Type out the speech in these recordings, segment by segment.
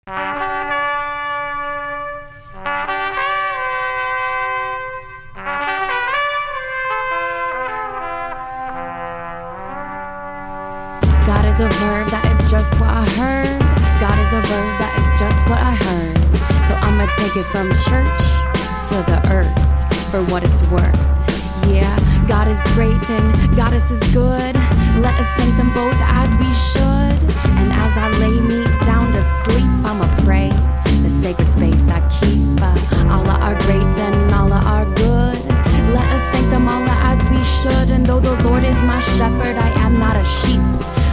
God is a verb, that is just what I heard. God is a verb, that is just what I heard. So I'ma take it from church to the earth for what it's worth. Yeah, God is great and Goddess is good. Let us thank them both as we should. And as I lay me down to sleep, I'ma pray the sacred space I keep. Allah are great and Allah are good. Let us thank them Allah as we should. And though the Lord is my shepherd, I am not a sheep.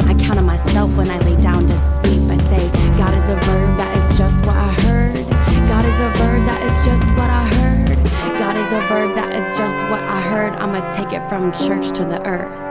I count on myself when I lay down to sleep. I say, God is a verb, that is just what I heard. God is a verb, that is just what I heard. God is a verb, that is just what I heard. I'ma take it from church to the earth.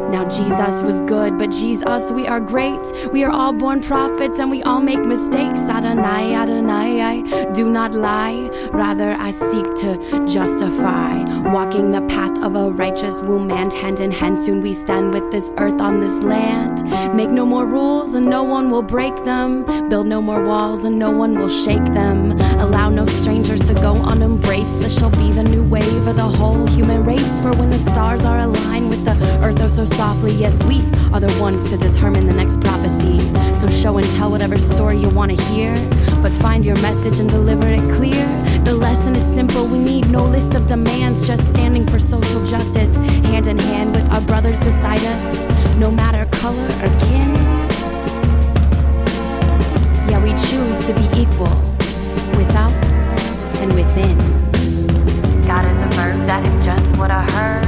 Now Jesus was good, but Jesus, we are great. We are all born prophets and we all make mistakes. Adonai, Adonai, I do not lie. Rather, I seek to justify. Walking the path of a righteous woman, hand in hand, soon we stand with this earth on this land. Make no more rules and no one will break them. Build no more walls and no one will shake them. Allow no strangers to go unembraced. This shall be the new wave of the whole human race. For when the stars are aligned with the earth so softly, yes, we are the ones to determine the next prophecy. So show and tell whatever story you want to hear, but find your message and deliver it clear. The lesson is simple, we need no list of demands, just standing for social justice, hand in hand with our brothers beside us, no matter color or kin. Yeah, we choose to be equal, without and within. God is a verb, that is just what I heard.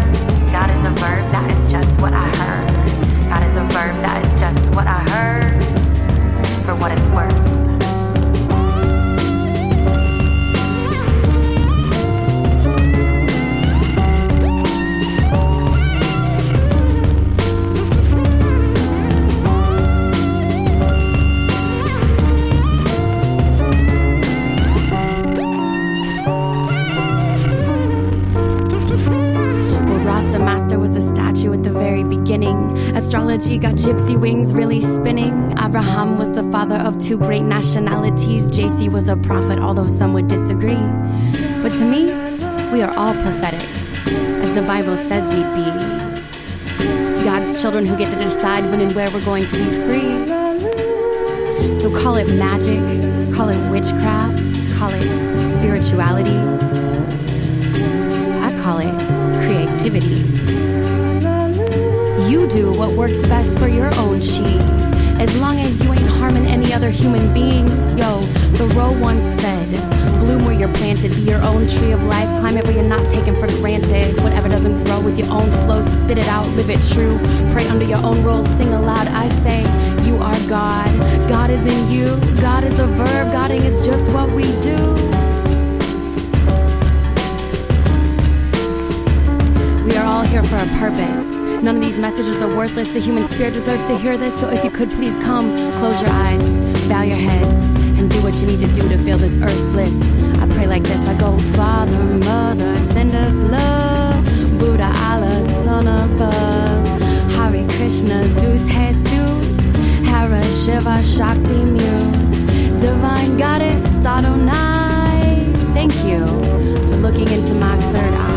God is a verb, that is just what I heard. God is a verb, that is just what I heard, for what it's worth. Astrology got gypsy wings really spinning. Abraham was the father of two great nationalities. JC was a prophet, although some would disagree. But to me, we are all prophetic, as the Bible says we'd be. God's children who get to decide when and where we're going to be free. So call it magic, call it witchcraft, call it spirituality. I call it creativity. You do what works best for your own chi. As long as you ain't harming any other human beings. Yo, Thoreau once said, bloom where you're planted, be your own tree of life, climb it where you're not taken for granted. Whatever doesn't grow with your own flow, spit it out, live it true. Pray under your own rules, sing aloud. I say, you are God. God is in you. God is a verb. Godding is just what we do. We are all here for a purpose. None of these messages are worthless. The human spirit deserves to hear this. So if you could please come, close your eyes, bow your heads, and do what you need to do to feel this earth's bliss. I pray like this. I go, Father, Mother, send us love. Buddha, Allah, Son above. Hare Krishna, Zeus, Jesus. Hera, Shiva, Shakti, Muse. Divine Goddess, Adonai. Thank you for looking into my third eye.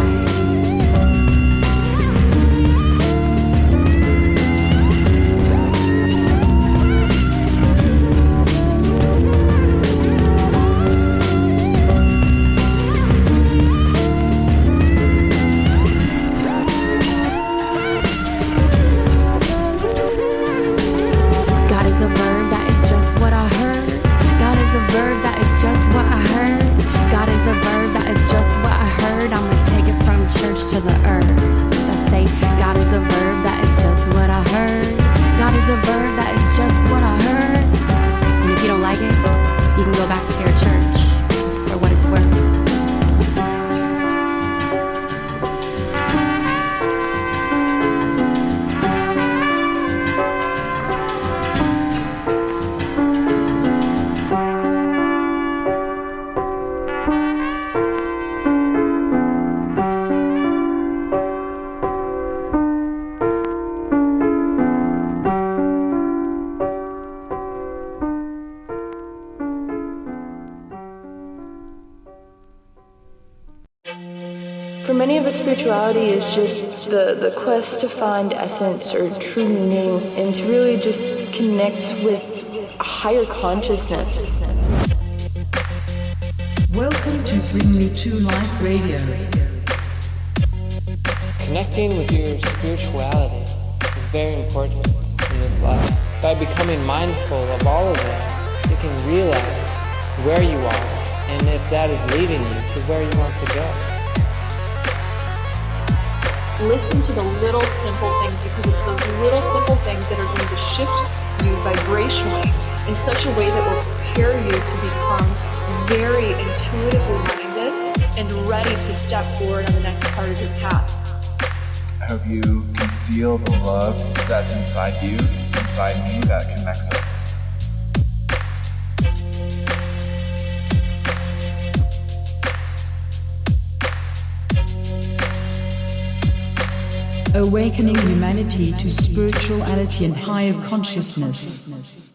What I heard. God is a verb, that is just what I For many of us, spirituality is just the quest to find essence or true meaning and to really just connect with a higher consciousness. Welcome to Bring Me to Life Radio. Connecting with your spirituality is very important in this life. By becoming mindful of all of it, you can realize where you are and if that is leading you to where you want to go. Listen to the little simple things, because it's those little simple things that are going to shift you vibrationally in such a way that will prepare you to become very intuitively minded and ready to step forward on the next part of your path. I hope you can feel the love that's inside you, it's inside me, that connects us. Awakening humanity to spirituality and higher consciousness.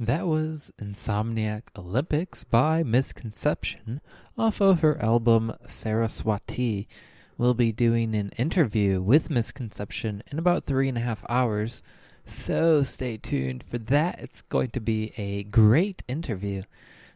That was Insomniac Olympics by Misconception off of her album Saraswati. We'll be doing an interview with Misconception in about 3.5 hours, so stay tuned for that. It's going to be a great interview.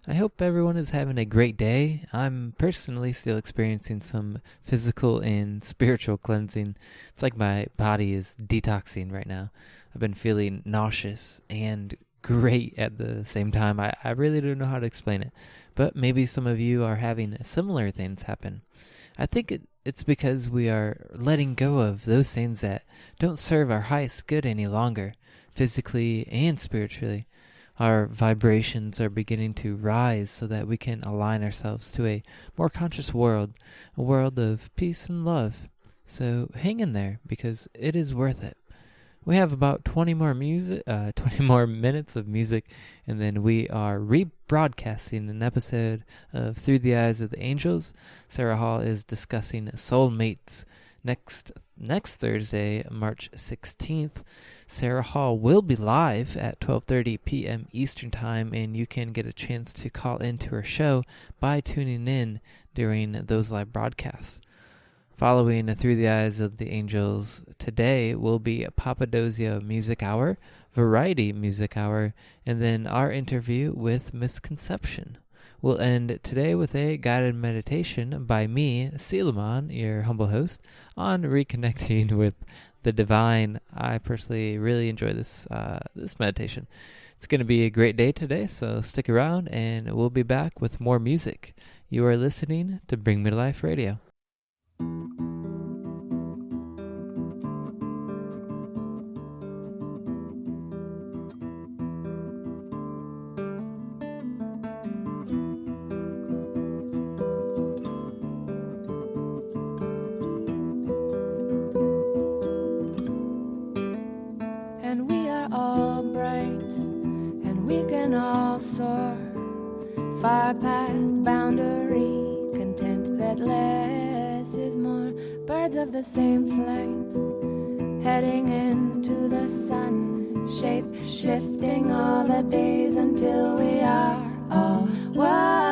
I hope everyone is having a great day. I'm personally still experiencing some physical and spiritual cleansing. It's like my body is detoxing right now. I've been feeling nauseous and great at the same time. I really don't know how to explain it, but maybe some of you are having similar things happen. I think it's because we are letting go of those things that don't serve our highest good any longer, physically and spiritually. Our vibrations are beginning to rise so that we can align ourselves to a more conscious world, a world of peace and love. So hang in there, because it is worth it. We have about 20 more minutes of music, and then we are rebroadcasting an episode of Through the Eyes of the Angels. Sarah Hall is discussing soulmates. Next Thursday, March 16th, Sarah Hall will be live at 12:30 p.m. Eastern Time, and you can get a chance to call into her show by tuning in during those live broadcasts. Following Through the Eyes of the Angels today will be a Papadosio Music Hour, Variety Music Hour, and then our interview with Misconception. We'll end today with a guided meditation by me, Selomon, your humble host, on reconnecting with the divine. I personally really enjoy this meditation. It's going to be a great day today, so stick around, and we'll be back with more music. You are listening to Bring Me to Life Radio. And we are all bright, and we can all soar far past boundary, content that less is more. Birds of the same flight, heading into the sun, shape shifting all the days until we are all one.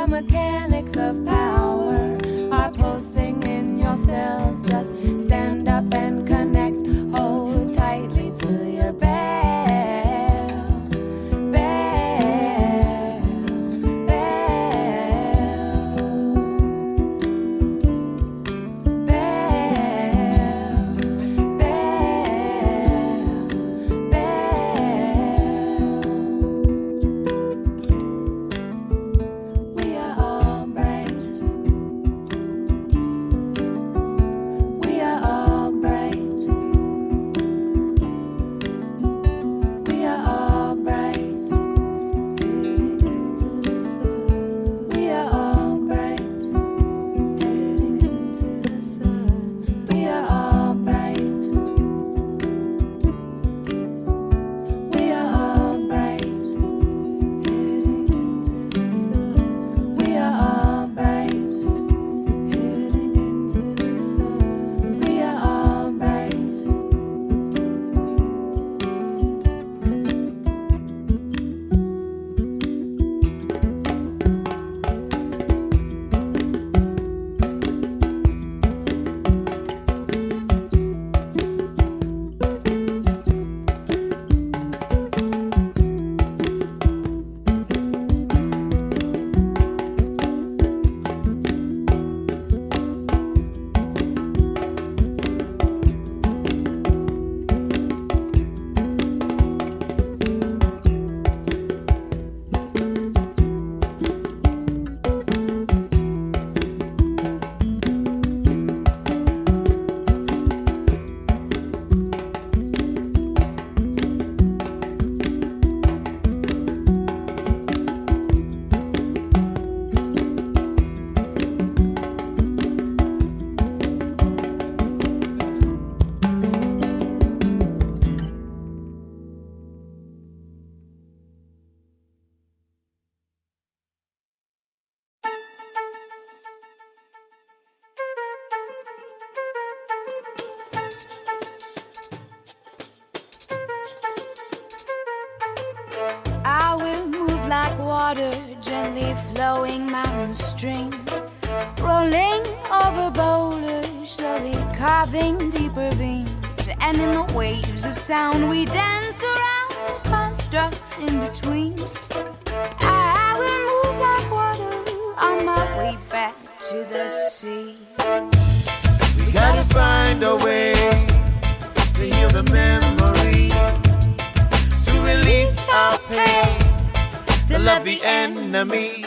Mechanics of power are pulsing in your cells, just water, gently flowing mountain stream, rolling over boulders, slowly carving deeper beams. And in the waves of sound we dance around constructs in between. I will move like water on my way back to the sea. We gotta find a way to heal the memory, to release our pain, to love the enemy.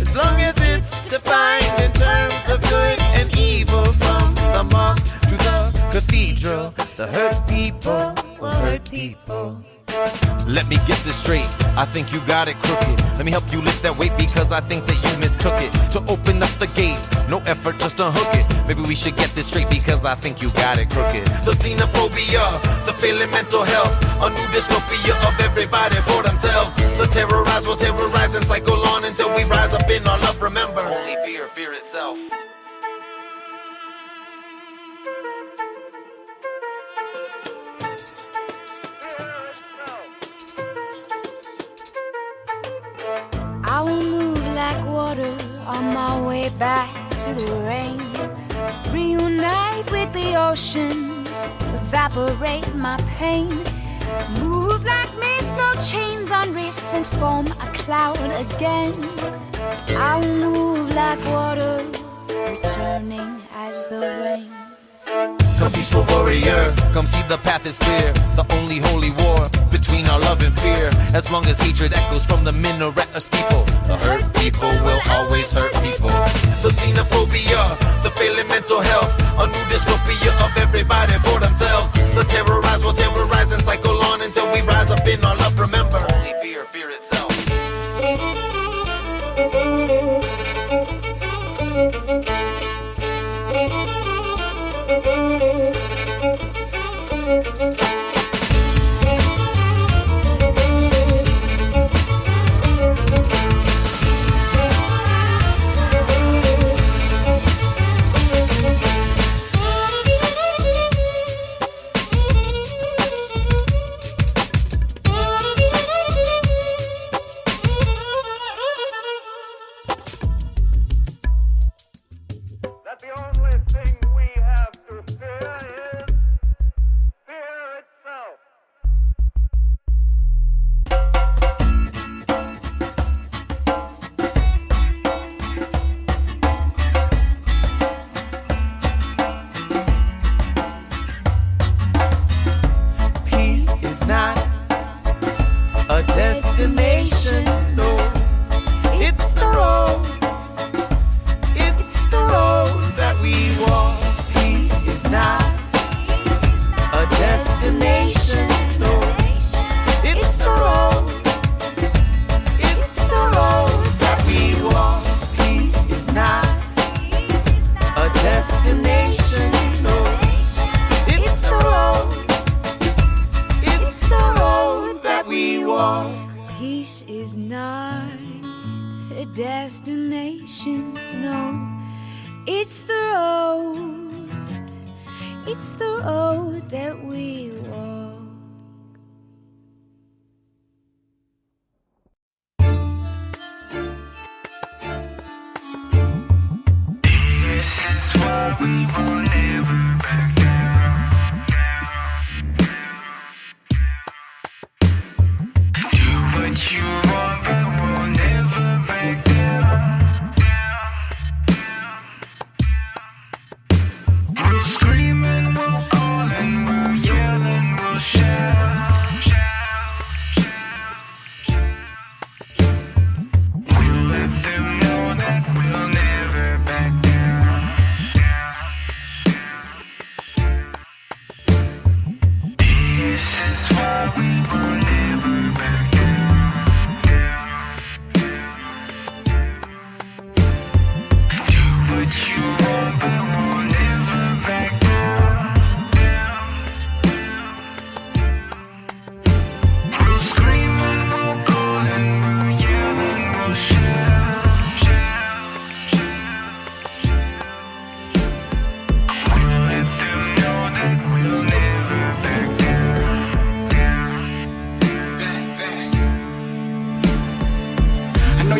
As long as it's defined in terms of good and evil, from the mosque to the cathedral, the hurt people will hurt people. Let me get this straight, I think you got it crooked. Let me help you lift that weight because I think that you mistook it. To open up the gate, no effort, just unhook it. Maybe we should get this straight because I think you got it crooked. The xenophobia, the failing mental health, a new dystopia of everybody for themselves. The terrorized will terrorize and cycle on until we rise up in our love. Remember, only fear, fear itself. I will move like water on my way back to the rain, reunite with the ocean, evaporate my pain. Move like mist, no chains on wrists, and form a cloud again. I will move like water, returning as the rain. Come peaceful warrior, come see the path is clear. The only holy war between our love and fear. As long as hatred echoes from the minaret or steeple, the hurt people will always hurt people. The xenophobia, the failing mental health, a new dystopia of everybody for themselves. The terrorized will terrorize and cycle on until we rise up in our love. Remember, only fear, fear itself.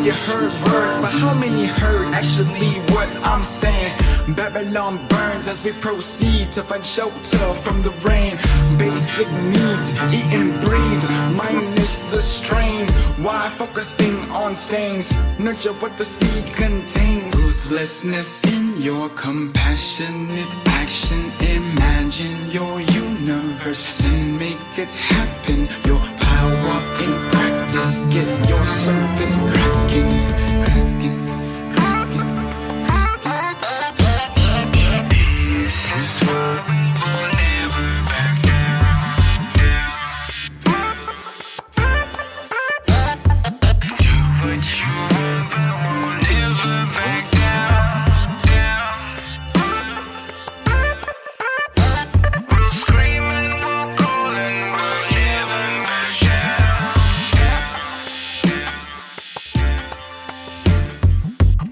you heard words, but how many heard actually what I'm saying? Babylon burns as we proceed to find shelter from the rain. Basic needs, eat and breathe, minus the strain. Why focusing on stains? Nurture what the seed contains. Ruthlessness in your compassionate actions. Imagine your universe and make it happen. Your power in practice, get your surface cracking, cracking, cracking, cracking. This is what will never back down, Do what you want, but we'll never back down. We'll scream and we'll call and we'll never back down.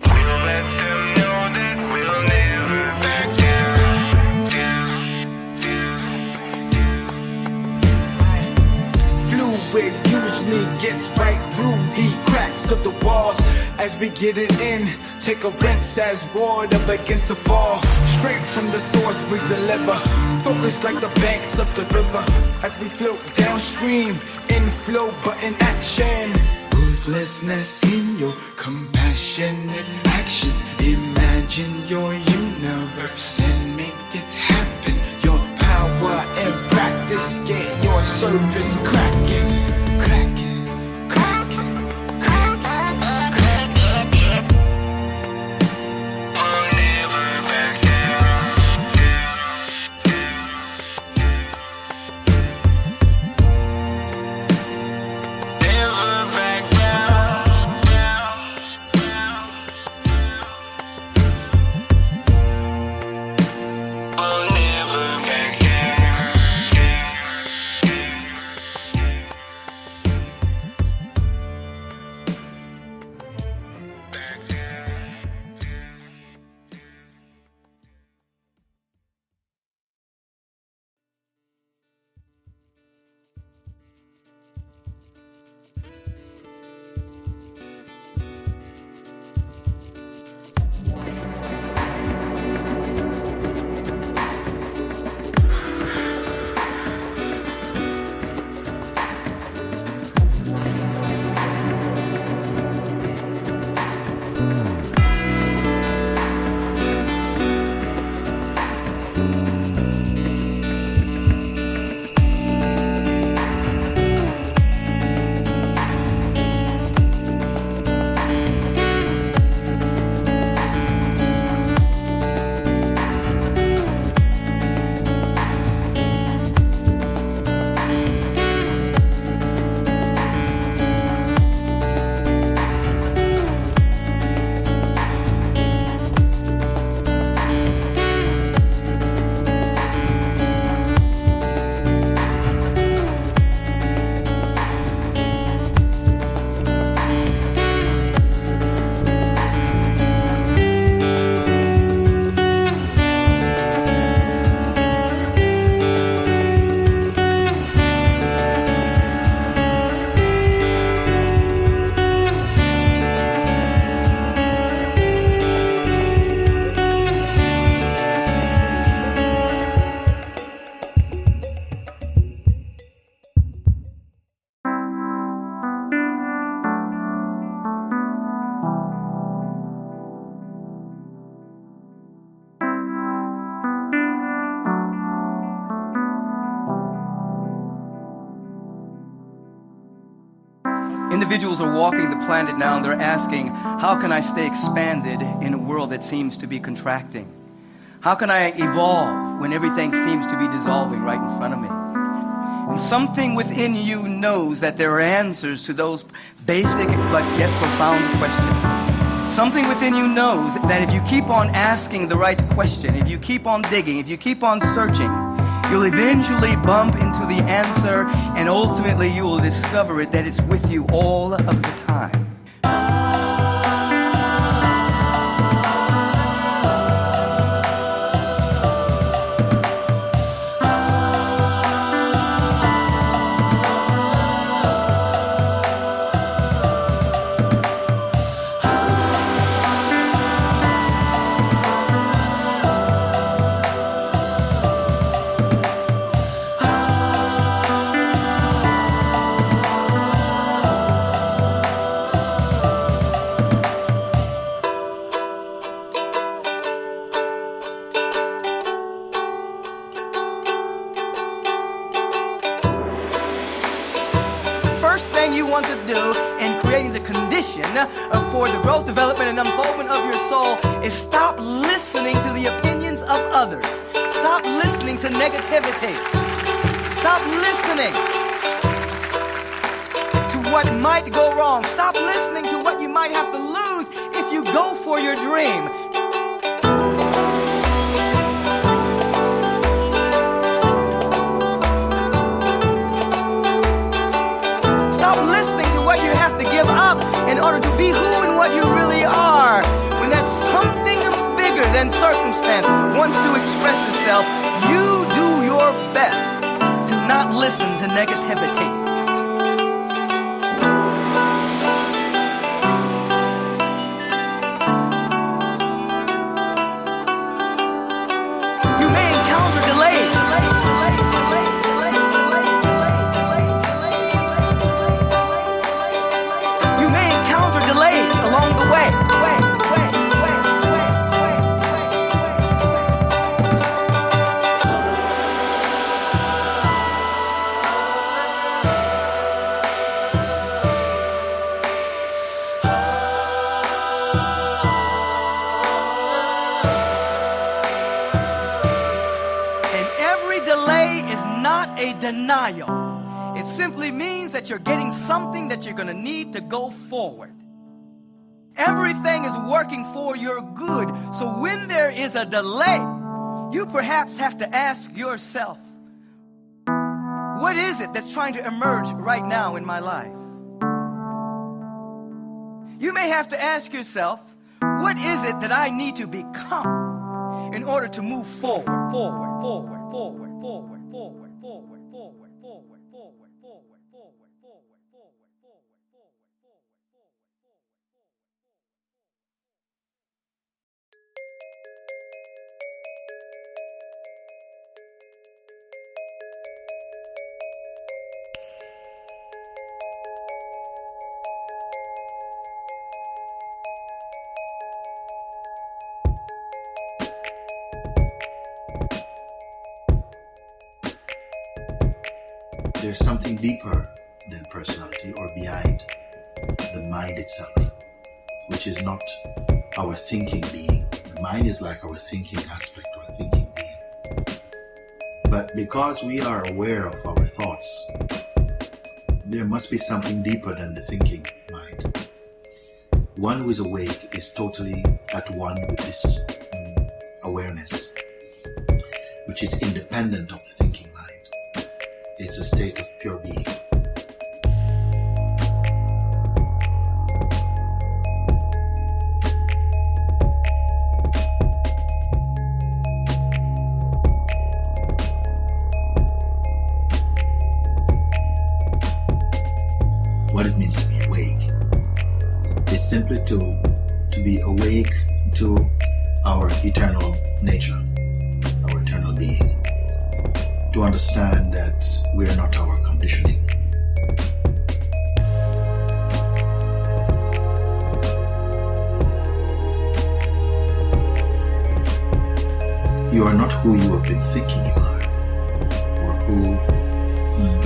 We'll let them know that we'll never back down. Fluid usually gets right through the cracks of the walls. As we get it in, take a rinse as water begins to fall. Straight from the source we deliver, focused like the banks of the river. As we float downstream, in flow but in action. Ruthlessness in your compassionate actions. Imagine your universe and make it happen. Your power and practice, get your surface cracking, cracking, cracking, cracking, cracking. I'll never back down, never back down. I'll never back Individuals are walking the planet now and they're asking, how can I stay expanded in a world that seems to be contracting? How can I evolve when everything seems to be dissolving right in front of me? And something within you knows that there are answers to those basic but yet profound questions. Something within you knows that if you keep on asking the right question, if you keep on digging, if you keep on searching, you'll eventually bump into the answer, and ultimately you will discover it, that it's with you all of the time. thing you want to do in creating the condition for the growth, development, and unfoldment of your soul is stop listening to the opinions of others. Stop listening to negativity. Stop listening to what might go wrong. Stop listening to what you might have to lose if you go for your dream. Stop listening to what you have to give up in order to be who and what you really are. When that something bigger than circumstance wants to express itself, you do your best to not listen to negativity. You may encounter delays. You may encounter delays along the way. Denial. It simply means that you're getting something that you're going to need to go forward. Everything is working for your good. So when there is a delay, you perhaps have to ask yourself, what is it that's trying to emerge right now in my life? You may have to ask yourself, what is it that I need to become in order to move forward, forward, forward, forward, forward, forward. There's something deeper than personality or behind the mind itself, which is not our thinking being. The mind is like our thinking aspect or thinking being. But because we are aware of our thoughts, there must be something deeper than the thinking mind. One who is awake is totally at one with this awareness, which is independent of the thinking mind. It's a state of pure being. What it means to be awake is simply to be awake to our eternal nature, our eternal being. To understand that we are not our conditioning. You are not who you have been thinking you are, or who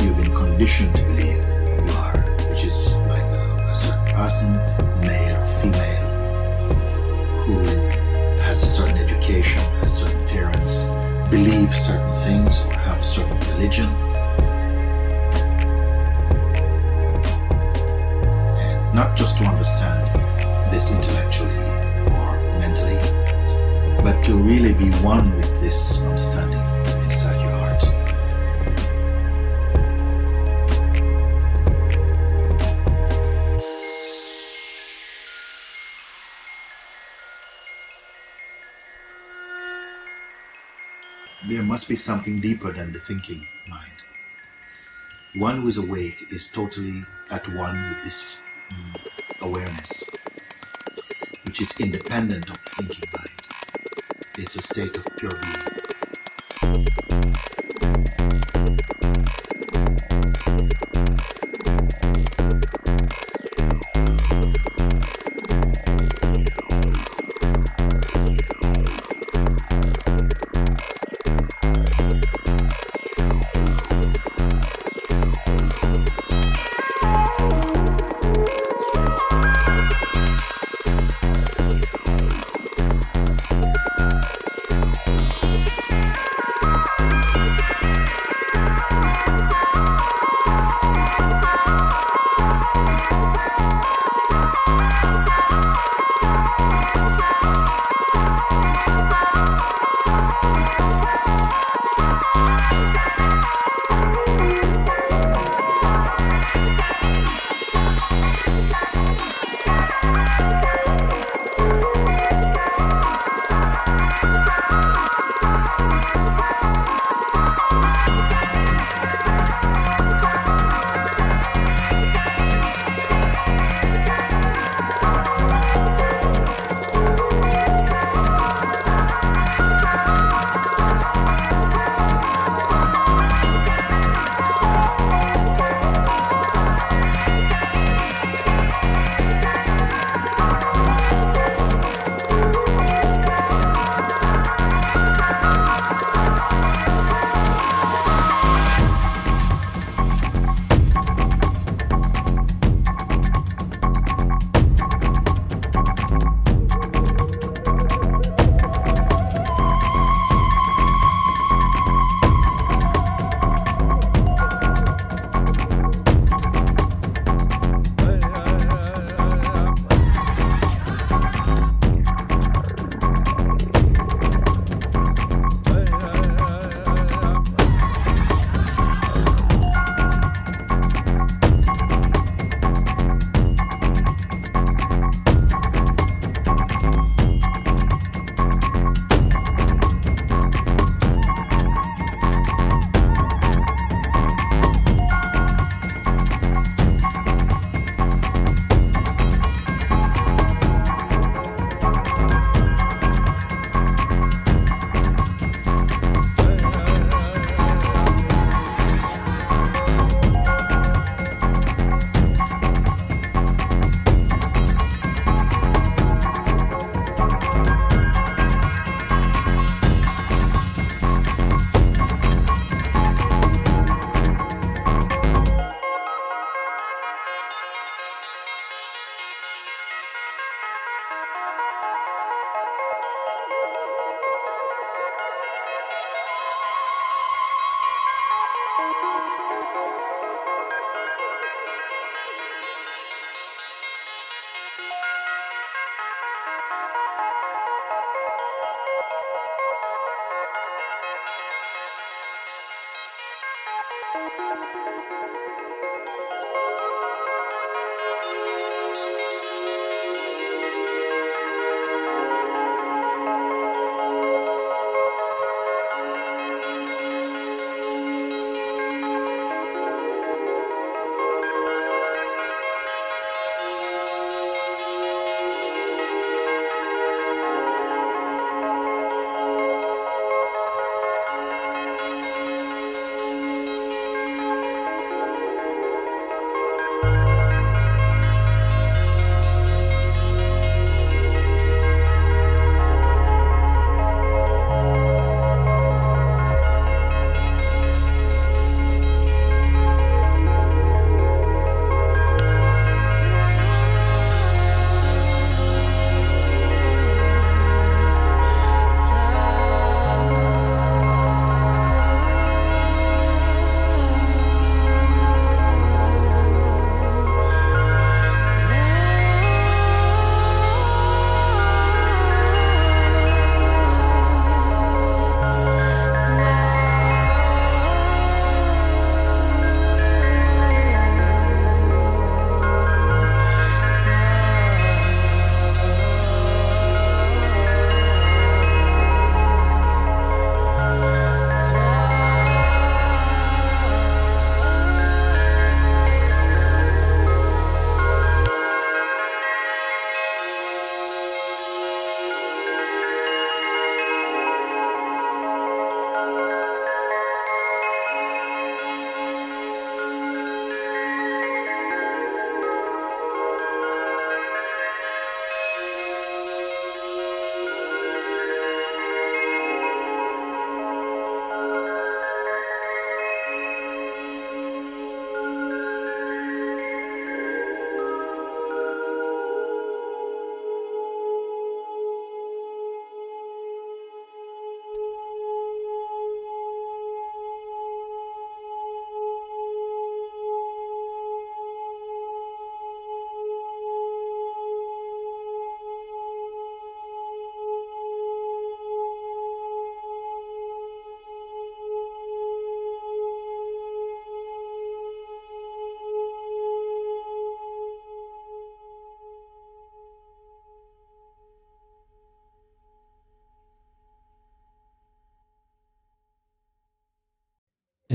you've been conditioned to believe you are, which is like a certain person, male or female, who has a certain education, has certain parents, believes certain things, or have a certain religion. And not just to understand this intellectually or mentally, but to really be one with this understanding inside your heart. There must be something deeper than the thinking mind. One who is awake is totally at one with this awareness, which is independent of the thinking mind. It's a state of pure being.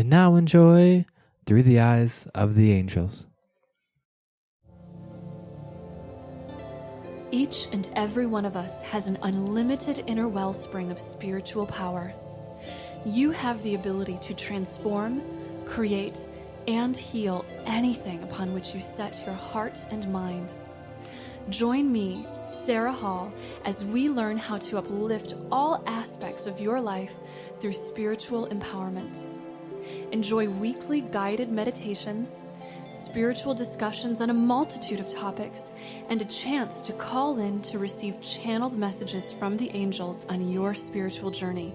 And now enjoy Through the Eyes of the Angels. Each and every one of us has an unlimited inner wellspring of spiritual power. You have the ability to transform, create, and heal anything upon which you set your heart and mind. Join me, Sarah Hall, as we learn how to uplift all aspects of your life through spiritual empowerment. Enjoy weekly guided meditations, spiritual discussions on a multitude of topics, and a chance to call in to receive channeled messages from the angels on your spiritual journey.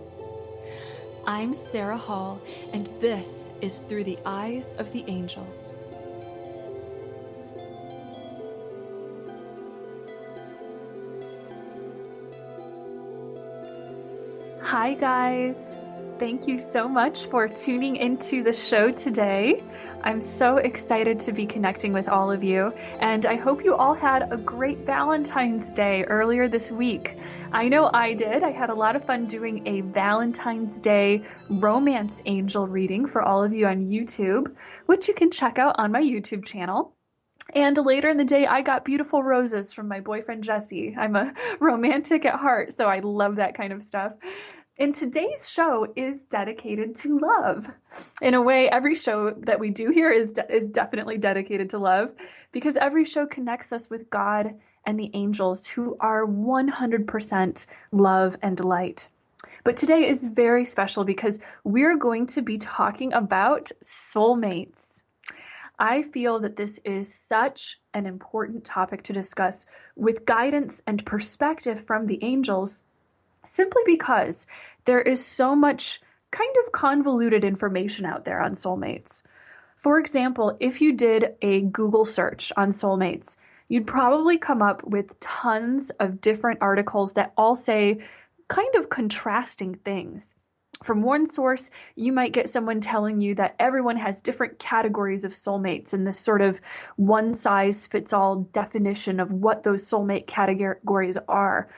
I'm Sarah Hall, and this is Through the Eyes of the Angels. Hi guys! Thank you so much for tuning into the show today. I'm so excited to be connecting with all of you, and I hope you all had a great Valentine's Day earlier this week. I know I did. I had a lot of fun doing a Valentine's Day romance angel reading for all of you on YouTube, which you can check out on my YouTube channel. And later in the day, I got beautiful roses from my boyfriend, Jesse. I'm a romantic at heart, so I love that kind of stuff. And today's show is dedicated to love. In a way, every show that we do here is definitely dedicated to love, because every show connects us with God and the angels, who are 100% love and light. But today is very special because we're going to be talking about soulmates. I feel that this is such an important topic to discuss with guidance and perspective from the angels, simply because there is so much kind of convoluted information out there on soulmates. For example, if you did a Google search on soulmates, you'd probably come up with tons of different articles that all say kind of contrasting things. From one source, you might get someone telling you that everyone has different categories of soulmates in this sort of one-size-fits-all definition of what those soulmate categories are.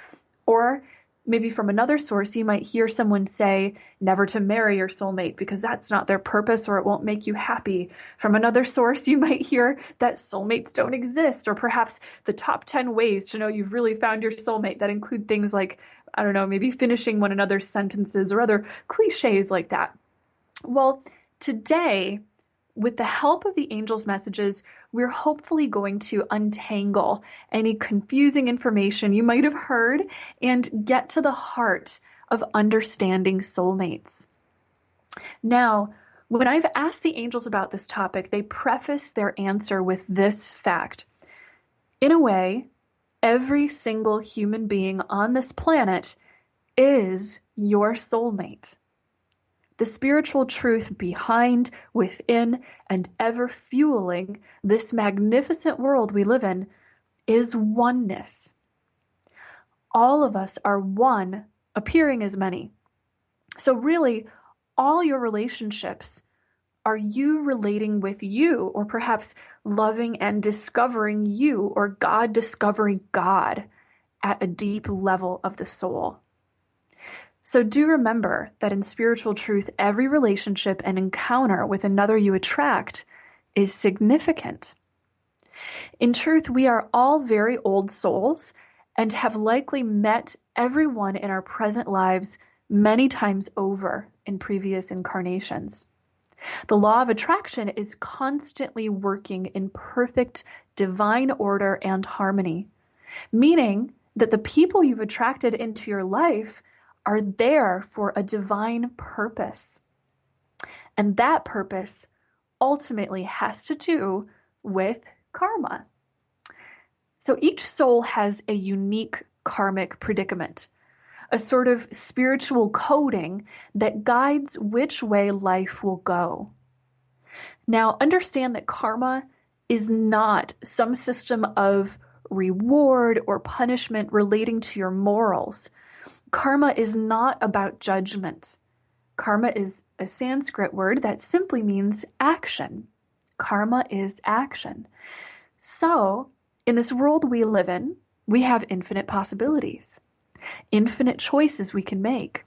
Or maybe from another source, you might hear someone say never to marry your soulmate because that's not their purpose or it won't make you happy. From another source, you might hear that soulmates don't exist, or perhaps the top 10 ways to know you've really found your soulmate that include things like, I don't know, maybe finishing one another's sentences or other cliches like that. Well, today, with the help of the angels' messages, we're hopefully going to untangle any confusing information you might have heard and get to the heart of understanding soulmates. Now, when I've asked the angels about this topic, they preface their answer with this fact. In a way, every single human being on this planet is your soulmate. The spiritual truth behind, within, and ever fueling this magnificent world we live in is oneness. All of us are one, appearing as many. So really, all your relationships are you relating with you, or perhaps loving and discovering you, or God discovering God at a deep level of the soul. So do remember that in spiritual truth, every relationship and encounter with another you attract is significant. In truth, we are all very old souls and have likely met everyone in our present lives many times over in previous incarnations. The law of attraction is constantly working in perfect divine order and harmony, meaning that the people you've attracted into your life are there for a divine purpose. And that purpose ultimately has to do with karma. So each soul has a unique karmic predicament, a sort of spiritual coding that guides which way life will go. Now, understand that karma is not some system of reward or punishment relating to your morals. Karma is not about judgment. Karma is a Sanskrit word that simply means action. Karma is action. So, in this world we live in, we have infinite possibilities, infinite choices we can make.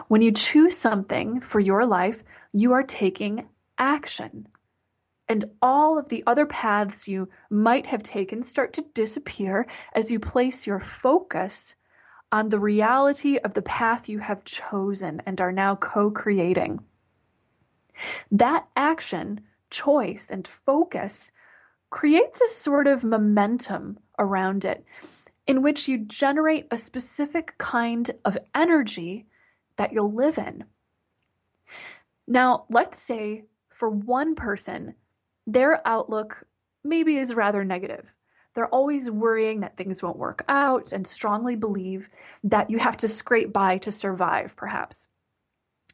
When you choose something for your life, you are taking action. And all of the other paths you might have taken start to disappear as you place your focus on the reality of the path you have chosen and are now co-creating. That action, choice, and focus creates a sort of momentum around it in which you generate a specific kind of energy that you'll live in. Now, let's say for one person, their outlook maybe is rather negative. They're always worrying that things won't work out and strongly believe that you have to scrape by to survive, perhaps.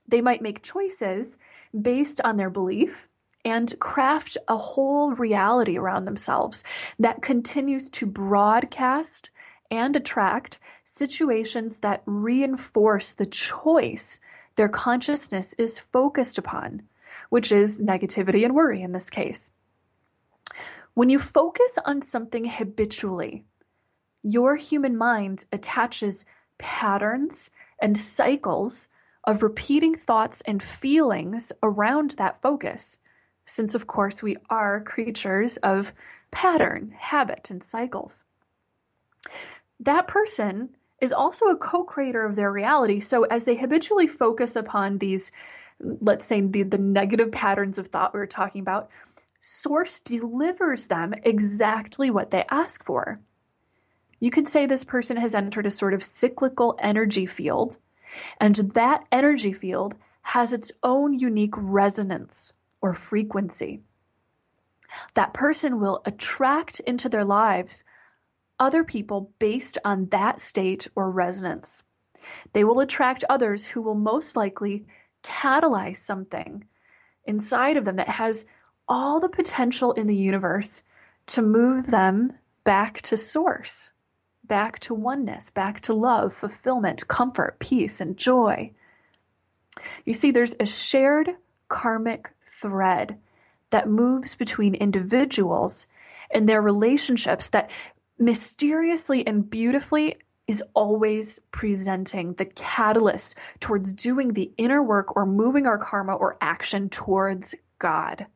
They might make choices based on their belief and craft a whole reality around themselves that continues to broadcast and attract situations that reinforce the choice their consciousness is focused upon, which is negativity and worry in this case. When you focus on something habitually, your human mind attaches patterns and cycles of repeating thoughts and feelings around that focus, since of course we are creatures of pattern, habit, and cycles. That person is also a co-creator of their reality. So as they habitually focus upon these, let's say the negative patterns of thought we were talking about, Source delivers them exactly what they ask for. You could say this person has entered a sort of cyclical energy field, and that energy field has its own unique resonance or frequency. That person will attract into their lives other people based on that state or resonance. They will attract others who will most likely catalyze something inside of them that has all the potential in the universe to move them back to source, back to oneness, back to love, fulfillment, comfort, peace, and joy. You see, there's a shared karmic thread that moves between individuals and their relationships that mysteriously and beautifully is always presenting the catalyst towards doing the inner work or moving our karma or action towards God.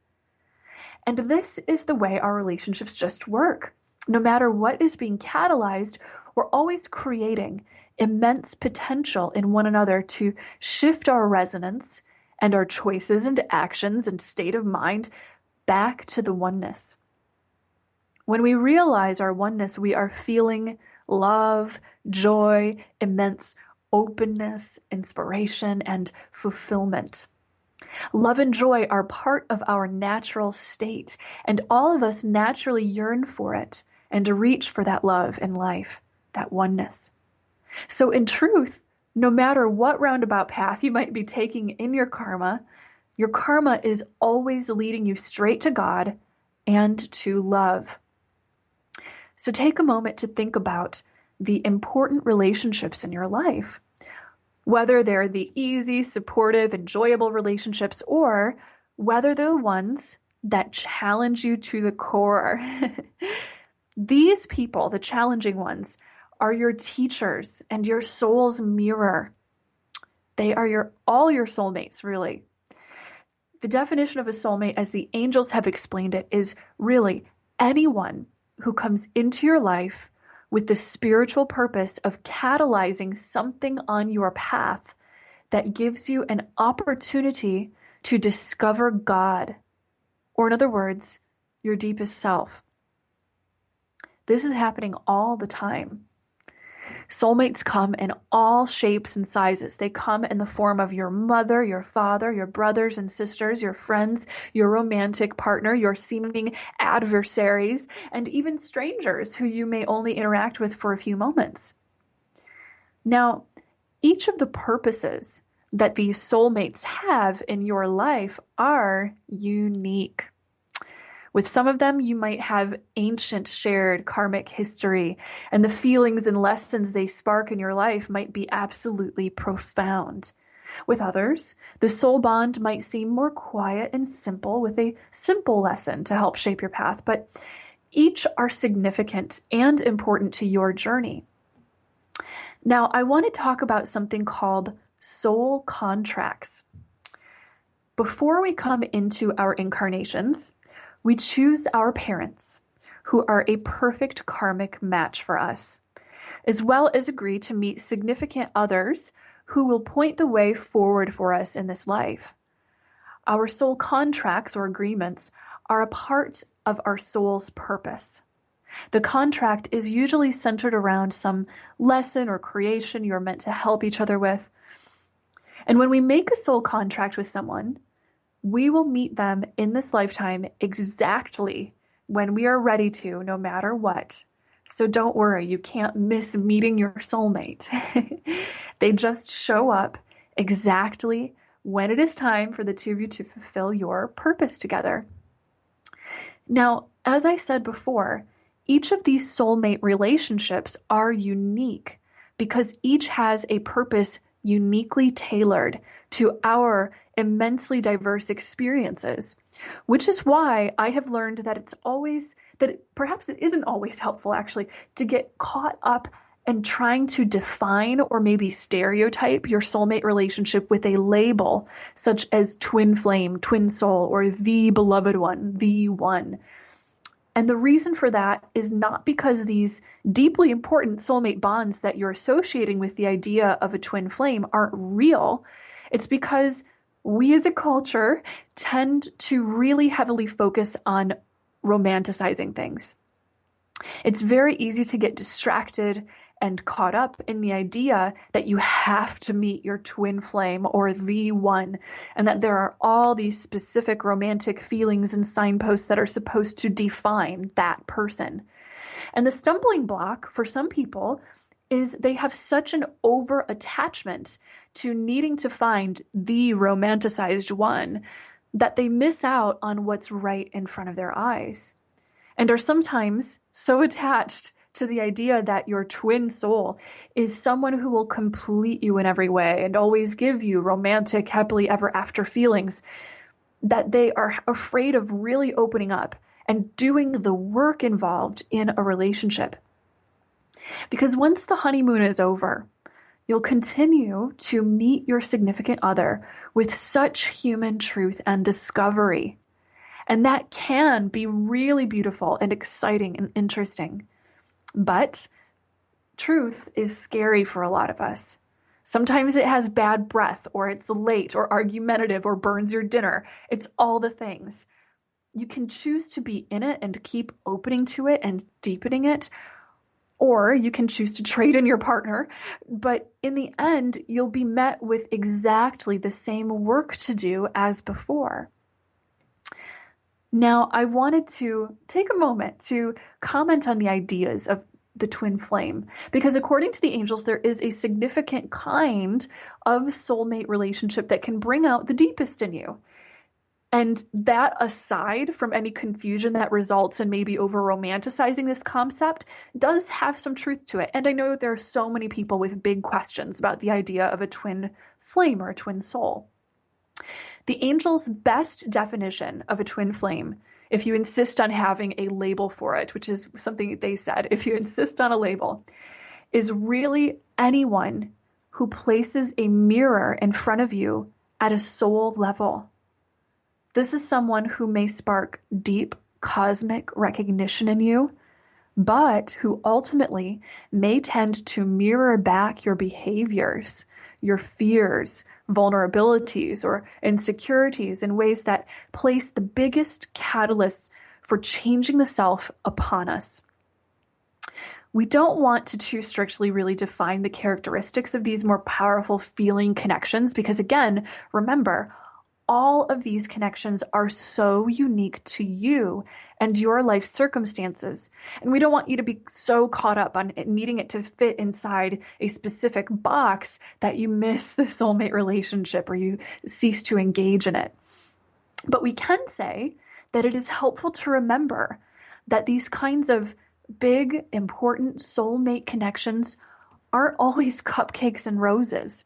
And this is the way our relationships just work. No matter what is being catalyzed, we're always creating immense potential in one another to shift our resonance and our choices and actions and state of mind back to the oneness. When we realize our oneness, we are feeling love, joy, immense openness, inspiration, and fulfillment. Love and joy are part of our natural state, and all of us naturally yearn for it and to reach for that love in life, that oneness. So in truth, no matter what roundabout path you might be taking in your karma is always leading you straight to God and to love. So take a moment to think about the important relationships in your life, whether they're the easy, supportive, enjoyable relationships, or whether they're the ones that challenge you to the core. These people, the challenging ones, are your teachers and your soul's mirror. They are all your soulmates, really. The definition of a soulmate, as the angels have explained it, is really anyone who comes into your life with the spiritual purpose of catalyzing something on your path that gives you an opportunity to discover God, or in other words, your deepest self. This is happening all the time. Soulmates come in all shapes and sizes. They come in the form of your mother, your father, your brothers and sisters, your friends, your romantic partner, your seeming adversaries, and even strangers who you may only interact with for a few moments. Now, each of the purposes that these soulmates have in your life are unique. With some of them, you might have ancient shared karmic history, and the feelings and lessons they spark in your life might be absolutely profound. With others, the soul bond might seem more quiet and simple, with a simple lesson to help shape your path, but each are significant and important to your journey. Now, I want to talk about something called soul contracts. Before we come into our incarnations, we choose our parents, who are a perfect karmic match for us, as well as agree to meet significant others who will point the way forward for us in this life. Our soul contracts or agreements are a part of our soul's purpose. The contract is usually centered around some lesson or creation you're meant to help each other with. And when we make a soul contract with someone, we will meet them in this lifetime exactly when we are ready to, no matter what. So don't worry, you can't miss meeting your soulmate. They just show up exactly when it is time for the two of you to fulfill your purpose together. Now, as I said before, each of these soulmate relationships are unique because each has a purpose uniquely tailored to our immensely diverse experiences, which is why I have learned that perhaps it isn't always helpful actually to get caught up in trying to define or maybe stereotype your soulmate relationship with a label such as twin flame, twin soul, or the beloved one, the one. And the reason for that is not because these deeply important soulmate bonds that you're associating with the idea of a twin flame aren't real. It's because we as a culture tend to really heavily focus on romanticizing things. It's very easy to get distracted and caught up in the idea that you have to meet your twin flame or the one, and that there are all these specific romantic feelings and signposts that are supposed to define that person. And the stumbling block for some people is they have such an over-attachment to needing to find the romanticized one that they miss out on what's right in front of their eyes, and are sometimes so attached to the idea that your twin soul is someone who will complete you in every way and always give you romantic, happily ever after feelings, that they are afraid of really opening up and doing the work involved in a relationship. Because once the honeymoon is over, you'll continue to meet your significant other with such human truth and discovery. And that can be really beautiful and exciting and interesting. But truth is scary for a lot of us. Sometimes it has bad breath, or it's late, or argumentative, or burns your dinner. It's all the things. You can choose to be in it and keep opening to it and deepening it, or you can choose to trade in your partner. But in the end, you'll be met with exactly the same work to do as before. Now, I wanted to take a moment to comment on the ideas of the twin flame, because according to the angels, there is a significant kind of soulmate relationship that can bring out the deepest in you. And that aside from any confusion that results in maybe over-romanticizing this concept, does have some truth to it. And I know there are so many people with big questions about the idea of a twin flame or a twin soul. The angels' best definition of a twin flame, if you insist on having a label for it, which is something they said, if you insist on a label, is really anyone who places a mirror in front of you at a soul level. This is someone who may spark deep cosmic recognition in you, but who ultimately may tend to mirror back your behaviors, your fears, vulnerabilities, or insecurities in ways that place the biggest catalysts for changing the self upon us. We don't want to too strictly really define the characteristics of these more powerful feeling connections because, again, remember, all of these connections are so unique to you and your life circumstances. And we don't want you to be so caught up on needing it to fit inside a specific box that you miss the soulmate relationship or you cease to engage in it. But we can say that it is helpful to remember that these kinds of big, important soulmate connections aren't always cupcakes and roses.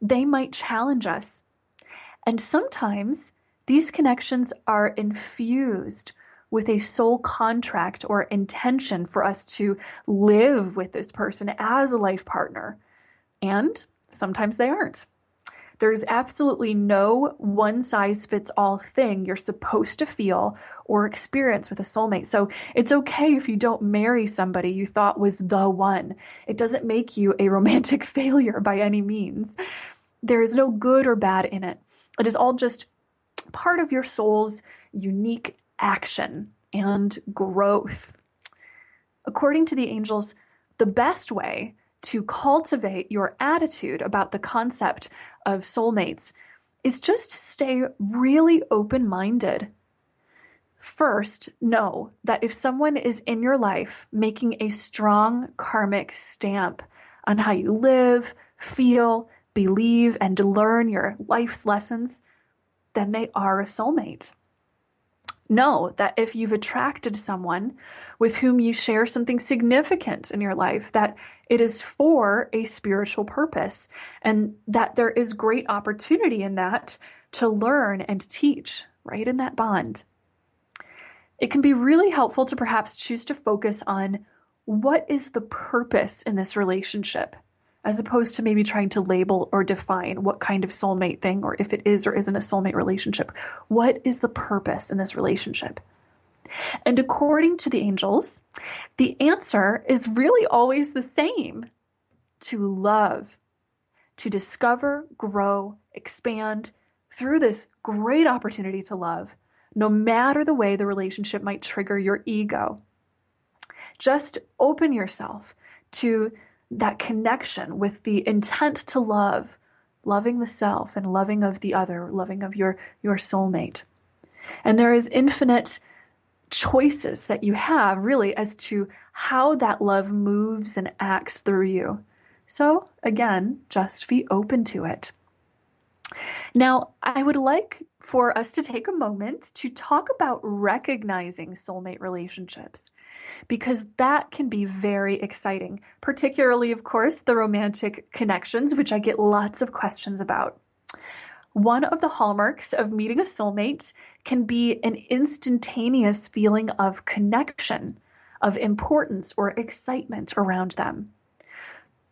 They might challenge us. And sometimes these connections are infused with a soul contract or intention for us to live with this person as a life partner. And sometimes they aren't. There's absolutely no one-size-fits-all thing you're supposed to feel or experience with a soulmate. So it's okay if you don't marry somebody you thought was the one. It doesn't make you a romantic failure by any means. There is no good or bad in it. It is all just part of your soul's unique action and growth. According to the angels, the best way to cultivate your attitude about the concept of soulmates is just to stay really open-minded. First, know that if someone is in your life making a strong karmic stamp on how you live, feel, believe, and learn your life's lessons, then they are a soulmate. Know that if you've attracted someone with whom you share something significant in your life, that it is for a spiritual purpose, and that there is great opportunity in that to learn and teach right in that bond. It can be really helpful to perhaps choose to focus on what is the purpose in this relationship, as opposed to maybe trying to label or define what kind of soulmate thing, or if it is or isn't a soulmate relationship. What is the purpose in this relationship? And according to the angels, the answer is really always the same: to love, to discover, grow, expand through this great opportunity to love, no matter the way the relationship might trigger your ego. Just open yourself to that connection with the intent to love, loving the self and loving of the other, loving of your soulmate. And there is infinite choices that you have really as to how that love moves and acts through you. So again, just be open to it. Now, I would like for us to take a moment to talk about recognizing soulmate relationships, because that can be very exciting, particularly, of course, the romantic connections, which I get lots of questions about. One of the hallmarks of meeting a soulmate can be an instantaneous feeling of connection, of importance or excitement around them.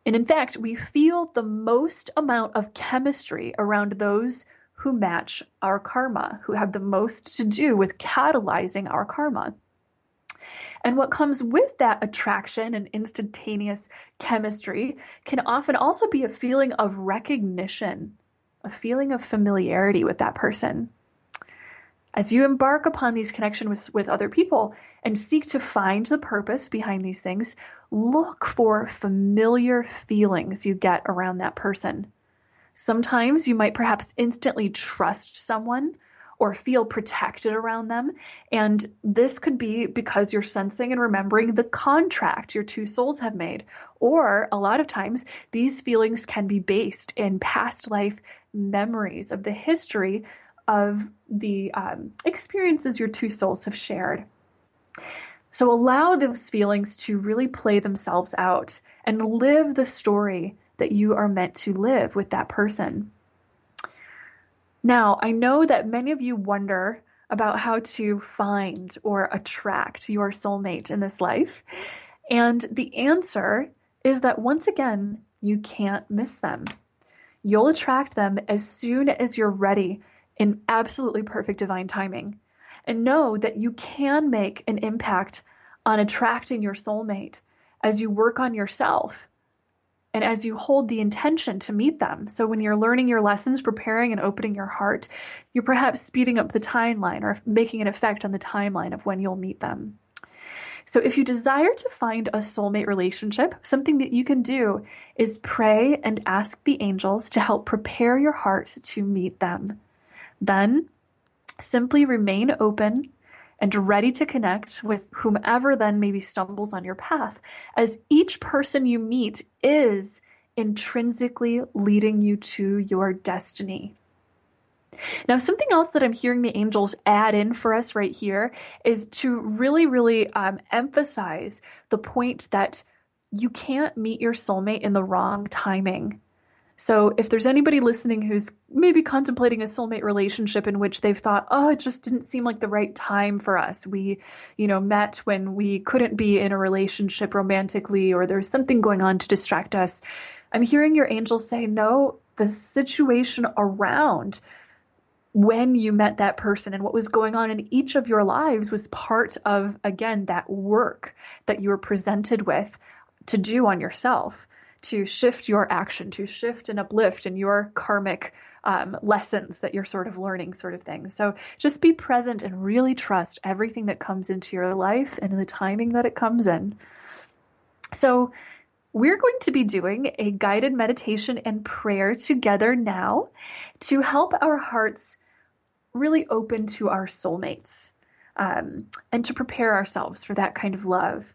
And in fact, we feel the most amount of chemistry around those who match our karma, who have the most to do with catalyzing our karma. And what comes with that attraction and instantaneous chemistry can often also be a feeling of recognition, a feeling of familiarity with that person. As you embark upon these connections with other people and seek to find the purpose behind these things, look for familiar feelings you get around that person. Sometimes you might perhaps instantly trust someone or feel protected around them. And this could be because you're sensing and remembering the contract your two souls have made. Or a lot of times, these feelings can be based in past life memories of the history of the experiences your two souls have shared. So allow those feelings to really play themselves out and live the story that you are meant to live with that person. Now, I know that many of you wonder about how to find or attract your soulmate in this life. And the answer is that once again, you can't miss them. You'll attract them as soon as you're ready in absolutely perfect divine timing. And know that you can make an impact on attracting your soulmate as you work on yourself and as you hold the intention to meet them. So when you're learning your lessons, preparing and opening your heart, you're perhaps speeding up the timeline or making an effect on the timeline of when you'll meet them. So if you desire to find a soulmate relationship, something that you can do is pray and ask the angels to help prepare your heart to meet them. Then simply remain open and ready to connect with whomever then maybe stumbles on your path, as each person you meet is intrinsically leading you to your destiny. Now, something else that I'm hearing the angels add in for us right here is to really emphasize the point that you can't meet your soulmate in the wrong timing. So if there's anybody listening who's maybe contemplating a soulmate relationship in which they've thought, oh, it just didn't seem like the right time for us. We, met when we couldn't be in a relationship romantically, or there's something going on to distract us. I'm hearing your angels say, no, the situation around when you met that person and what was going on in each of your lives was part of, again, that work that you were presented with to do on yourself, to shift your action, to shift and uplift in your karmic lessons that you're sort of learning, sort of thing. So just be present and really trust everything that comes into your life and the timing that it comes in. So we're going to be doing a guided meditation and prayer together now to help our hearts really open to our soulmates, and to prepare ourselves for that kind of love.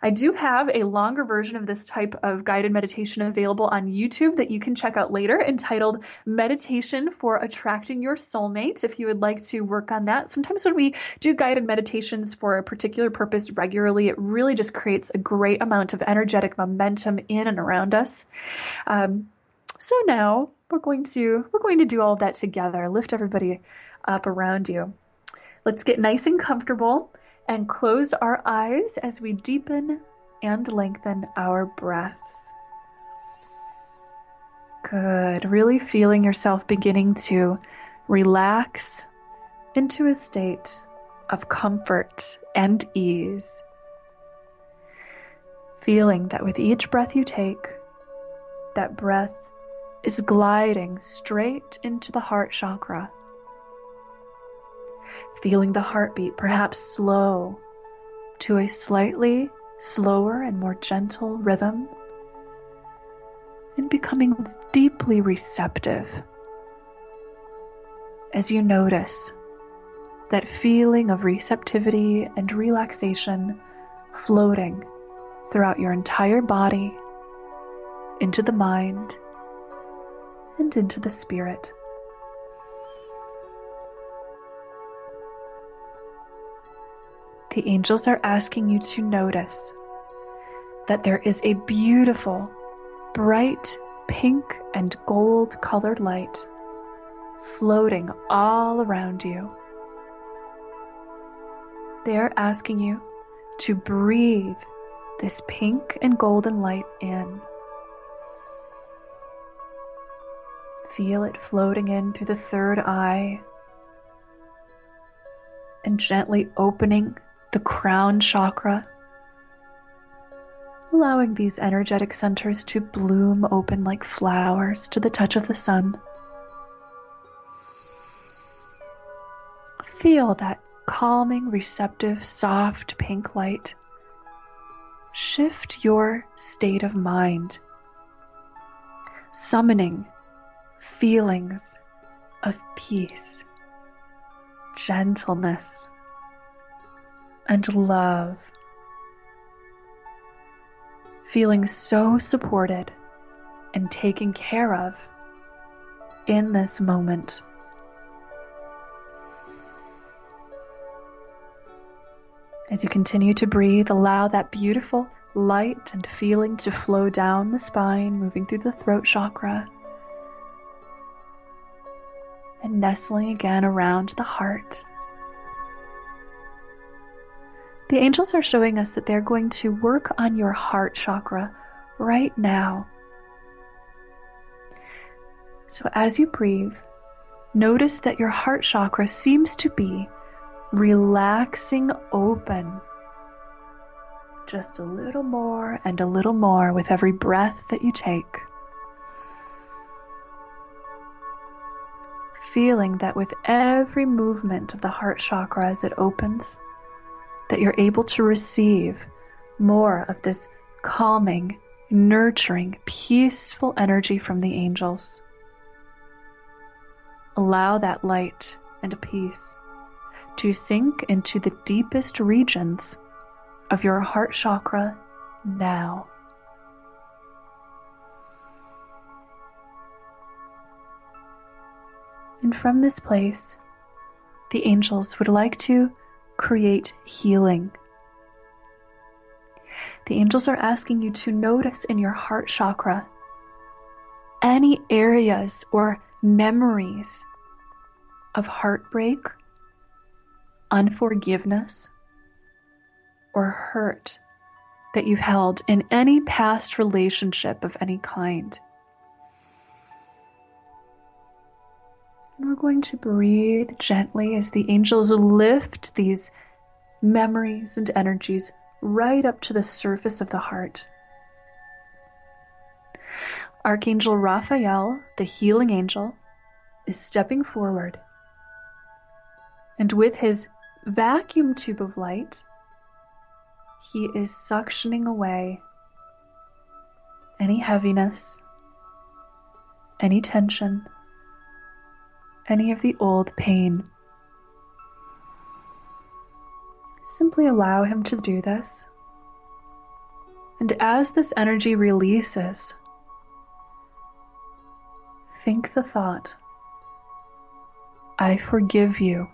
I do have a longer version of this type of guided meditation available on YouTube that you can check out later, entitled Meditation for Attracting Your Soulmate, if you would like to work on that. Sometimes when we do guided meditations for a particular purpose regularly, it really just creates a great amount of energetic momentum in and around us. So now we're going to do all of that together. Lift everybody up around you. Let's get nice and comfortable and close our eyes as we deepen and lengthen our breaths. Good. Really feeling yourself beginning to relax into a state of comfort and ease. Feeling that with each breath you take, that breath is gliding straight into the heart chakra. Feeling the heartbeat perhaps slow to a slightly slower and more gentle rhythm, and becoming deeply receptive as you notice that feeling of receptivity and relaxation floating throughout your entire body, into the mind, and into the spirit. The angels are asking you to notice that there is a beautiful, bright pink and gold colored light floating all around you. They are asking you to breathe this pink and golden light in. Feel it floating in through the third eye and gently opening the crown chakra, allowing these energetic centers to bloom open like flowers to the touch of the sun. Feel that calming, receptive, soft pink light shift your state of mind, summoning feelings of peace, gentleness, and love. Feeling so supported and taken care of in this moment. As you continue to breathe, allow that beautiful light and feeling to flow down the spine, moving through the throat chakra, and nestling again around the heart. The angels are showing us that they're going to work on your heart chakra right now. So as you breathe, notice that your heart chakra seems to be relaxing open just a little more and a little more with every breath that you take. Feeling that with every movement of the heart chakra as it opens, that you're able to receive more of this calming, nurturing, peaceful energy from the angels. Allow that light and peace to sink into the deepest regions of your heart chakra now. And from this place, the angels would like to create healing. The angels are asking you to notice in your heart chakra any areas or memories of heartbreak, unforgiveness, or hurt that you've held in any past relationship of any kind. And we're going to breathe gently as the angels lift these memories and energies right up to the surface of the heart. Archangel Raphael, the healing angel, is stepping forward, and with his vacuum tube of light, he is suctioning away any heaviness, any tension, any of the old pain. Simply allow him to do this. And as this energy releases, think the thought, I forgive you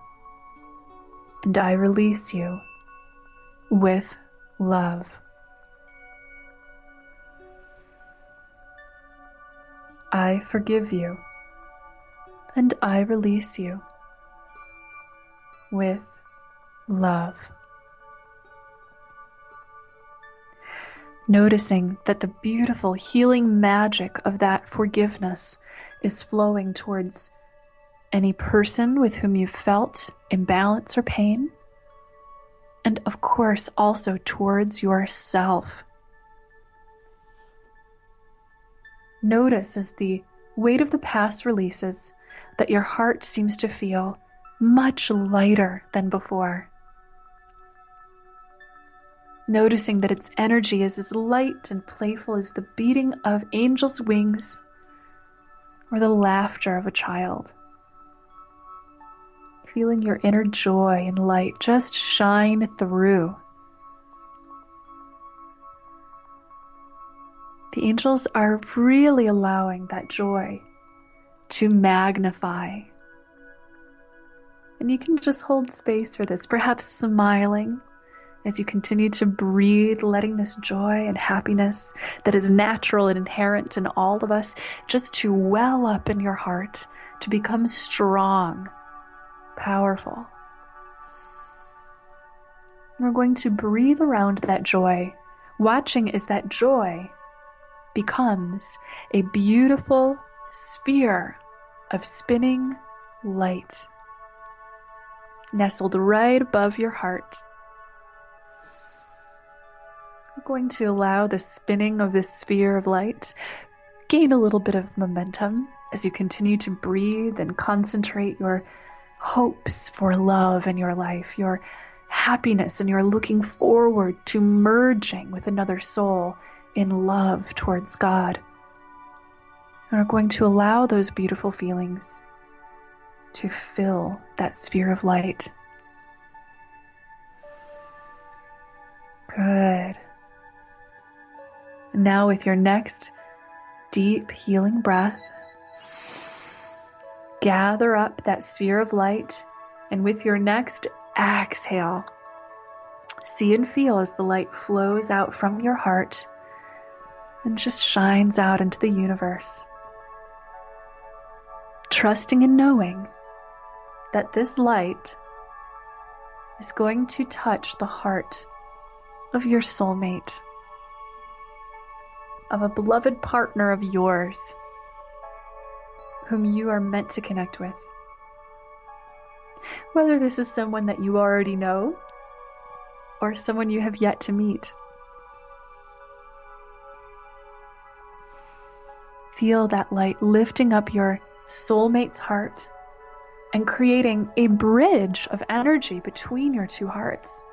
and I release you with love. I forgive you and I release you with love. Noticing that the beautiful healing magic of that forgiveness is flowing towards any person with whom you felt imbalance or pain, and of course also towards yourself. Notice as the weight of the past releases that your heart seems to feel much lighter than before. Noticing that its energy is as light and playful as the beating of angels' wings or the laughter of a child. Feeling your inner joy and light just shine through. The angels are really allowing that joy to magnify. And you can just hold space for this, perhaps smiling as you continue to breathe, letting this joy and happiness that is natural and inherent in all of us just to well up in your heart, to become strong, powerful. We're going to breathe around that joy, watching as that joy becomes a beautiful sphere of spinning light, nestled right above your heart. We're going to allow the spinning of this sphere of light gain a little bit of momentum as you continue to breathe and concentrate your hopes for love in your life, your happiness, and you're looking forward to merging with another soul in love towards God. And we're going to allow those beautiful feelings to fill that sphere of light. Good. And now with your next deep healing breath, gather up that sphere of light, and with your next exhale, see and feel as the light flows out from your heart and just shines out into the universe. Trusting and knowing that this light is going to touch the heart of your soulmate, of a beloved partner of yours whom you are meant to connect with. Whether this is someone that you already know or someone you have yet to meet. Feel that light lifting up your soulmate's heart and creating a bridge of energy between your two hearts.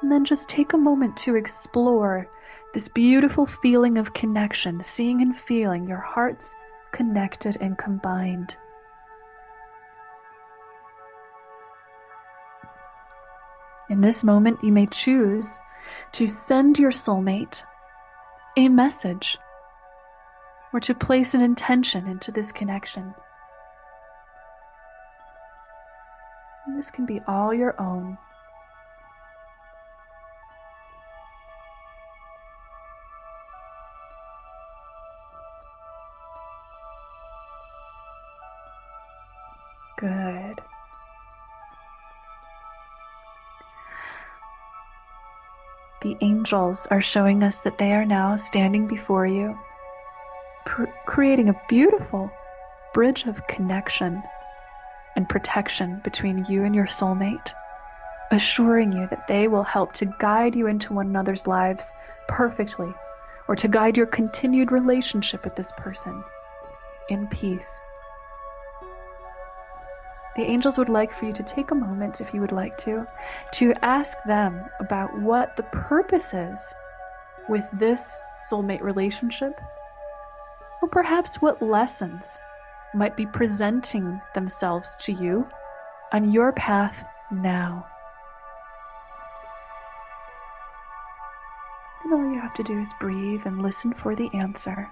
And then just take a moment to explore this beautiful feeling of connection, seeing and feeling your hearts connected and combined. In this moment, you may choose to send your soulmate a message or to place an intention into this connection. And this can be all your own. Good. The angels are showing us that they are now standing before you, creating a beautiful bridge of connection and protection between you and your soulmate, assuring you that they will help to guide you into one another's lives perfectly, or to guide your continued relationship with this person in peace. The angels would like for you to take a moment, if you would like to ask them about what the purpose is with this soulmate relationship, or perhaps what lessons might be presenting themselves to you on your path now. And all you have to do is breathe and listen for the answer.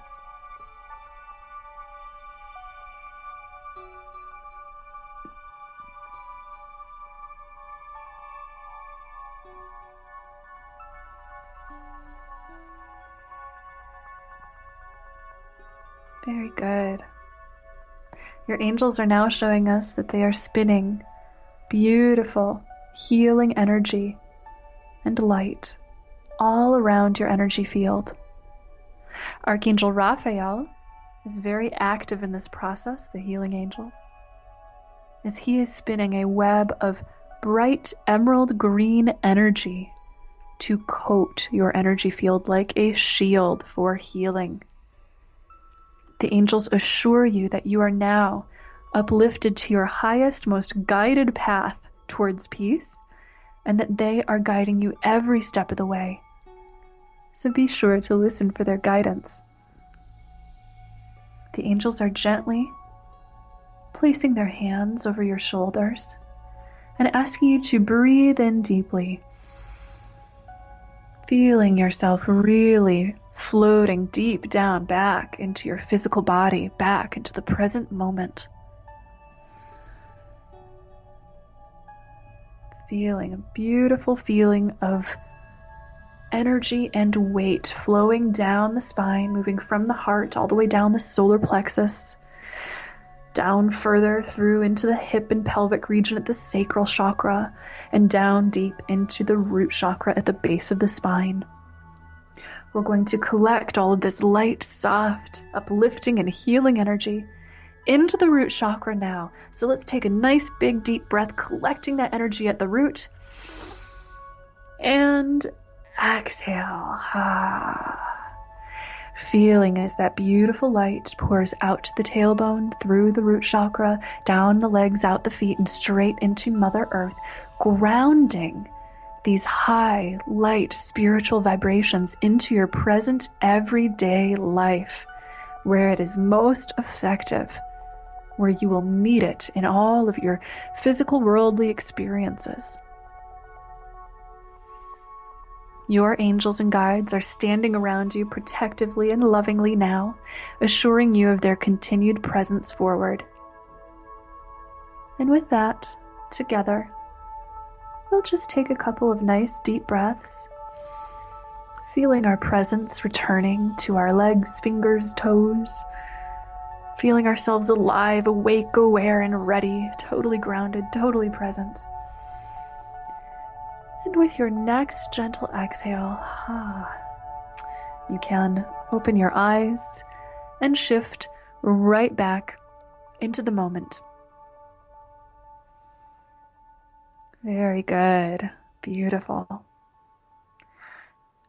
Very good. Your angels are now showing us that they are spinning beautiful, healing energy and light all around your energy field. Archangel Raphael is very active in this process, the healing angel, as he is spinning a web of bright emerald green energy to coat your energy field like a shield for healing. The angels assure you that you are now uplifted to your highest, most guided path towards peace, and that they are guiding you every step of the way. So be sure to listen for their guidance. The angels are gently placing their hands over your shoulders and asking you to breathe in deeply, feeling yourself really floating deep down back into your physical body, back into the present moment. Feeling a beautiful feeling of energy and weight flowing down the spine, moving from the heart all the way down the solar plexus, down further through into the hip and pelvic region at the sacral chakra, and down deep into the root chakra at the base of the spine. We're going to collect all of this light, soft, uplifting, and healing energy into the root chakra now. So let's take a nice big deep breath, collecting that energy at the root. And exhale. Feeling as that beautiful light pours out to the tailbone, through the root chakra, down the legs, out the feet, and straight into Mother Earth, grounding these high, light, spiritual vibrations into your present everyday life, where it is most effective, where you will meet it in all of your physical, worldly experiences. Your angels and guides are standing around you protectively and lovingly now, assuring you of their continued presence forward. And with that, together, we'll just take a couple of nice deep breaths, feeling our presence returning to our legs, fingers, toes, feeling ourselves alive, awake, aware, and ready, totally grounded, totally present. And with your next gentle exhale, you can open your eyes and shift right back into the moment. Very good. Beautiful.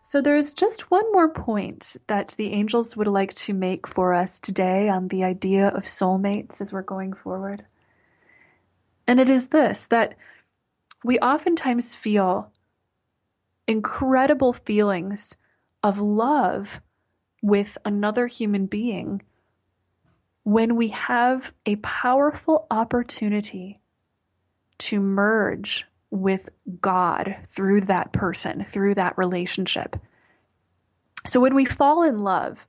So there's just one more point that the angels would like to make for us today on the idea of soulmates as we're going forward. And it is this, that we oftentimes feel incredible feelings of love with another human being when we have a powerful opportunity to merge with God through that person, through that relationship. So when we fall in love,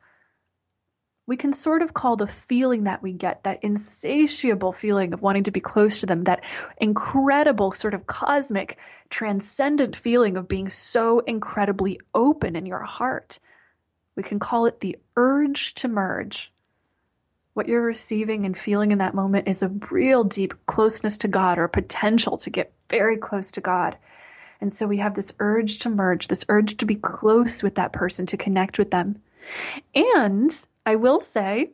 we can sort of call the feeling that we get, that insatiable feeling of wanting to be close to them, that incredible sort of cosmic, transcendent feeling of being so incredibly open in your heart. We can call it the urge to merge. What you're receiving and feeling in that moment is a real deep closeness to God, or potential to get very close to God. And so we have this urge to merge, this urge to be close with that person, to connect with them. And I will say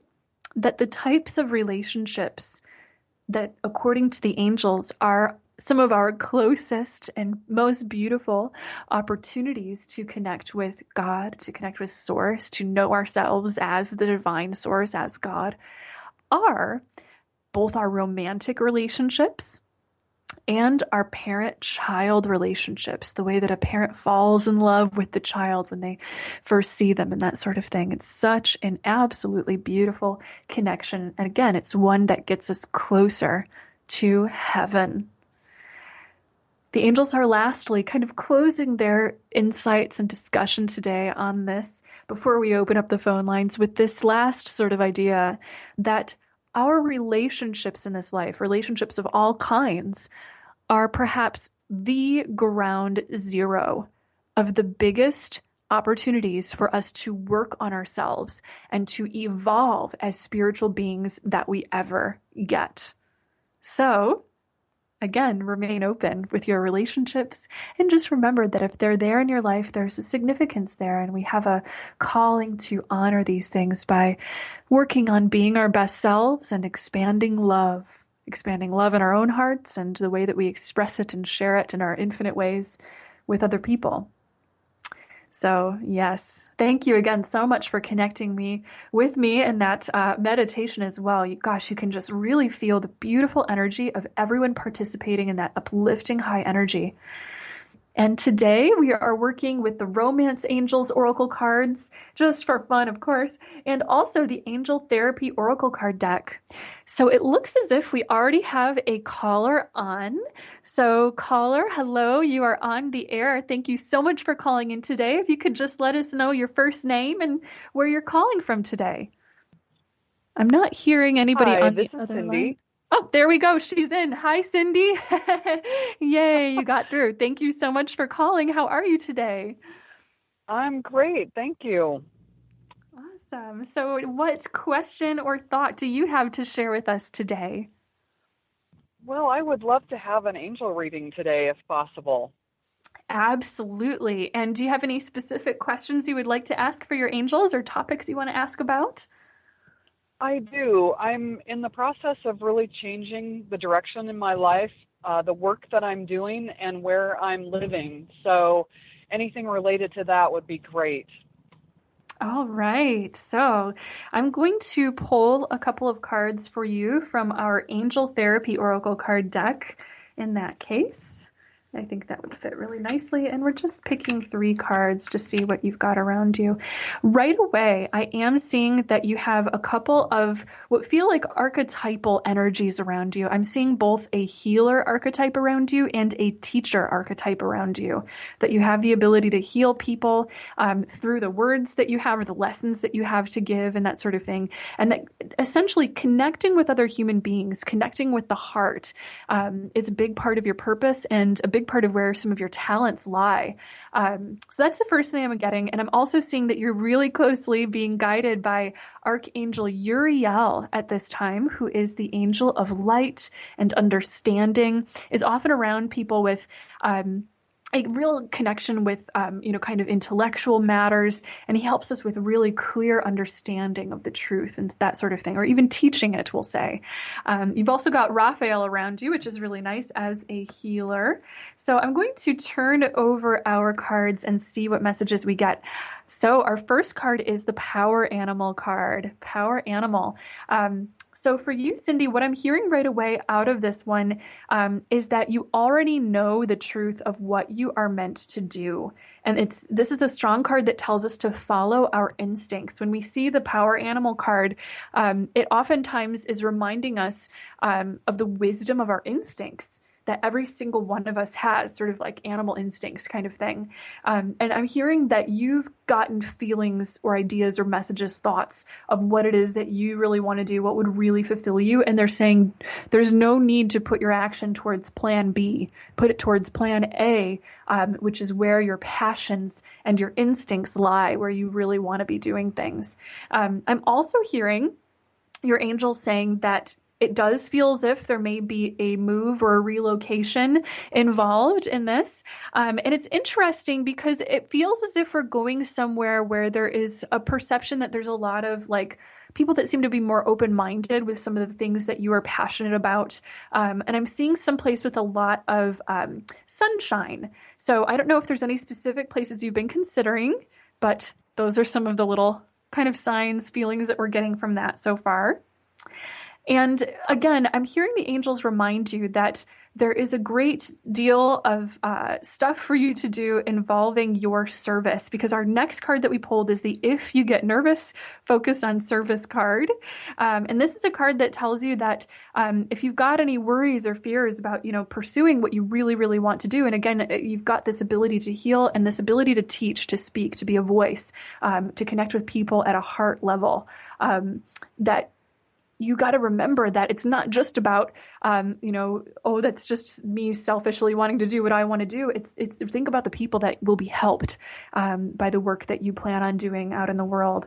that the types of relationships that, according to the angels, are some of our closest and most beautiful opportunities to connect with God, to connect with Source, to know ourselves as the divine Source, as God, are both our romantic relationships and our parent-child relationships, the way that a parent falls in love with the child when they first see them and that sort of thing. It's such an absolutely beautiful connection. And again, it's one that gets us closer to heaven. The angels are lastly kind of closing their insights and discussion today on this before we open up the phone lines with this last sort of idea that our relationships in this life, relationships of all kinds, are perhaps the ground zero of the biggest opportunities for us to work on ourselves and to evolve as spiritual beings that we ever get. So, again, remain open with your relationships and just remember that if they're there in your life, there's a significance there, and we have a calling to honor these things by working on being our best selves and expanding love in our own hearts and the way that we express it and share it in our infinite ways with other people. So yes, thank you again so much for connecting with me in that meditation as well. You can just really feel the beautiful energy of everyone participating in that uplifting high energy. And today we are working with the Romance Angels Oracle cards, just for fun, of course, and also the Angel Therapy Oracle card deck. So it looks as if we already have a caller on. So caller, hello, you are on the air. Thank you so much for calling in today. If you could just let us know your first name and where you're calling from today. I'm not hearing anybody on the other Cindy. line. Oh, there we go. She's in. Hi, Cindy. Yay, you got through. Thank you so much for calling. How are you today? I'm great. Thank you. Awesome. So what question or thought do you have to share with us today? Well, I would love to have an angel reading today if possible. Absolutely. And do you have any specific questions you would like to ask for your angels or topics you want to ask about? I do. I'm in the process of really changing the direction in my life, the work that I'm doing, and where I'm living. So anything related to that would be great. All right. So I'm going to pull a couple of cards for you from our Angel Therapy Oracle card deck in that case. I think that would fit really nicely. And we're just picking 3 cards to see what you've got around you. Right away, I am seeing that you have a couple of what feel like archetypal energies around you. I'm seeing both a healer archetype around you and a teacher archetype around you, that you have the ability to heal people through the words that you have or the lessons that you have to give and that sort of thing. And that essentially connecting with other human beings, connecting with the heart is a big part of your purpose and a big part of where some of your talents lie. So that's the first thing I'm getting. And I'm also seeing that you're really closely being guided by Archangel Uriel at this time, who is the angel of light and understanding, is often around people with a real connection with, kind of intellectual matters, and he helps us with really clear understanding of the truth and that sort of thing, or even teaching it, we'll say. You've also got Raphael around you, which is really nice as a healer. So I'm going to turn over our cards and see what messages we get. So our first card is the Power Animal card. Power Animal. So for you, Cindy, what I'm hearing right away out of this one is that you already know the truth of what you are meant to do. And this is a strong card that tells us to follow our instincts. When we see the Power Animal card, it oftentimes is reminding us of the wisdom of our instincts that every single one of us has, sort of like animal instincts kind of thing. And I'm hearing that you've gotten feelings or ideas or messages, thoughts of what it is that you really want to do, what would really fulfill you. And they're saying there's no need to put your action towards plan B, put it towards plan A, which is where your passions and your instincts lie, where you really want to be doing things. I'm also hearing your angel saying that it does feel as if there may be a move or a relocation involved in this. And it's interesting because it feels as if we're going somewhere where there is a perception that there's a lot of like people that seem to be more open-minded with some of the things that you are passionate about. And I'm seeing some place with a lot of sunshine. So I don't know if there's any specific places you've been considering, but those are some of the little kind of signs, feelings that we're getting from that so far. And again, I'm hearing the angels remind you that there is a great deal of stuff for you to do involving your service, because our next card that we pulled is the If You Get Nervous, Focus on Service card. And this is a card that tells you that if you've got any worries or fears about, pursuing what you really, really want to do, and again, you've got this ability to heal and this ability to teach, to speak, to be a voice, to connect with people at a heart level, that you got to remember that it's not just about, that's just me selfishly wanting to do what I want to do. It's think about the people that will be helped by the work that you plan on doing out in the world.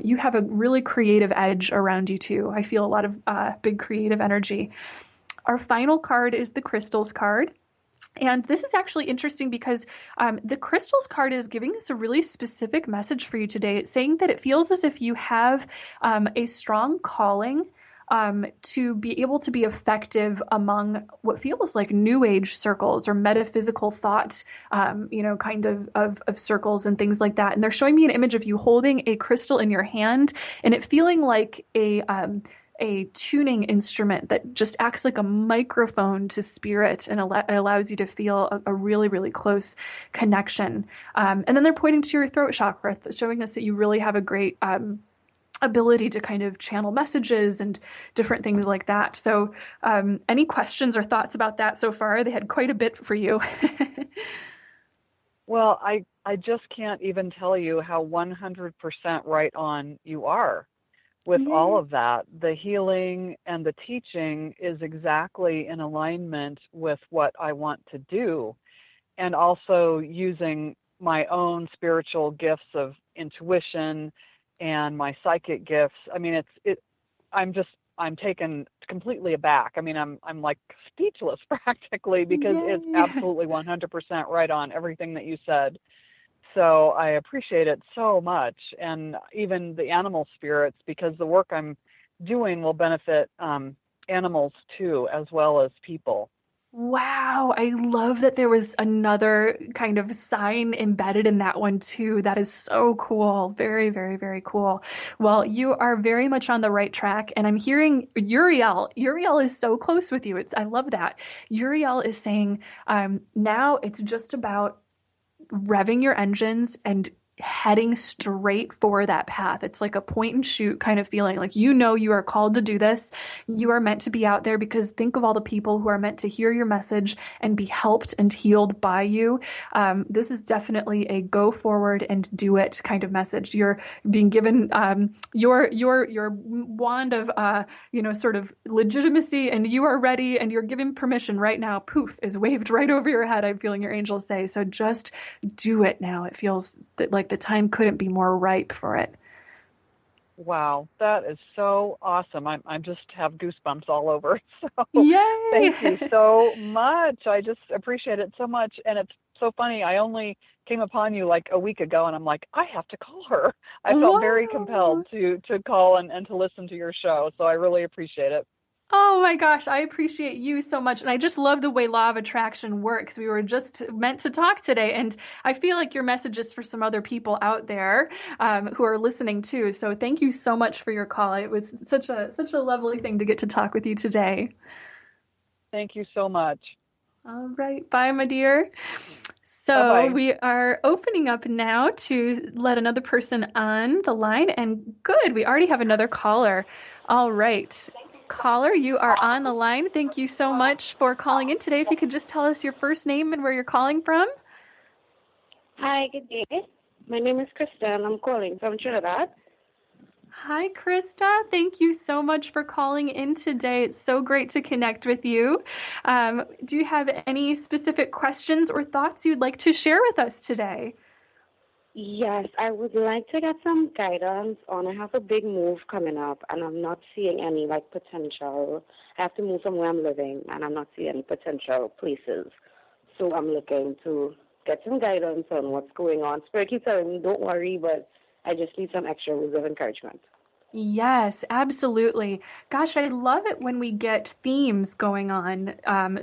You have a really creative edge around you too. I feel a lot of big creative energy. Our final card is the Crystals card. And this is actually interesting because the Crystals card is giving us a really specific message for you today. It's saying that it feels as if you have a strong calling to be able to be effective among what feels like new age circles or metaphysical thought, kind of circles and things like that. And they're showing me an image of you holding a crystal in your hand and it feeling like a tuning instrument that just acts like a microphone to spirit and allows you to feel a really, really close connection. And then they're pointing to your throat chakra, showing us that you really have a great ability to kind of channel messages and different things like that. So any questions or thoughts about that so far? They had quite a bit for you. Well, I just can't even tell you how 100% right on you are. With all of that, the healing and the teaching is exactly in alignment with what I want to do. And also using my own spiritual gifts of intuition and my psychic gifts. I mean, I'm taken completely aback. I mean, I'm like speechless practically because it's absolutely 100% right on everything that you said. So I appreciate it so much, and even the animal spirits, because the work I'm doing will benefit animals too, as well as people. Wow, I love that there was another kind of sign embedded in that one too. That is so cool. Very, very, very cool. Well, you are very much on the right track, and I'm hearing Uriel. Uriel is so close with you. I love that. Uriel is saying, now it's just about revving your engines and heading straight for that path. It's like a point and shoot kind of feeling, like you are called to do this. You are meant to be out there, because think of all the people who are meant to hear your message and be helped and healed by you. This is definitely a go forward and do it kind of message. You're being given your wand of sort of legitimacy, and you are ready, and you're given permission right now. Poof is waved right over your head. I'm feeling your angels say. So just do it now. It feels that like the time couldn't be more ripe for it. Wow, that is so awesome. I just have goosebumps all over. So Yay! Thank you so much. I just appreciate it so much. And it's so funny. I only came upon you like a week ago, and I'm like, I have to call her. I felt very compelled to call and to listen to your show. So I really appreciate it. Oh my gosh, I appreciate you so much. And I just love the way Law of Attraction works. We were just meant to talk today. And I feel like your message is for some other people out there who are listening too. So thank you so much for your call. It was such a lovely thing to get to talk with you today. Thank you so much. All right. Bye, my dear. So Bye-bye. We are opening up now to let another person on the line. And good, we already have another caller. All right. Caller, you are on the line. Thank you so much for calling in today. If you could just tell us your first name and where you're calling from. Hi, good day. My name is Krista, and I'm calling from Trinidad. Hi, Krista. Thank you so much for calling in today. It's so great to connect with you. Do you have any specific questions or thoughts you'd like to share with us today? Yes, I would like to get some guidance on. I have a big move coming up, and I'm not seeing any like potential. I have to move from where I'm living, and I'm not seeing any potential places. So I'm looking to get some guidance on what's going on. Spirit keeps telling me, "Don't worry," but I just need some extra words of encouragement. Yes, absolutely. Gosh, I love it when we get themes going on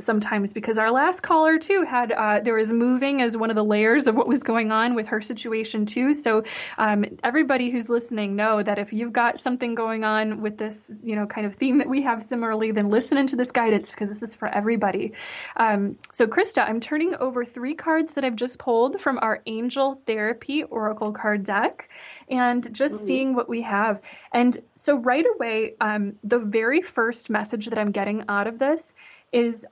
sometimes because our last caller too had there was moving as one of the layers of what was going on with her situation too. So everybody who's listening know that if you've got something going on with this, kind of theme that we have similarly, then listen into this guidance because this is for everybody. So Krista, I'm turning over 3 cards that I've just pulled from our Angel Therapy Oracle card deck and just seeing what we have. And so right away, the very first message that I'm getting out of this is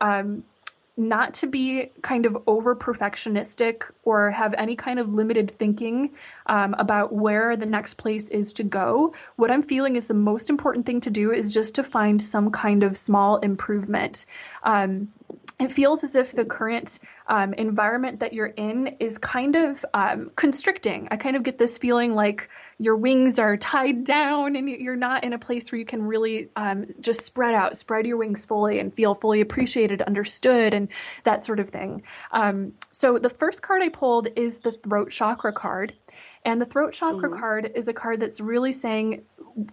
not to be kind of over perfectionistic or have any kind of limited thinking about where the next place is to go. What I'm feeling is the most important thing to do is just to find some kind of small improvement. It feels as if the current environment that you're in is kind of constricting. I kind of get this feeling like your wings are tied down and you're not in a place where you can really just spread your wings fully and feel fully appreciated, understood, and that sort of thing. So the first card I pulled is the Throat Chakra card. And the Throat Chakra card is a card that's really saying,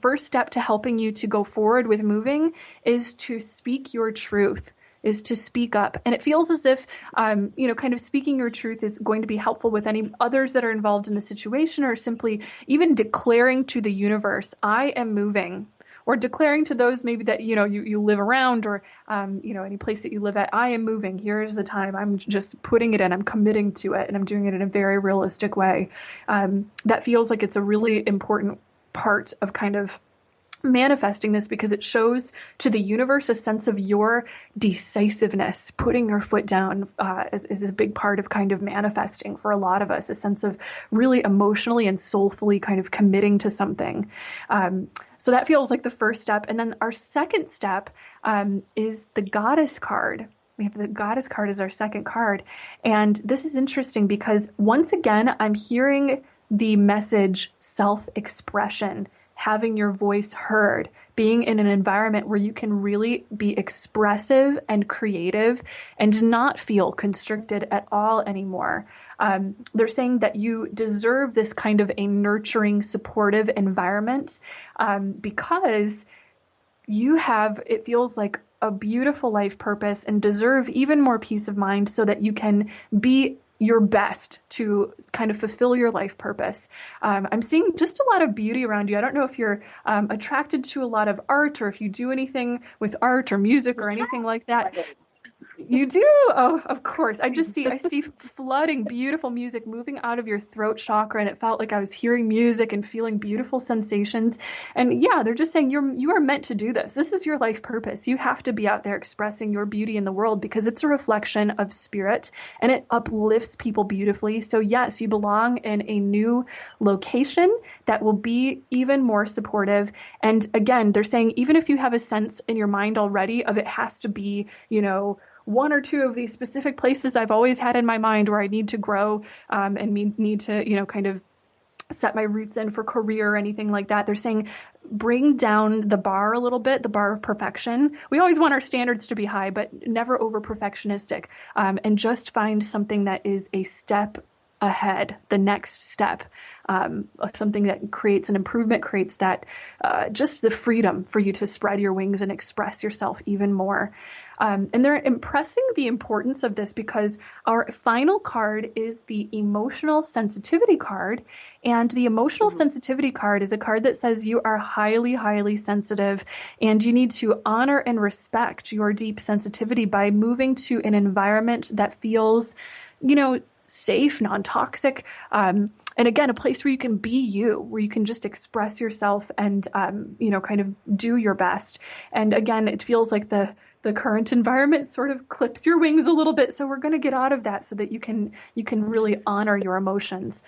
first step to helping you to go forward with moving is to speak your truth. Is to speak up. And it feels as if, kind of speaking your truth is going to be helpful with any others that are involved in the situation, or simply even declaring to the universe, I am moving, or declaring to those maybe that, you live around, or, any place that you live at, I am moving. Here's the time. I'm just putting it in. I'm committing to it. And I'm doing it in a very realistic way. That feels like it's a really important part of kind of manifesting this, because it shows to the universe a sense of your decisiveness. Putting your foot down is a big part of kind of manifesting for a lot of us, a sense of really emotionally and soulfully kind of committing to something. So that feels like the first step. And then our second step is the Goddess card. We have the Goddess card as our second card. And this is interesting because once again, I'm hearing the message self-expression, having your voice heard, being in an environment where you can really be expressive and creative and not feel constricted at all anymore. They're saying that you deserve this kind of a nurturing, supportive environment because you have, it feels like, a beautiful life purpose and deserve even more peace of mind so that you can be your best to kind of fulfill your life purpose. I'm seeing just a lot of beauty around you. I don't know if you're attracted to a lot of art, or if you do anything with art or music or anything like that. You do? Oh, of course. I see flooding beautiful music moving out of your throat chakra, and it felt like I was hearing music and feeling beautiful sensations. And yeah, they're just saying you are meant to do this. This is your life purpose. You have to be out there expressing your beauty in the world because it's a reflection of spirit and it uplifts people beautifully. So yes, you belong in a new location that will be even more supportive. And again, they're saying even if you have a sense in your mind already of it has to be, one or two of these specific places I've always had in my mind where I need to grow and need to, kind of set my roots in for career or anything like that. They're saying bring down the bar a little bit, the bar of perfection. We always want our standards to be high, but never over perfectionistic, and just find something that is a step ahead, the next step, something that creates an improvement, creates that just the freedom for you to spread your wings and express yourself even more. And they're impressing the importance of this because our final card is the emotional sensitivity card. And the emotional sensitivity card is a card that says you are highly, highly sensitive and you need to honor and respect your deep sensitivity by moving to an environment that feels, safe, non-toxic, and again, a place where you can be you, where you can just express yourself and, kind of do your best. And again, it feels like the current environment sort of clips your wings a little bit. So we're going to get out of that so that you can really honor your emotions.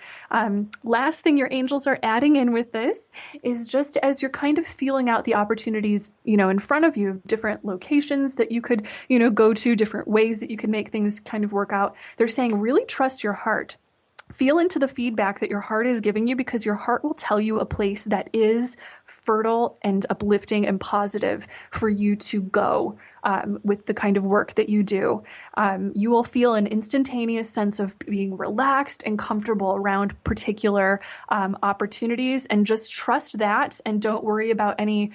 Last thing your angels are adding in with this is just as you're kind of feeling out the opportunities, in front of you, different locations that you could, go to, different ways that you can make things kind of work out. They're saying really trust your heart. feel into the feedback that your heart is giving you, because your heart will tell you a place that is fertile and uplifting and positive for you to go with the kind of work that you do. You will feel an instantaneous sense of being relaxed and comfortable around particular opportunities, and just trust that, and don't worry about any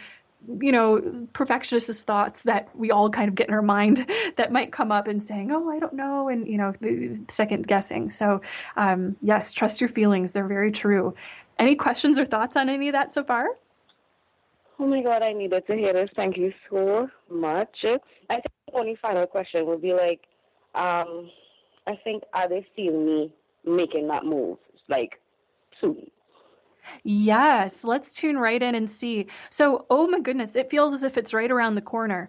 perfectionist thoughts that we all kind of get in our mind that might come up, and saying, oh, I don't know, and second guessing. So yes, trust your feelings. They're very true. Any questions or thoughts on any of that so far? Oh my God, I needed to hear this. Thank you so much. I think the only final question would be like, I think, are they seeing me making that move like soon? Yes, let's tune right in and see. So, oh my goodness, it feels as if it's right around the corner.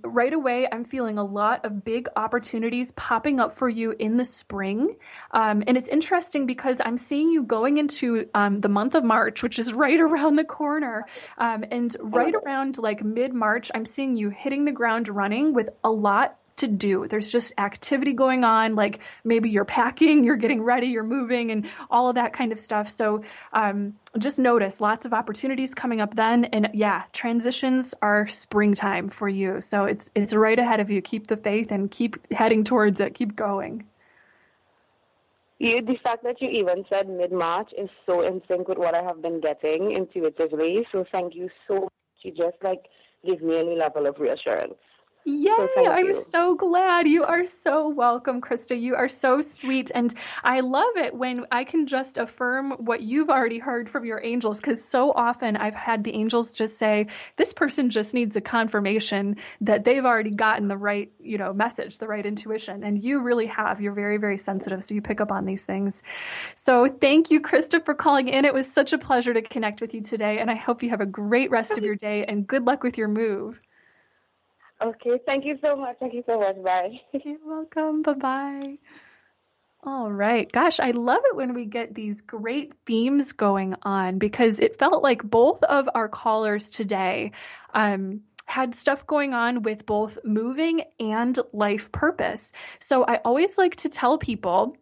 Right away, I'm feeling a lot of big opportunities popping up for you in the spring. And it's interesting because I'm seeing you going into the month of March, which is right around the corner. And right around like mid-March, I'm seeing you hitting the ground running with a lot to do. There's just activity going on, like maybe you're packing, you're getting ready, you're moving, and all of that kind of stuff. So just notice lots of opportunities coming up then. And yeah, transitions are springtime for you. So it's right ahead of you. Keep the faith and keep heading towards it. Keep going. The fact that you even said mid-March is so in sync with what I have been getting intuitively. So thank you so much. You just give me any level of reassurance. Yay! I'm so glad. You are so welcome, Krista. You are so sweet. And I love it when I can just affirm what you've already heard from your angels, because so often I've had the angels just say, this person just needs a confirmation that they've already gotten the right, message, the right intuition. And you really have. You're very, very sensitive. So you pick up on these things. So thank you, Krista, for calling in. It was such a pleasure to connect with you today. And I hope you have a great rest of your day, and good luck with your move. Okay, thank you so much. Thank you so much. Bye. You're welcome. Bye-bye. All right. Gosh, I love it when we get these great themes going on, because it felt like both of our callers today had stuff going on with both moving and life purpose. So I always like to tell people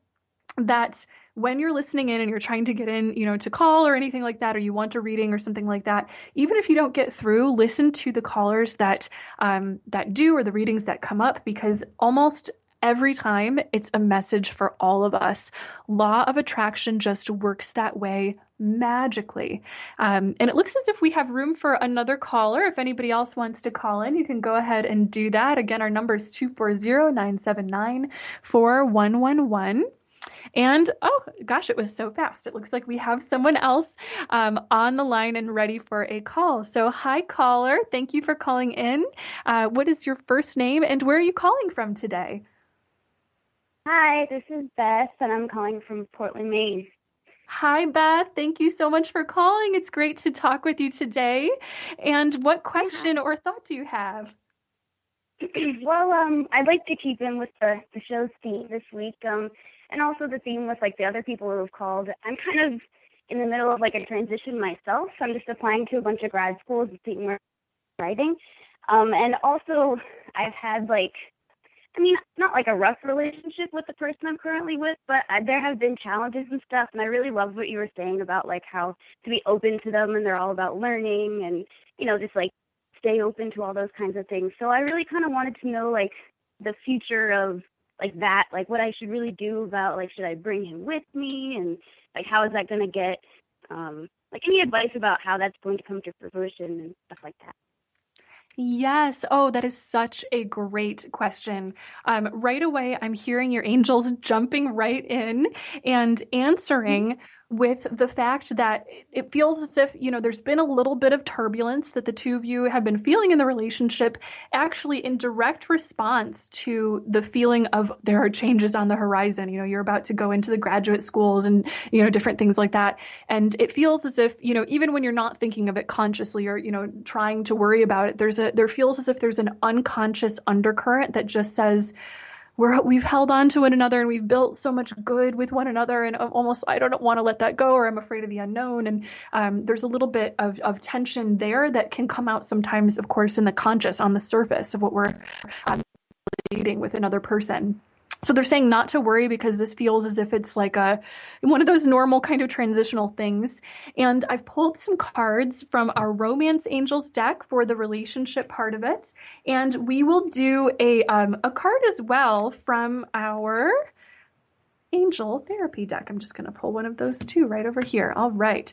that when you're listening in and you're trying to get in, to call or anything like that, or you want a reading or something like that, even if you don't get through, listen to the callers that do, or the readings that come up, because almost every time it's a message for all of us. Law of attraction just works that way magically. And it looks as if we have room for another caller. If anybody else wants to call in, you can go ahead and do that. Again, our number is 240-979-4111. And oh gosh, it was so fast. It looks like we have someone else on the line and ready for a call. So hi, caller. Thank you for calling in. What is your first name and where are you calling from today? Hi, this is Beth and I'm calling from Portland, Maine. Hi, Beth. Thank you so much for calling. It's great to talk with you today. And what question or thought do you have? Well, I'd like to keep in with the show's theme this week. And also the theme with the other people who have called. I'm kind of in the middle of a transition myself. I'm just applying to a bunch of grad schools and seeing where I'm writing. And also I've had not a rough relationship with the person I'm currently with, but there have been challenges and stuff. And I really love what you were saying about how to be open to them, and they're all about learning and, just stay open to all those kinds of things. So I really kind of wanted to know the future of that, what I should really do about, should I bring him with me, and how is that going to get, any advice about how that's going to come to fruition and stuff like that. Yes. Oh, that is such a great question. Right away, I'm hearing your angels jumping right in and answering with the fact that it feels as if, there's been a little bit of turbulence that the two of you have been feeling in the relationship, actually in direct response to the feeling of there are changes on the horizon. You're about to go into the graduate schools and, different things like that. And it feels as if, even when you're not thinking of it consciously or, trying to worry about it, there feels as if there's an unconscious undercurrent that just says, we've held on to one another and we've built so much good with one another, and almost I don't want to let that go, or I'm afraid of the unknown. And there's a little bit of tension there that can come out sometimes, of course, in the conscious, on the surface of what we're leading with another person. So they're saying not to worry because this feels as if it's like one of those normal kind of transitional things. And I've pulled some cards from our Romance Angels deck for the relationship part of it. And we will do a card as well from our Angel Therapy deck. I'm just going to pull one of those too right over here. All right.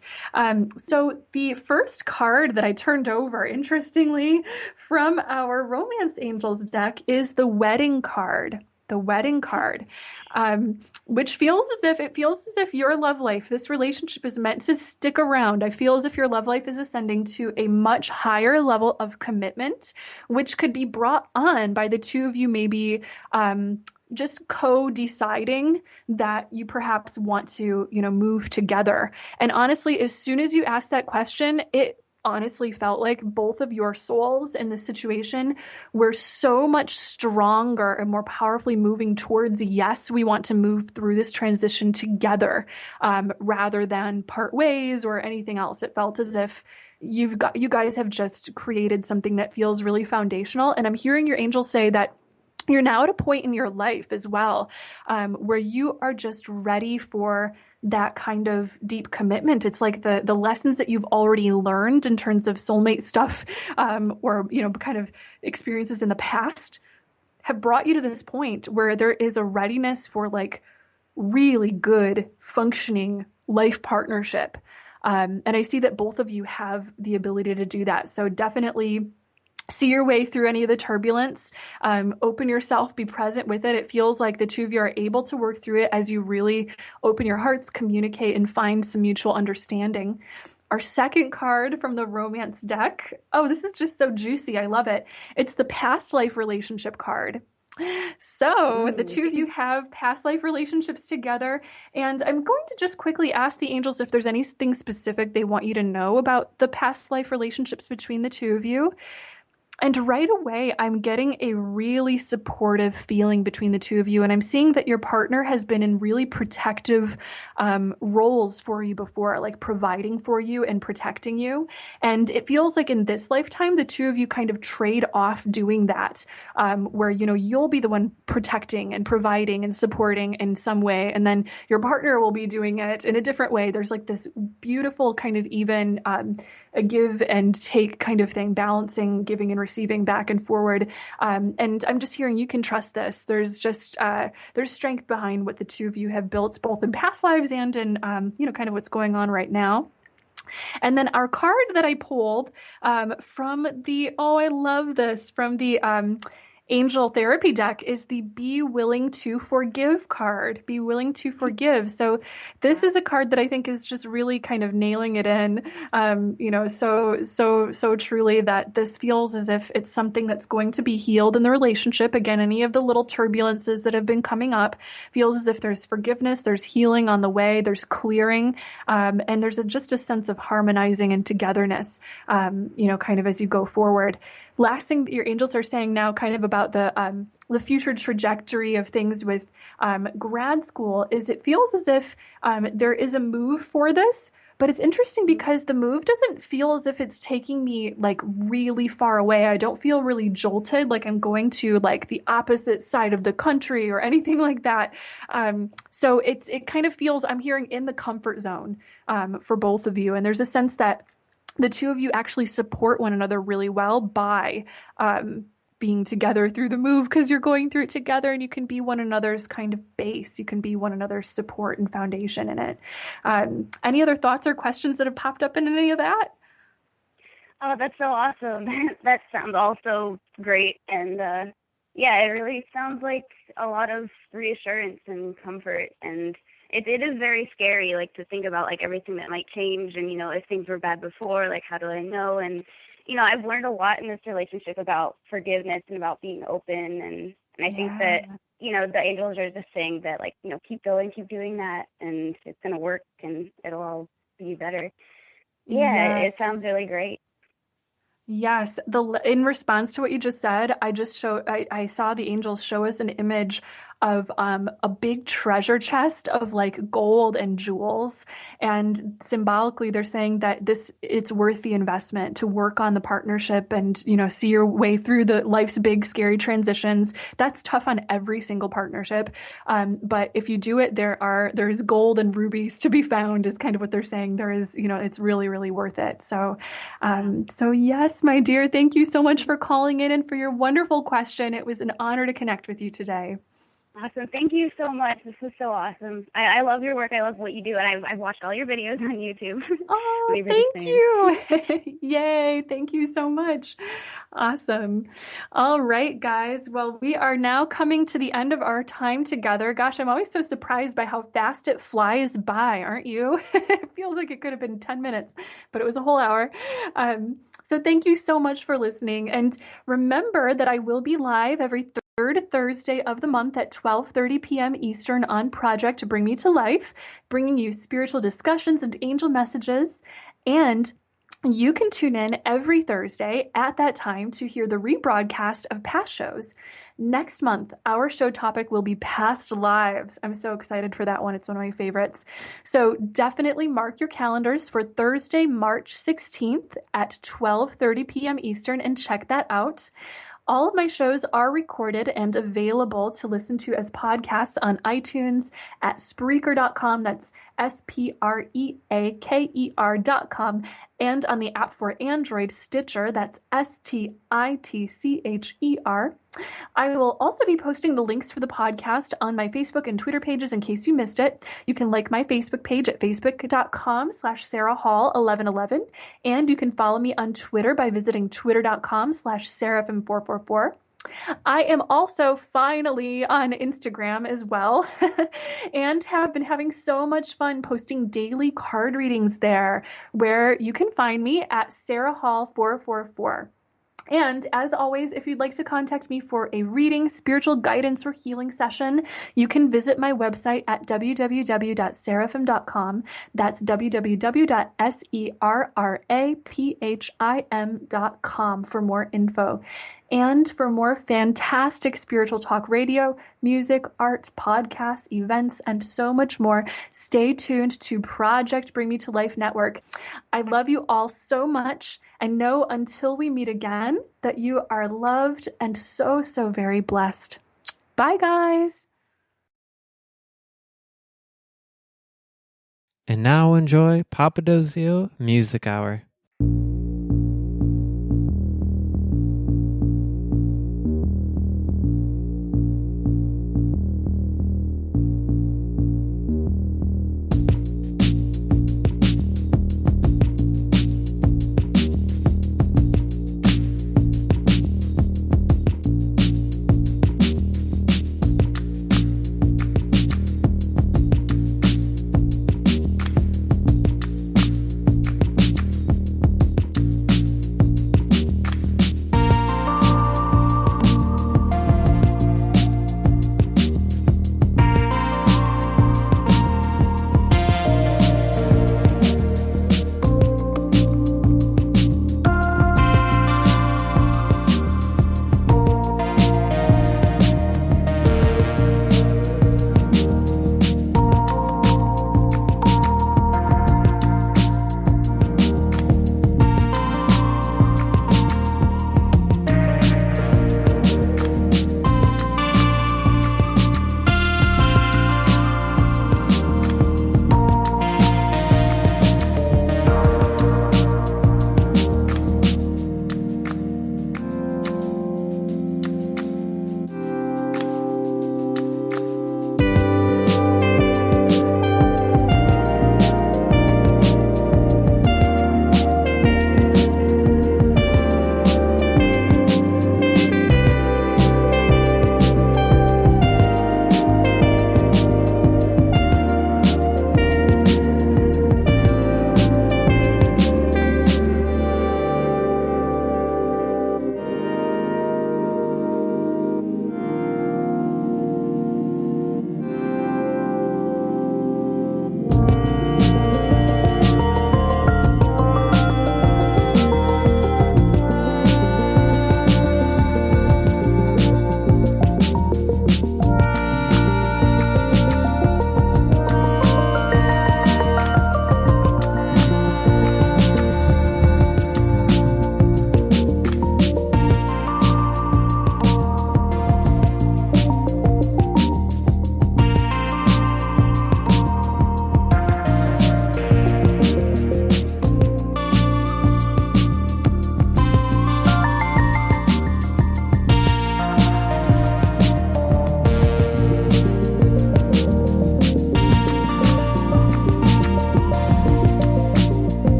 So the first card that I turned over, interestingly, from our Romance Angels deck is the Wedding card. The Wedding card, which feels as if your love life, this relationship is meant to stick around. I feel as if your love life is ascending to a much higher level of commitment, which could be brought on by the two of you maybe just co-deciding that you perhaps want to, move together. And honestly, as soon as you asked that question, it honestly felt like both of your souls in this situation were so much stronger and more powerfully moving towards, yes, we want to move through this transition together, rather than part ways or anything else. It felt as if you guys have just created something that feels really foundational. And I'm hearing your angels say that you're now at a point in your life as well, where you are just ready for that kind of deep commitment. It's like the lessons that you've already learned in terms of soulmate stuff, or, kind of experiences in the past have brought you to this point where there is a readiness for like really good functioning life partnership. And I see that both of you have the ability to do that. So definitely see your way through any of the turbulence, open yourself, be present with it. It feels like the two of you are able to work through it as you really open your hearts, communicate, and find some mutual understanding. Our second card from the Romance deck. Oh, this is just so juicy. I love it. It's the past life relationship card. So the two of you have past life relationships together, and I'm going to just quickly ask the angels if there's anything specific they want you to know about the past life relationships between the two of you. And right away, I'm getting a really supportive feeling between the two of you. And I'm seeing that your partner has been in really protective roles for you before, like providing for you and protecting you. And it feels like in this lifetime, the two of you kind of trade off doing that, where, you'll be the one protecting and providing and supporting in some way. And then your partner will be doing it in a different way. There's like this beautiful kind of even a give and take kind of thing, balancing, giving and receiving back and forward. And I'm just hearing you can trust this. There's just, there's strength behind what the two of you have built, both in past lives and in, kind of what's going on right now. And then our card that I pulled from the, I love this, from the Angel Therapy deck is the Be Willing to Forgive card. Be willing to forgive. So this is a card that I think is just really kind of nailing it in, so truly that this feels as if it's something that's going to be healed in the relationship. Again, any of the little turbulences that have been coming up feels as if there's forgiveness, there's healing on the way, there's clearing, and there's just a sense of harmonizing and togetherness, kind of as you go forward. Last thing that your angels are saying now kind of about the future trajectory of things with grad school is it feels as if there is a move for this, but it's interesting because the move doesn't feel as if it's taking me like really far away. I don't feel really jolted, like I'm going to like the opposite side of the country or anything like that. So it kind of feels, I'm hearing in the comfort zone for both of you. And there's a sense that the two of you actually support one another really well by being together through the move, because you're going through it together and you can be one another's kind of base. You can be one another's support and foundation in it. Any other thoughts or questions that have popped up in any of that? Oh, that's so awesome. That sounds also great. And it really sounds like a lot of reassurance and comfort. And it is very scary, like, to think about, like, everything that might change and, if things were bad before, like, how do I know? And, I've learned a lot in this relationship about forgiveness and about being open. And I think that, the angels are just saying that, like, keep going, keep doing that, and it's going to work and it'll all be better. Yeah, Yes. It sounds really great. Yes. In response to what you just said, I saw the angels show us an image of a big treasure chest of like gold and jewels. And symbolically, they're saying that it's worth the investment to work on the partnership and, see your way through the life's big, scary transitions. That's tough on every single partnership. But if you do it, there's gold and rubies to be found, is kind of what they're saying. There is, it's really, really worth it. So yes, my dear, thank you so much for calling in and for your wonderful question. It was an honor to connect with you today. Awesome. Thank you so much. This was so awesome. I love your work. I love what you do. And I've watched all your videos on YouTube. Oh, thank you. Yay. Thank you so much. Awesome. All right, guys. Well, we are now coming to the end of our time together. Gosh, I'm always so surprised by how fast it flies by, aren't you? It feels like it could have been 10 minutes, but it was a whole hour. So thank you so much for listening. And remember that I will be live every third Thursday of the month at 12:30 p.m. Eastern on Project Bring Me to Life, bringing you spiritual discussions and angel messages. And you can tune in every Thursday at that time to hear the rebroadcast of past shows. Next month, our show topic will be past lives. I'm so excited for that one. It's one of my favorites. So definitely mark your calendars for Thursday, March 16th at 12:30 p.m. Eastern and check that out. All of my shows are recorded and available to listen to as podcasts on iTunes, at Spreaker.com, that's Spreaker.com, and on the app for Android, Stitcher, that's Stitcher. I will also be posting the links for the podcast on my Facebook and Twitter pages in case you missed it. You can like my Facebook page at facebook.com/SarahHall1111, and you can follow me on Twitter by visiting twitter.com/Seraphim444. I am also finally on Instagram as well and have been having so much fun posting daily card readings there, where you can find me at SarahHall444. And as always, if you'd like to contact me for a reading, spiritual guidance, or healing session, you can visit my website at www.seraphim.com. That's www.seraphim.com for more info. And for more fantastic spiritual talk radio, music, art, podcasts, events, and so much more, stay tuned to Project Bring Me to Life Network. I love you all so much, and know until we meet again that you are loved and so, so very blessed. Bye, guys. And now enjoy Papadosio Music Hour.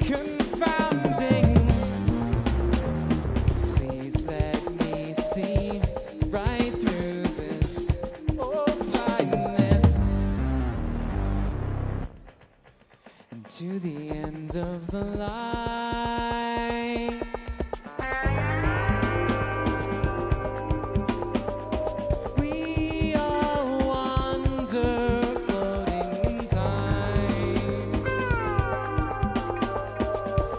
confounding. Please let me see right through this blindness and to the end of the line. We all wander, floating in time.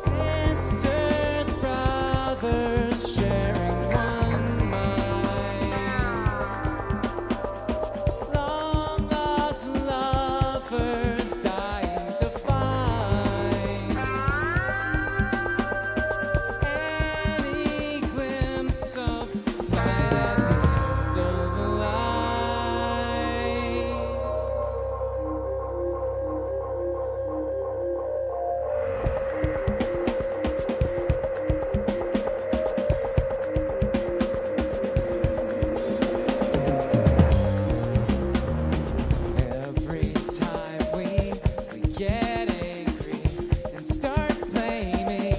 Sisters, brothers, sharing one mind. Long lost lovers dying to find any glimpse of light at the end of the line. Every time we get angry and start blaming,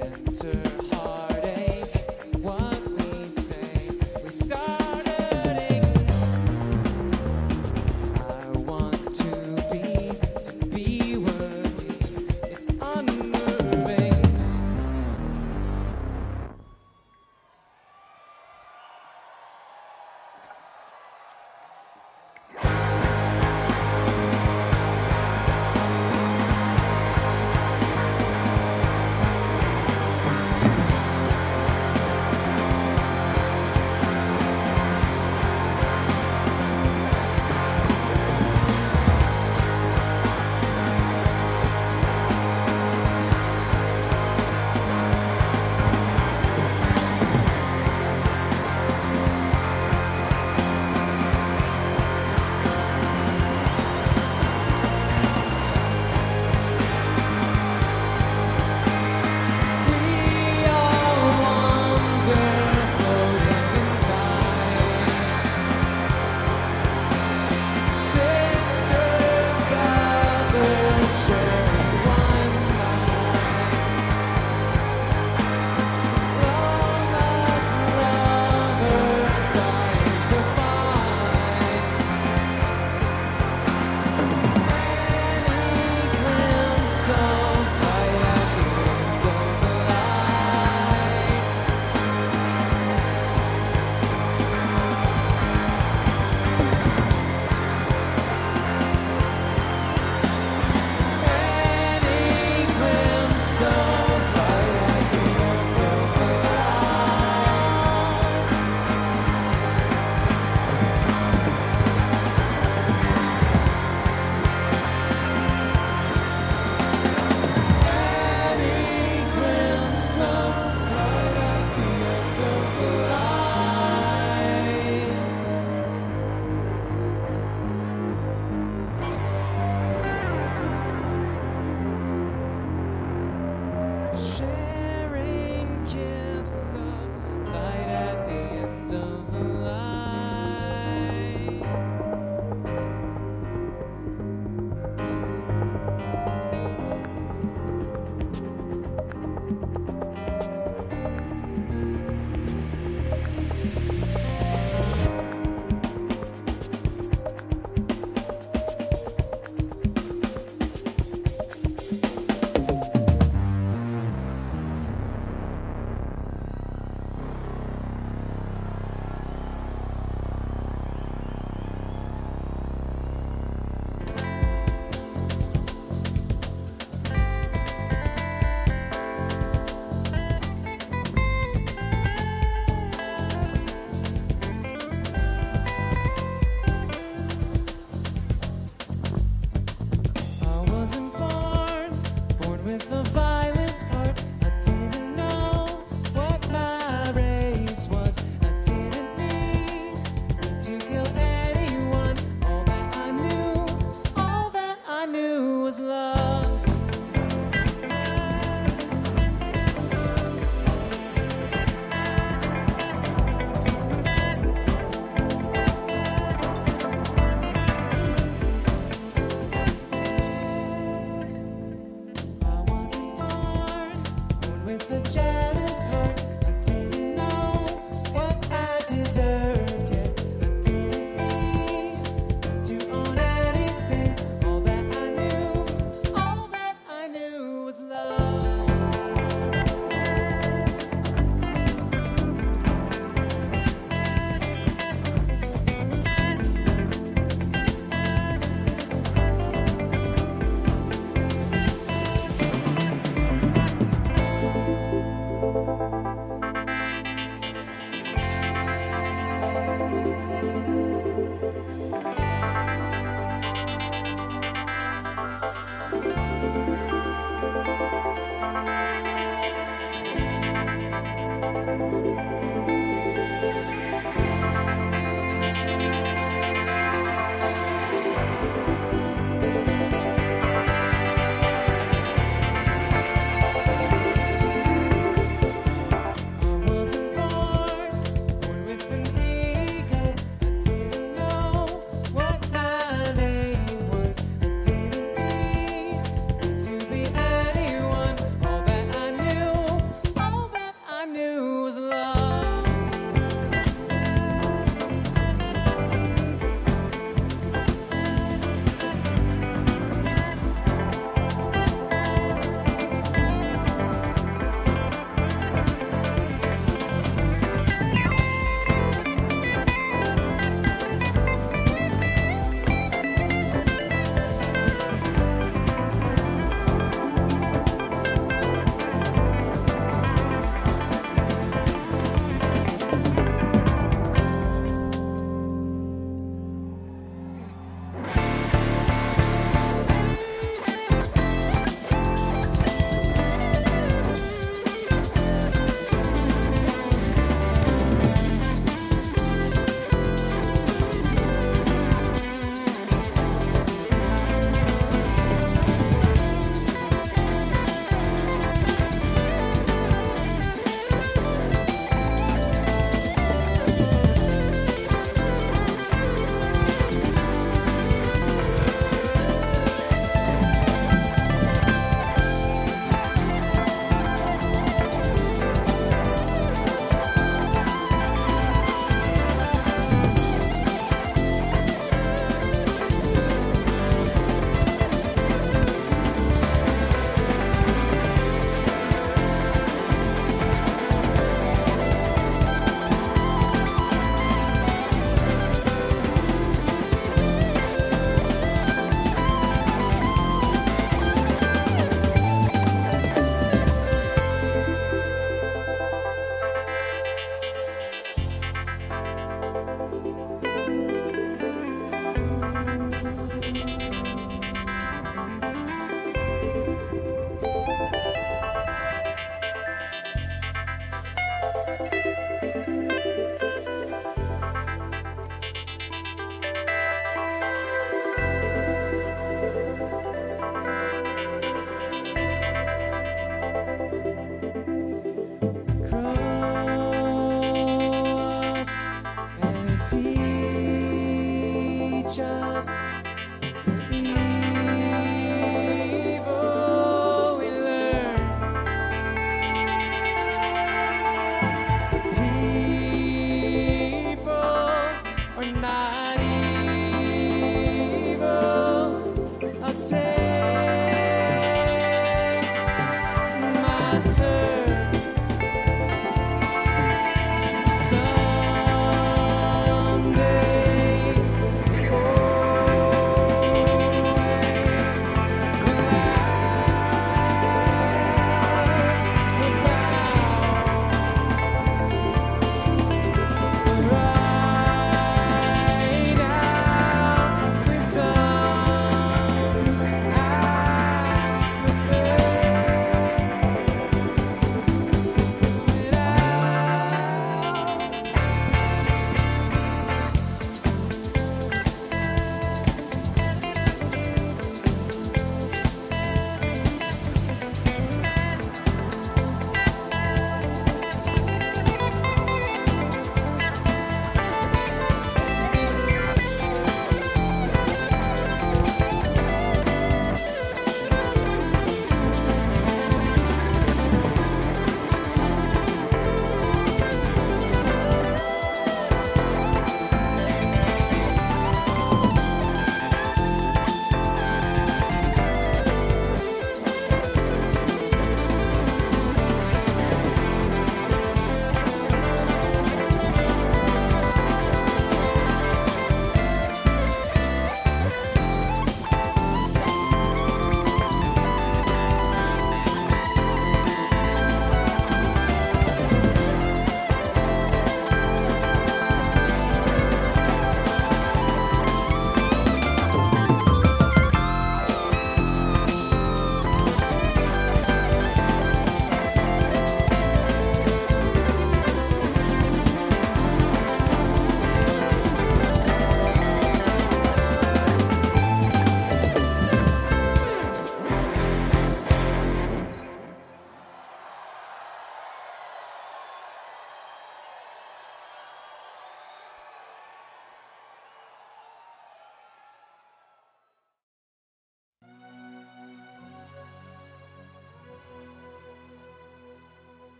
enter heartache. What we say, we start hurting. I want to be worthy. It's unnerving. We all wander, floating in time. Sisters, brothers, sharing one mind. Long lost lovers dying to find any glimpse of light at the end of the line. Any glimpse of light at the end of the line. Any glimpse of light at the end of the line. Sharing gifts of light at the end of the line. I wasn't born with a violent heart. I didn't know what my race was. I didn't need to kill anyone. All that I knew was love.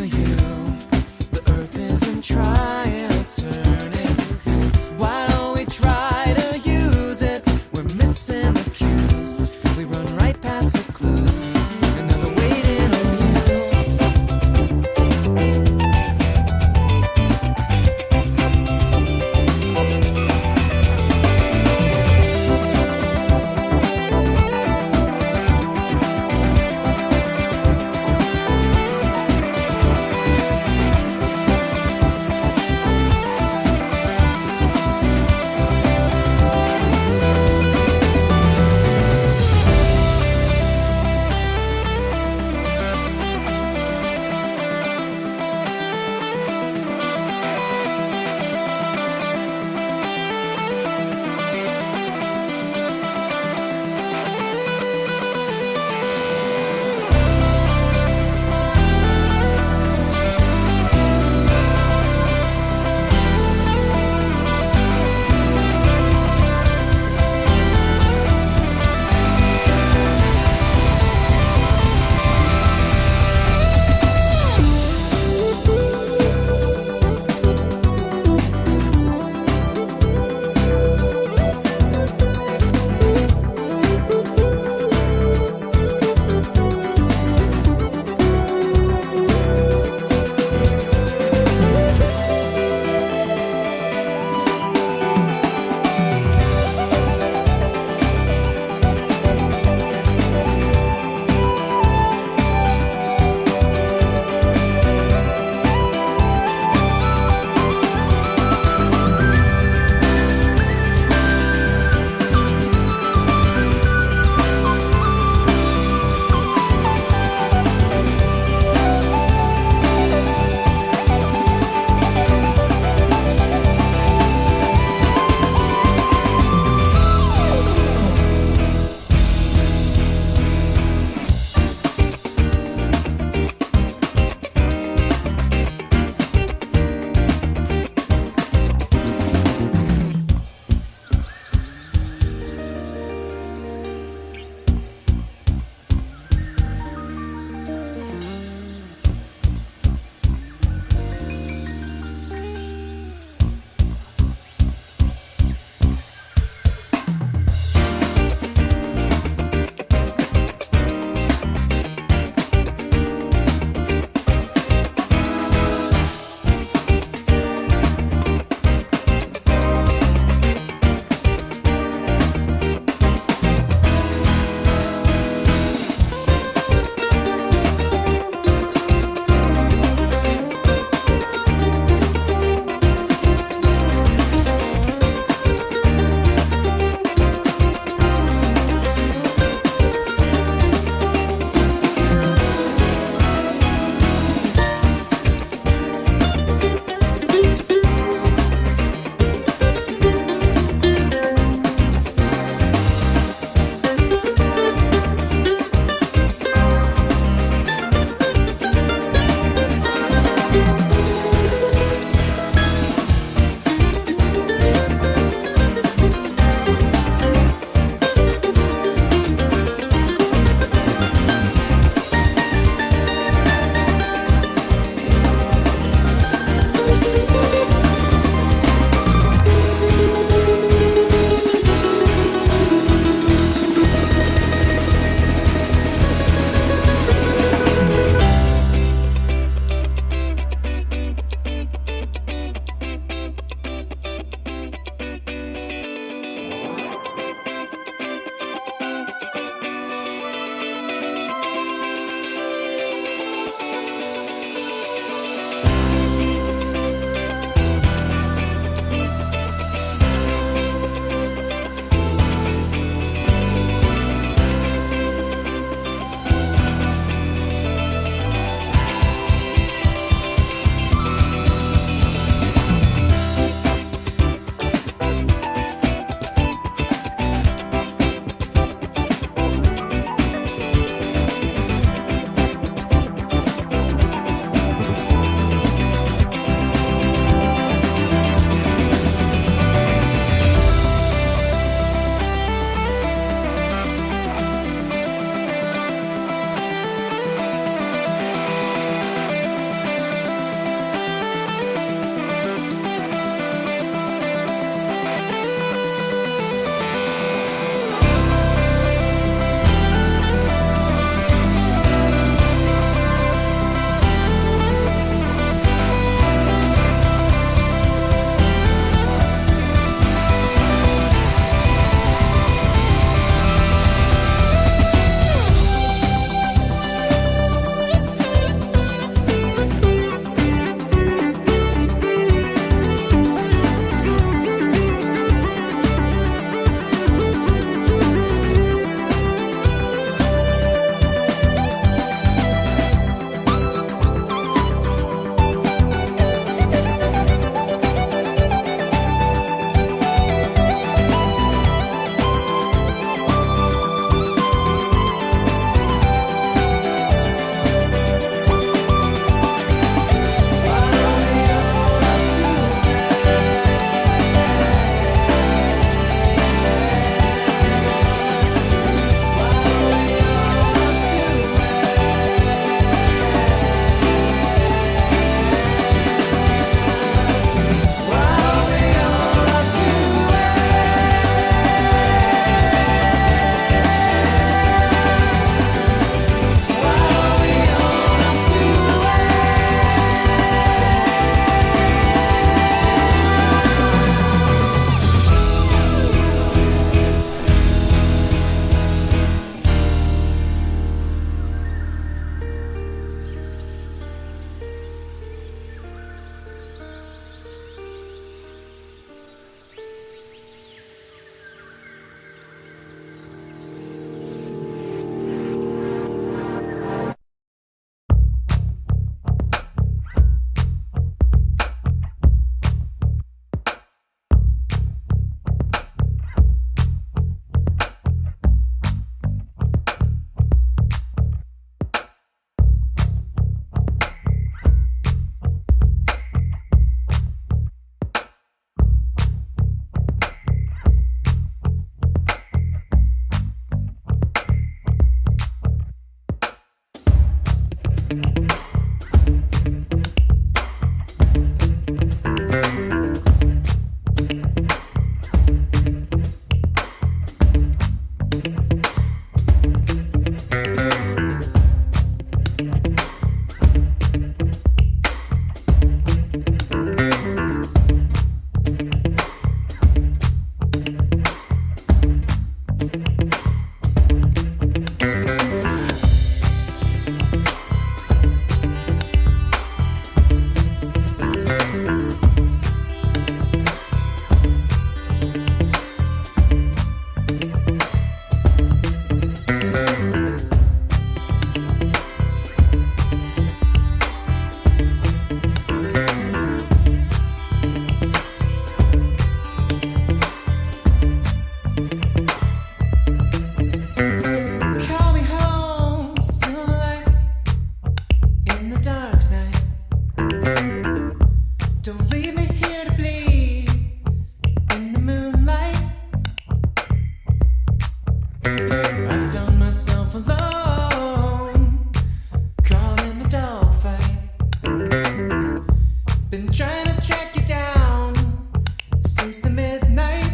you. The earth isn't trying to turn into fuel. Why don't we try to use it? We're missing the cues. We run right past the clues. And now they're waiting on you. Been trying to track you down since the midnight.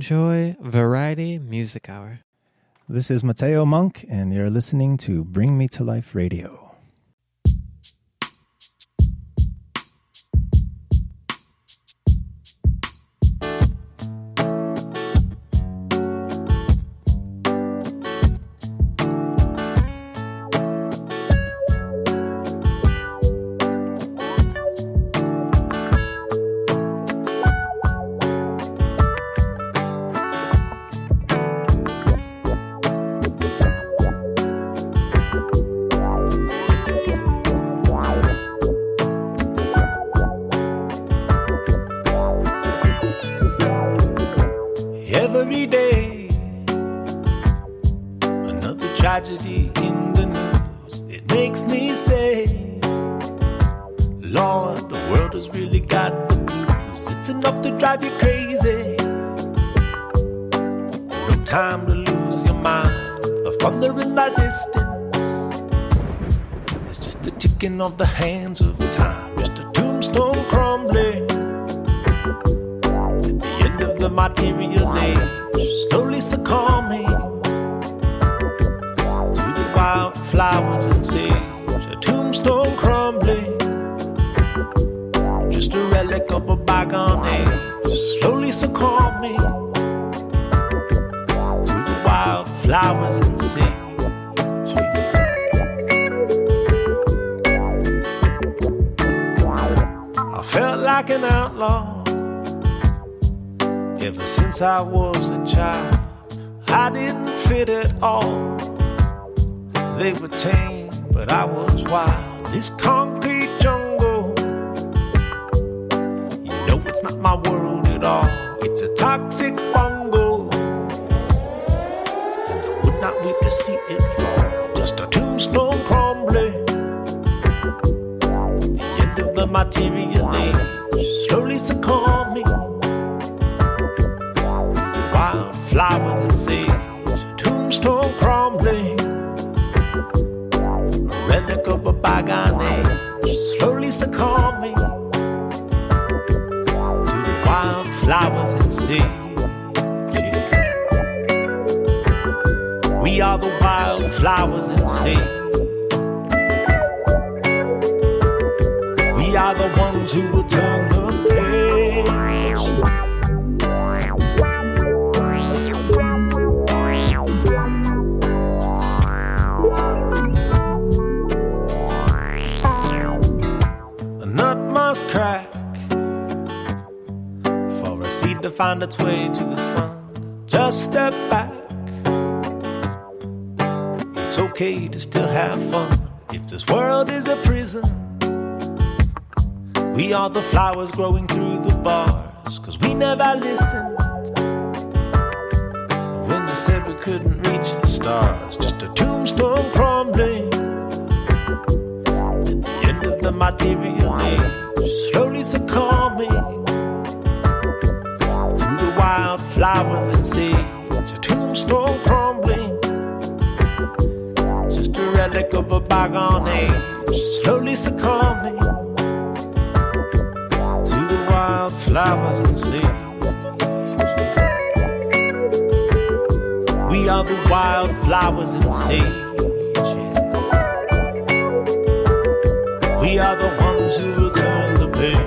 enjoy Variety Music Hour. This is Mateo Monk, and you're listening to Bring Me to Life Radio. Every day, another tragedy in the news. It makes me say, Lord, the world has really got the blues. It's enough to drive you crazy. No time to lose your mind. The thunder in the distance, it's just the ticking of the hands of time. Just a tombstone crumbling at the end of the material age. Slowly succumbing to the wild flowers and sage. A tombstone crumbling, just a relic of a bygone age. Slowly succumbing to the wild flowers and sage. I felt like an outlaw ever since I was a child. I didn't fit at all. They were tame, but I was wild. This concrete jungle, you know it's not my world at all. It's a toxic bungle, and I would not wait to see it fall. Just a tombstone crumbling at the end of the material age. Slowly succumbing flowers and sage. A tombstone crumbling, a relic of a bygone age. Slowly succumbing to the wild flowers and sage. We are the wild flowers and sage. We are the ones who will turn the page. Must crack for a seed to find its way to the sun. Just step back. It's okay to still have fun. If this world is a prison, we are the flowers growing through the bars. Cause we never listened when they said we couldn't reach the stars. Just a tombstone crumbling at the end of the material age. Slowly succumbing to the wild flowers and sage. A tombstone crumbling, just a relic of a bygone age. Slowly succumbing to the wild flowers and sage. We are the wild flowers and sage. We are the ones who will turn the page.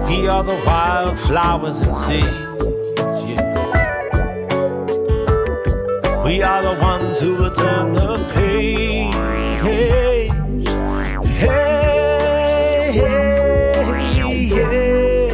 We are the wild flowers and sage. Yeah. We are the ones who will turn the page. Hey, hey, hey, yeah, yeah, yeah.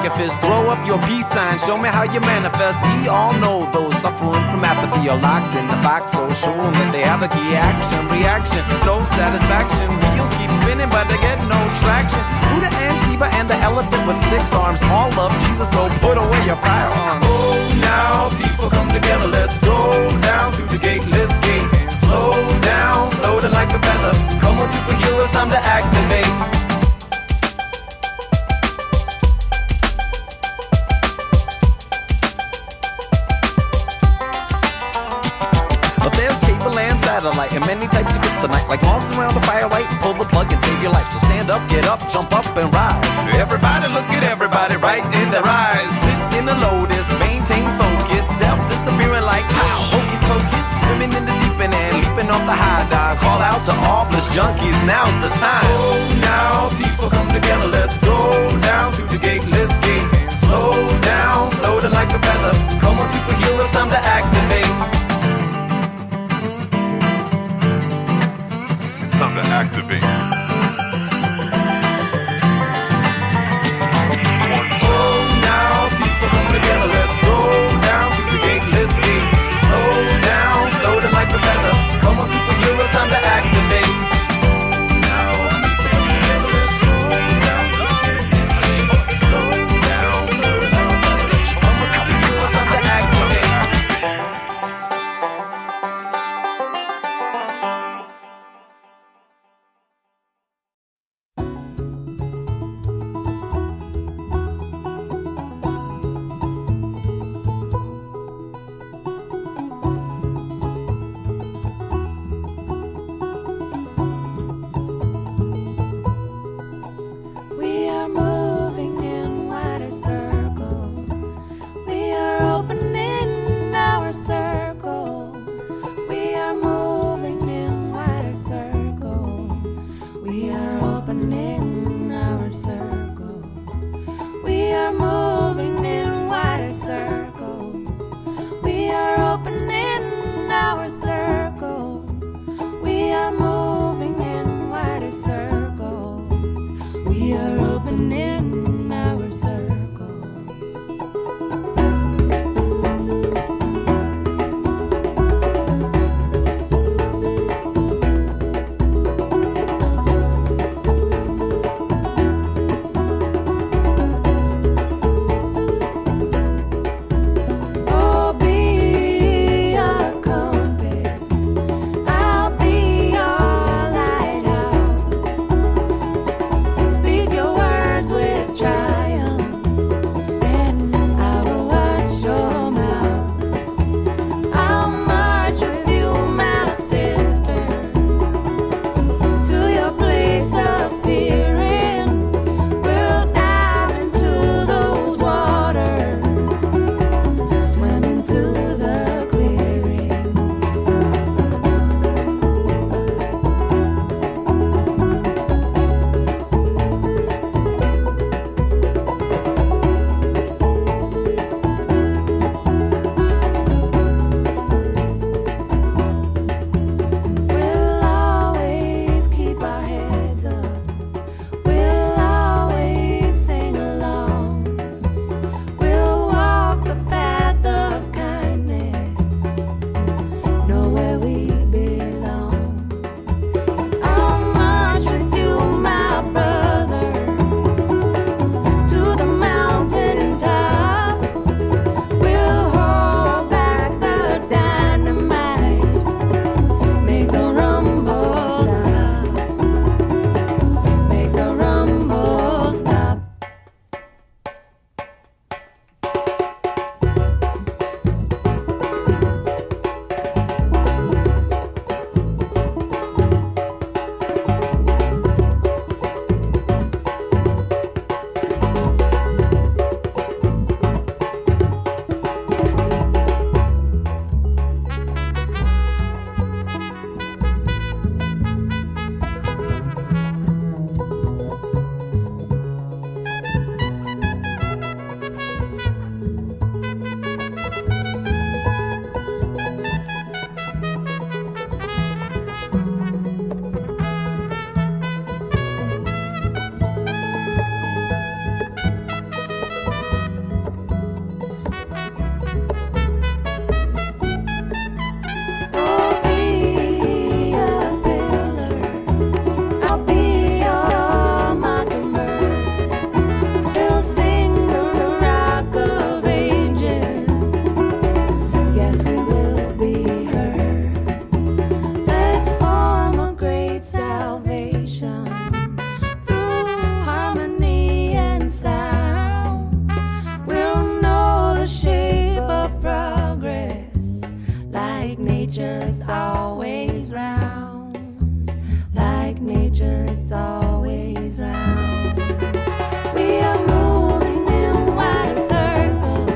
tiger fist, throw up your peace sign, show me how you manifest. We all know those suffering from apathy are locked in the box, so show them that they have a key action, reaction, no satisfaction. Wheels keep spinning, but they get no traction. Buddha and Shiva and the elephant with 6 arms all love Jesus, so put away your firearms. Oh, now people come together, let's go down to the gateless gate. Slow down, floating like a feather. Come on, superheroes, time to activate. But there's cable and satellite and many types of kryptonite, like moths around the firelight. Pull the plug and save your life. So stand up, get up, jump up and rise. Everybody look at everybody right in their eyes. Sit in the lotus, maintain focus, self-disappearing like pow, hocus pocus. Swimming in the deep end and leaping off the high dive. Call out to all bliss junkies, now's the time. Oh, now people come together, let's go down to the gateless gate. Slow down, floating like a feather. Come on, superheroes, time to activate. Time to activate. Together, let's go down to the gateless gate. Slow down, floating like a feather. Come on, superheroes, time to activate. Now, let's go down to the gateless gate. Slow down, floating like a nature's always round, like nature's always round. We are moving in wider circles.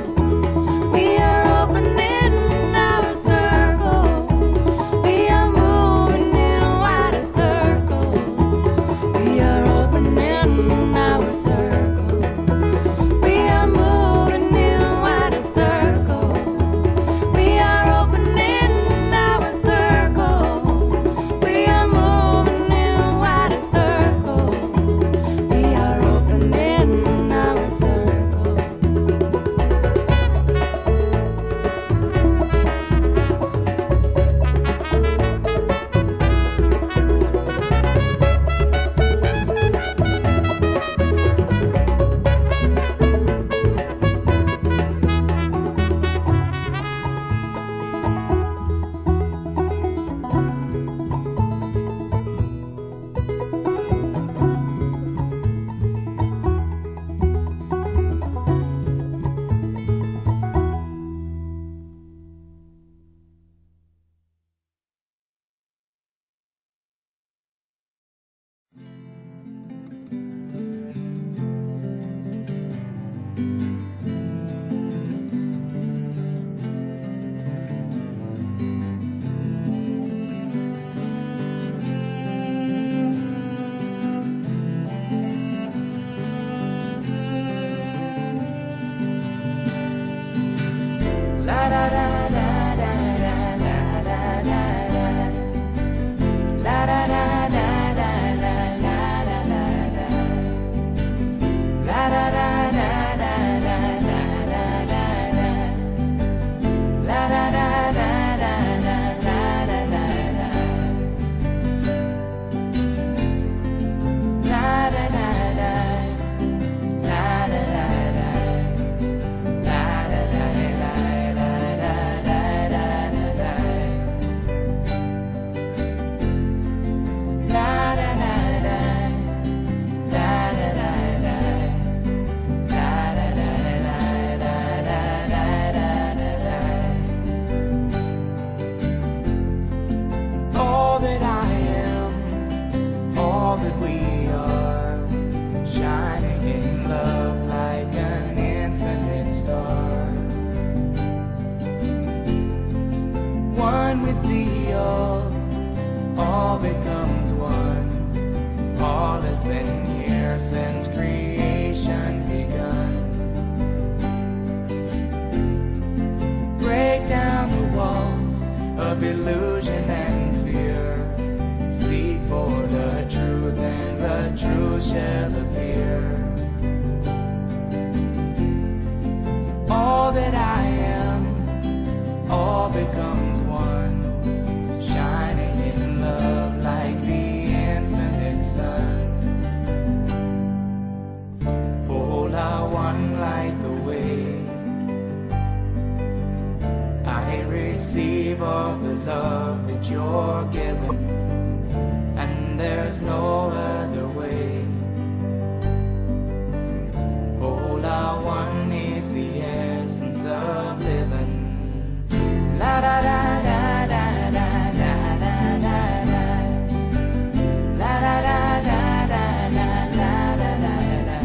We are opening our circle. We are moving in wider circles. We are opening our circle. We are moving in wider circles. We are opening our circle. We are moving in wider circles. We are opening our circle. La da da da da da da da da. La da da da da da da da da. La da da da da da da da da. La da da da da da da da da. La da da da. La da da da. La da da da. All that I am, all that we are, shining in love like an infinite star. One with thee, all becomes one. All has been here since creation begun. Break down the walls of illusion and fear. Seek for the truth and the truth shall appear. All that I am, all becomes one, shining in love like the infinite sun. All I want like the way I receive of the love that you're given, and there's no other way. All I want is the essence of living. La da da da da da da da da da. La da da da da da da da da da.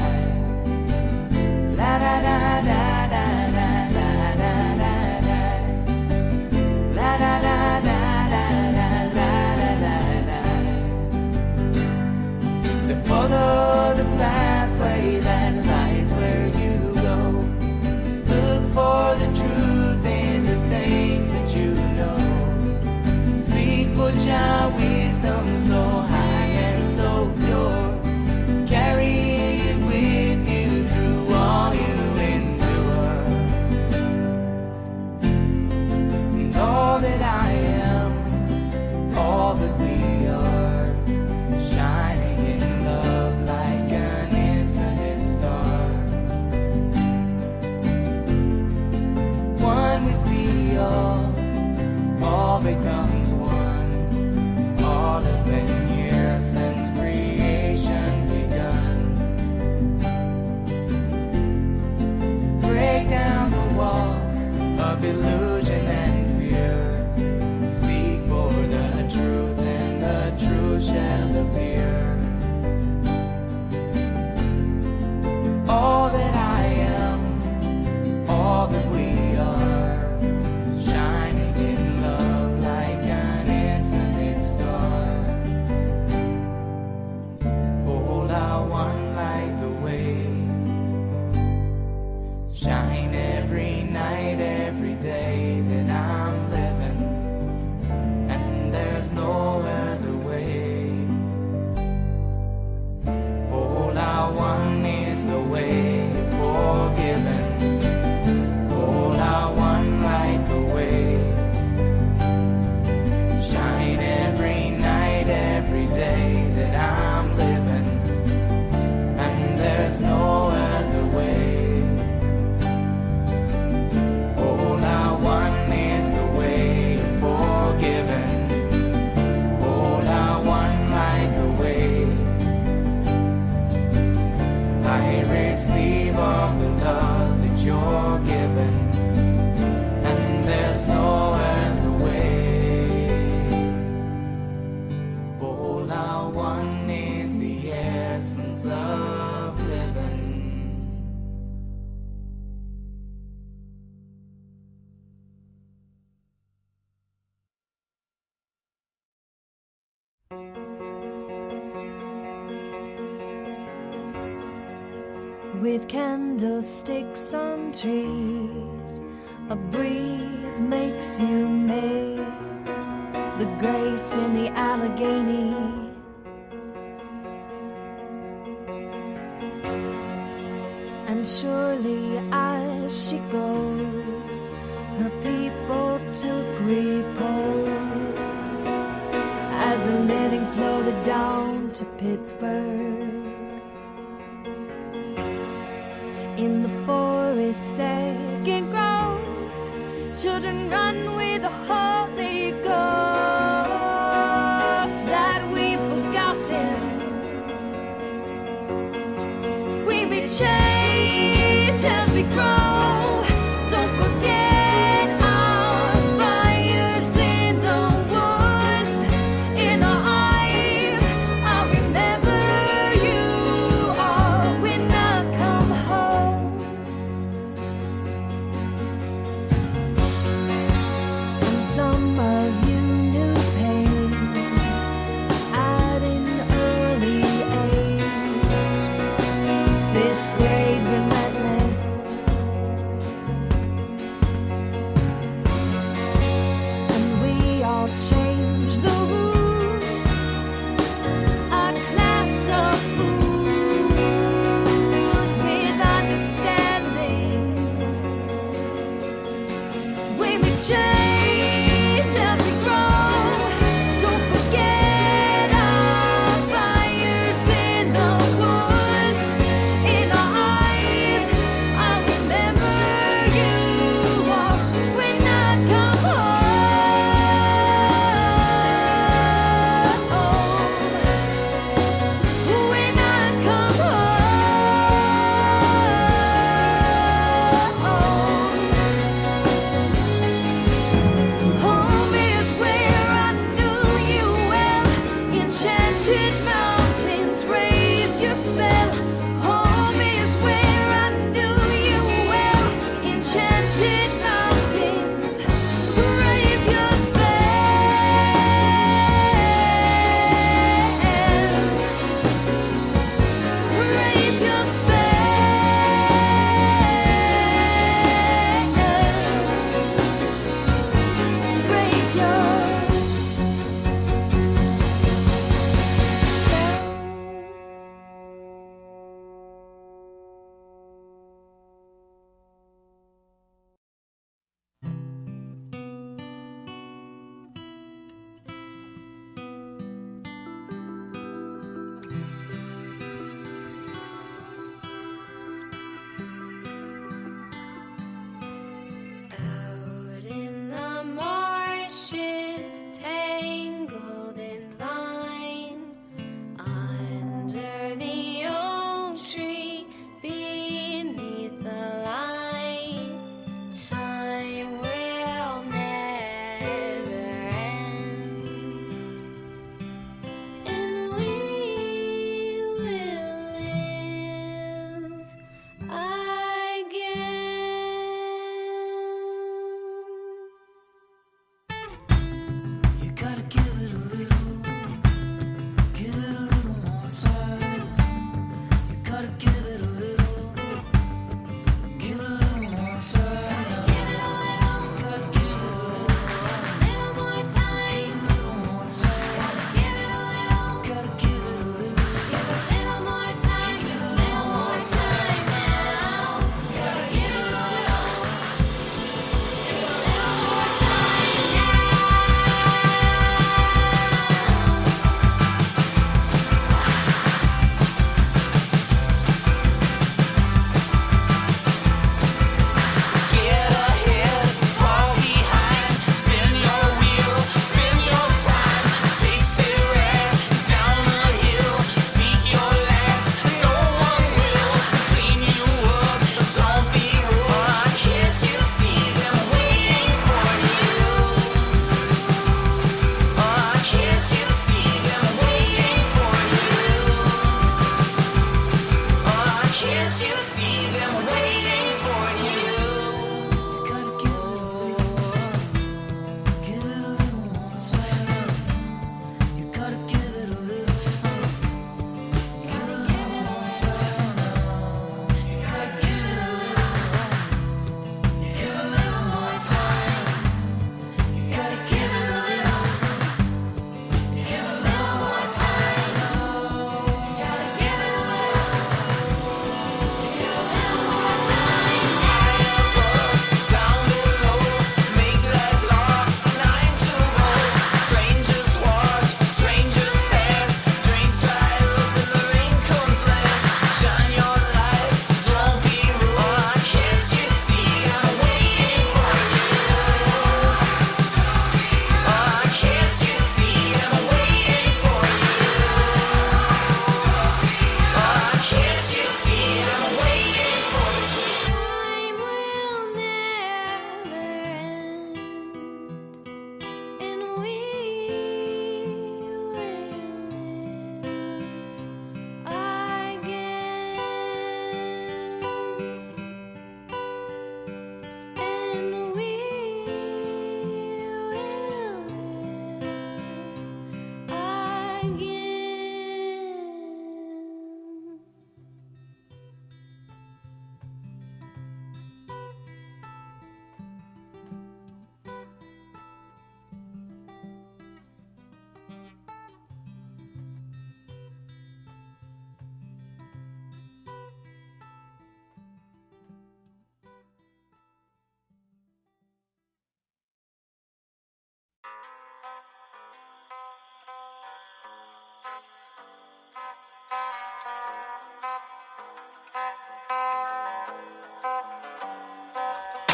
La da da da da da da da da da. La da da da da da da da da. So follow the pathway that lies where you go. Look for the truth in the things that you know. Seek for your wisdom so high and so pure. Carry it with you through all you endure. And all that I am, all that we are, shining in love like an infinite star. One with thee, all becomes one. All has been here since creation begun. Break down the walls of illusion and fear. with candlesticks on trees. A breeze makes you miss the grace in the Allegheny. And surely as she goes, her people took repose as a living floated down to Pittsburgh. In the forest's second grove, children run with the Holy Ghost that we've forgotten. We may change as we grow. Don't forget our fires in the woods, in our eyes. I'll remember you all when I come home. And some of you knew pain at an early age. 5th grade relentless. And we all changed the rules. A class of fools with understanding. We may change as we grow. Don't forget our fires in the woods, in our eyes. I'll remember you all when I come home. When I come home.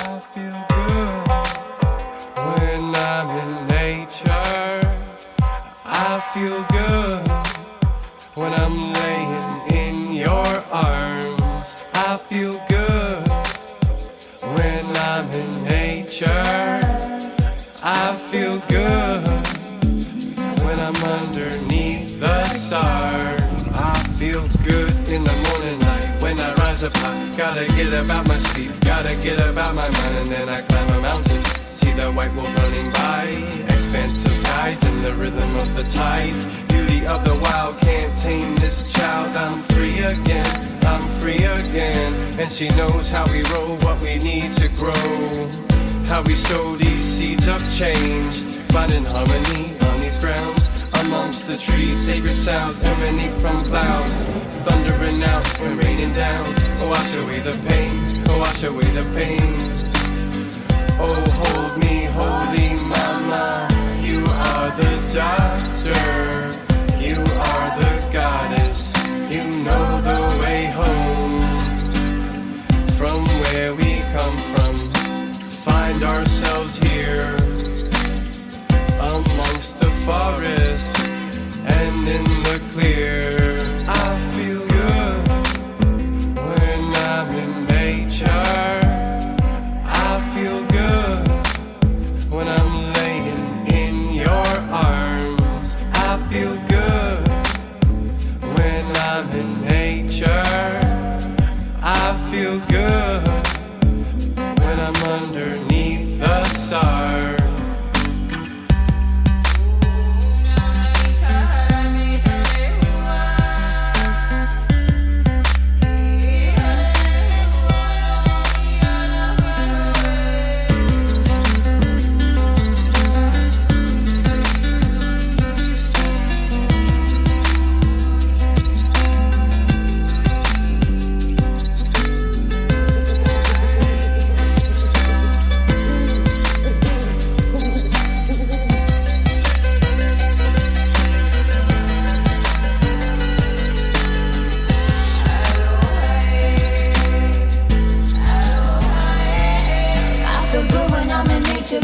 I feel good when I'm in nature. I feel good when I'm laying in your arms. I feel good when I'm in nature. I feel good when I'm underneath the stars. I feel good in the morning light when I rise up high. Gotta get about my sleep, gotta get about my mind, and then I climb a mountain. See the white wolf running by, expansive skies and the rhythm of the tides. Beauty of the wild can't tame this child. I'm free again, I'm free again. And she knows how we roll, what we need to grow, how we sow these seeds of change, finding harmony on these grounds. Amongst the trees, sacred sounds emanate from clouds, thundering out and raining down. Oh, wash away the pain, oh, wash away the pain. Oh, hold me, holy mama. You are the doctor, you are the goddess. You know the way home from where we come from. Find ourselves here amongst the forest and in the clear. I feel good when I'm in nature. I feel good when I'm laying in your arms. I feel good when I'm in nature. I feel good when I'm underneath the stars.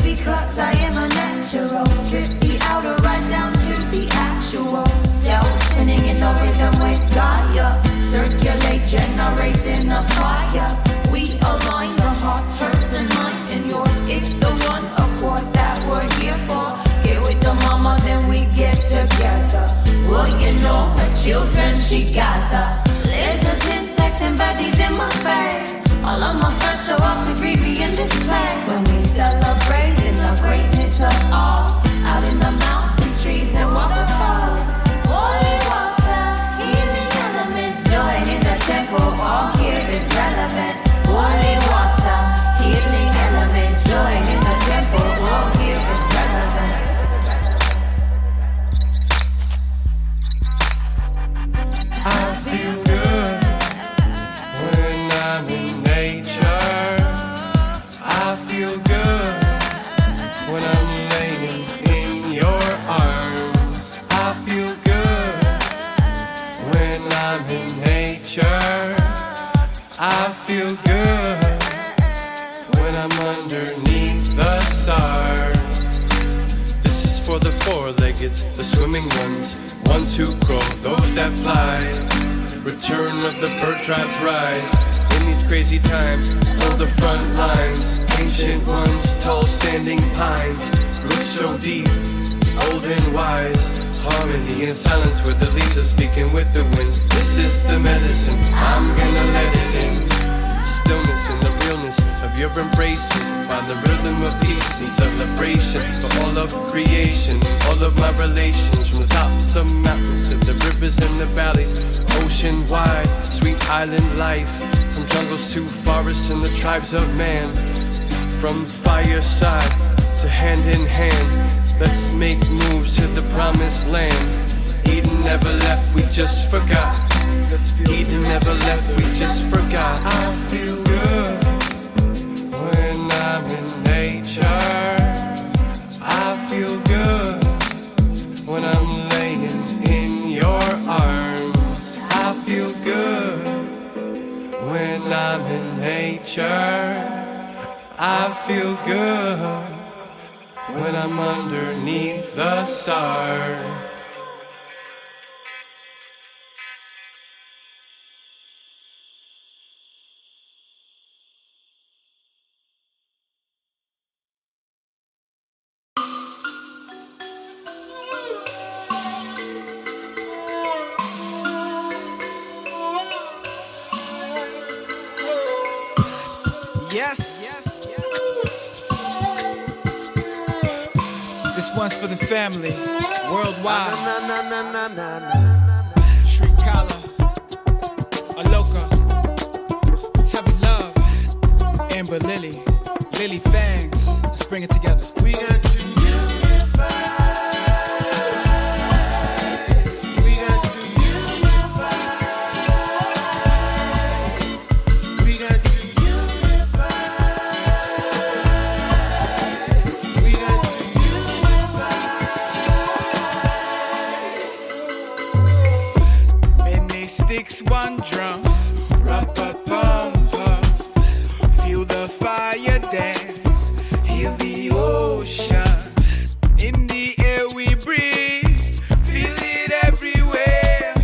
Because I am a natural. Strip the outer right down to the actual self, spinning in the rhythm with Gaia. Circulate, generating a fire. We align the hearts, hers and mine and yours. It's the one accord that we're here for. Get with the mama, then we get together. Well, you know her children, she gather. Lizards, insects, and baddies in my face. All of my friends show up to greet me in this place. When we celebrate in the greatness of all, out in the mountains, trees, and waterfalls. Holy water, healing elements, joy in the temple, all here is relevant. Holy water, healing elements, joy in the temple, all here is relevant. I feel good when I'm in nature. I feel good when I'm laying in your arms. I feel good when I'm in nature. I feel good when I'm underneath the stars. This is for the four-legged, the swimming ones, ones who crawl, those that fly. Return of the bird tribes rise. In these crazy times, hold the front lines. Ancient ones, tall standing pines. Roots so deep, old and wise. Harmony and silence where the leaves are speaking with the wind. This is the medicine, I'm gonna let it in. Stillness and the realness of your embraces. Find the rhythm of peace and celebration for all of creation. All of my relations, from the tops of mountains to the rivers and the valleys. Ocean wide, sweet island life. From jungles to forests and the tribes of man. From fireside to hand in hand, let's make moves to the promised land. Eden never left, we just forgot. Eden never left, we just forgot. I feel good when I'm in nature. I feel good when I'm laying in your arms. I feel good when I'm in nature. I feel good when I'm underneath the stars. Yes. This one's for the family, worldwide. Street Collar, Aloka, Tubby Love, Amber Lily, Lily Fangs. Let's bring it together. We got to unify. We got to unify. We got to unify. We got to unify. Many sticks, one drum. Ra-pa-pum-pum. Feel the fire dance. Heal the ocean. In the air we breathe. Feel it everywhere.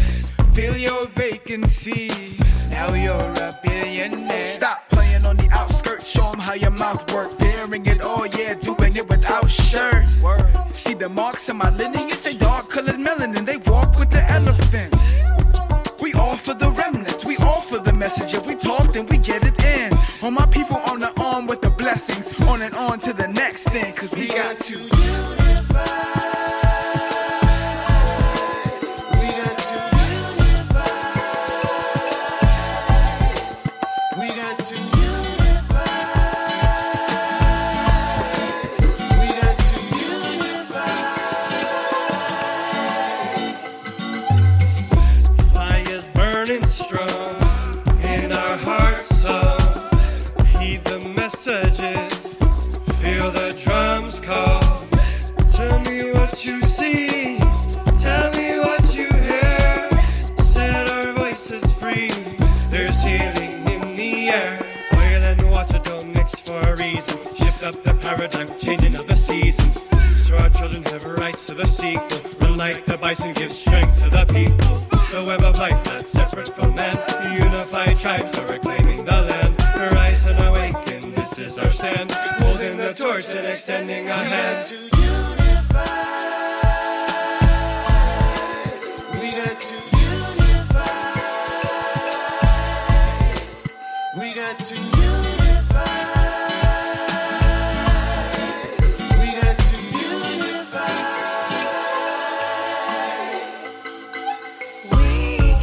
Fill your vacancy. Now you're a billionaire. Stop playing on the outskirts. Show them how your mouth works. Bearing it all, yeah, doing it without shirt. See the marks on my lineage, they dark colored melanin. They walk with the elephant. We all for the remnants, we all for the message. If we talk, then we get it in. All my people on the arm with the blessings. On and on to the next thing, cause we got to unify. We got to unify. We got to unify. We got to unify. Fire's burning strong in our hearts. Heed the messages. Feel the drums call. Tell me what you see. Tell me what you hear. Set our voices free. There's healing in the air. Oil and water don't mix for a reason. Shift up the paradigm, changing of the seasons. So our children have rights to the sequel. Run like the bison, give strength to the people. The web of life not separate from man. Unified tribes are reclaiming the land. Rise and awaken, this is our stand. Holding the torch and extending our hands. We got to unify. We got to unify. We got to unify. We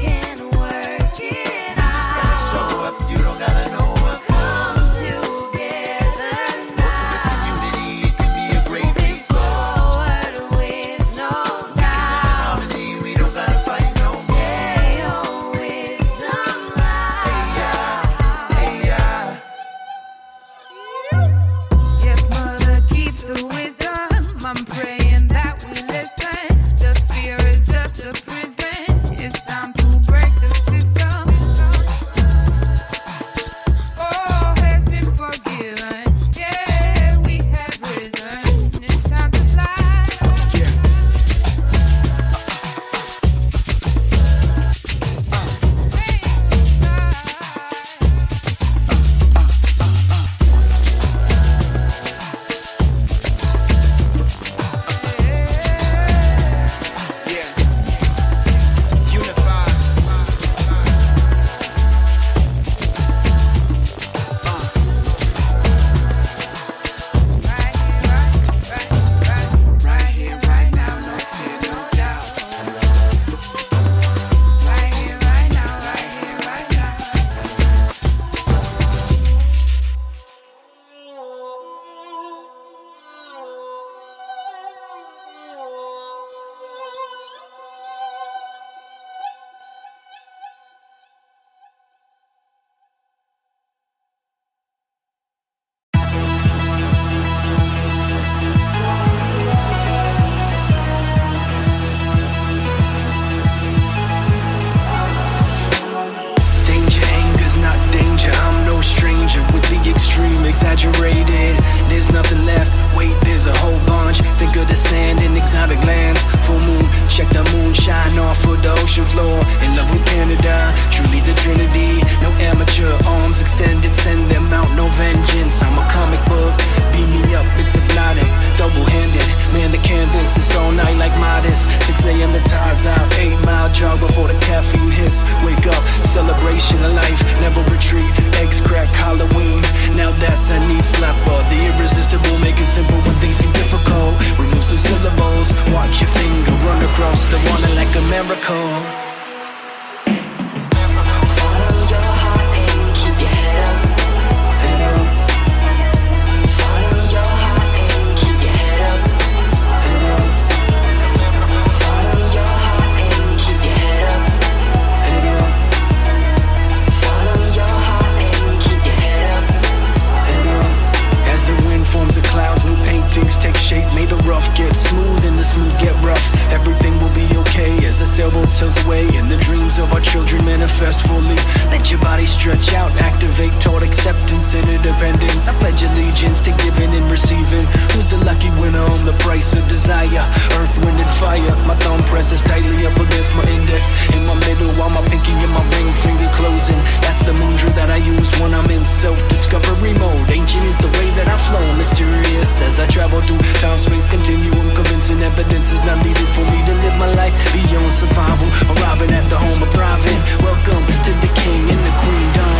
can work it out. Just gotta show up, you don't gotta know what for. Come together now. Work with community, it can be a great resource. manifest fully. Let your body stretch out, activate toward acceptance and independence. I pledge allegiance to giving and receiving. Who's the lucky winner on the price of desire? Earth, wind, and fire. My thumb presses tightly up against my index. In my middle, while my pinky and my ring finger closing. That's the moon drill that I use when I'm in self-discovery mode. Ancient is the way that I flow, mysterious as I travel through time, space, continuum. Convincing evidence is not needed for me to live my life beyond survival. Arriving at the home of thriving. Welcome to the king and the queen dome.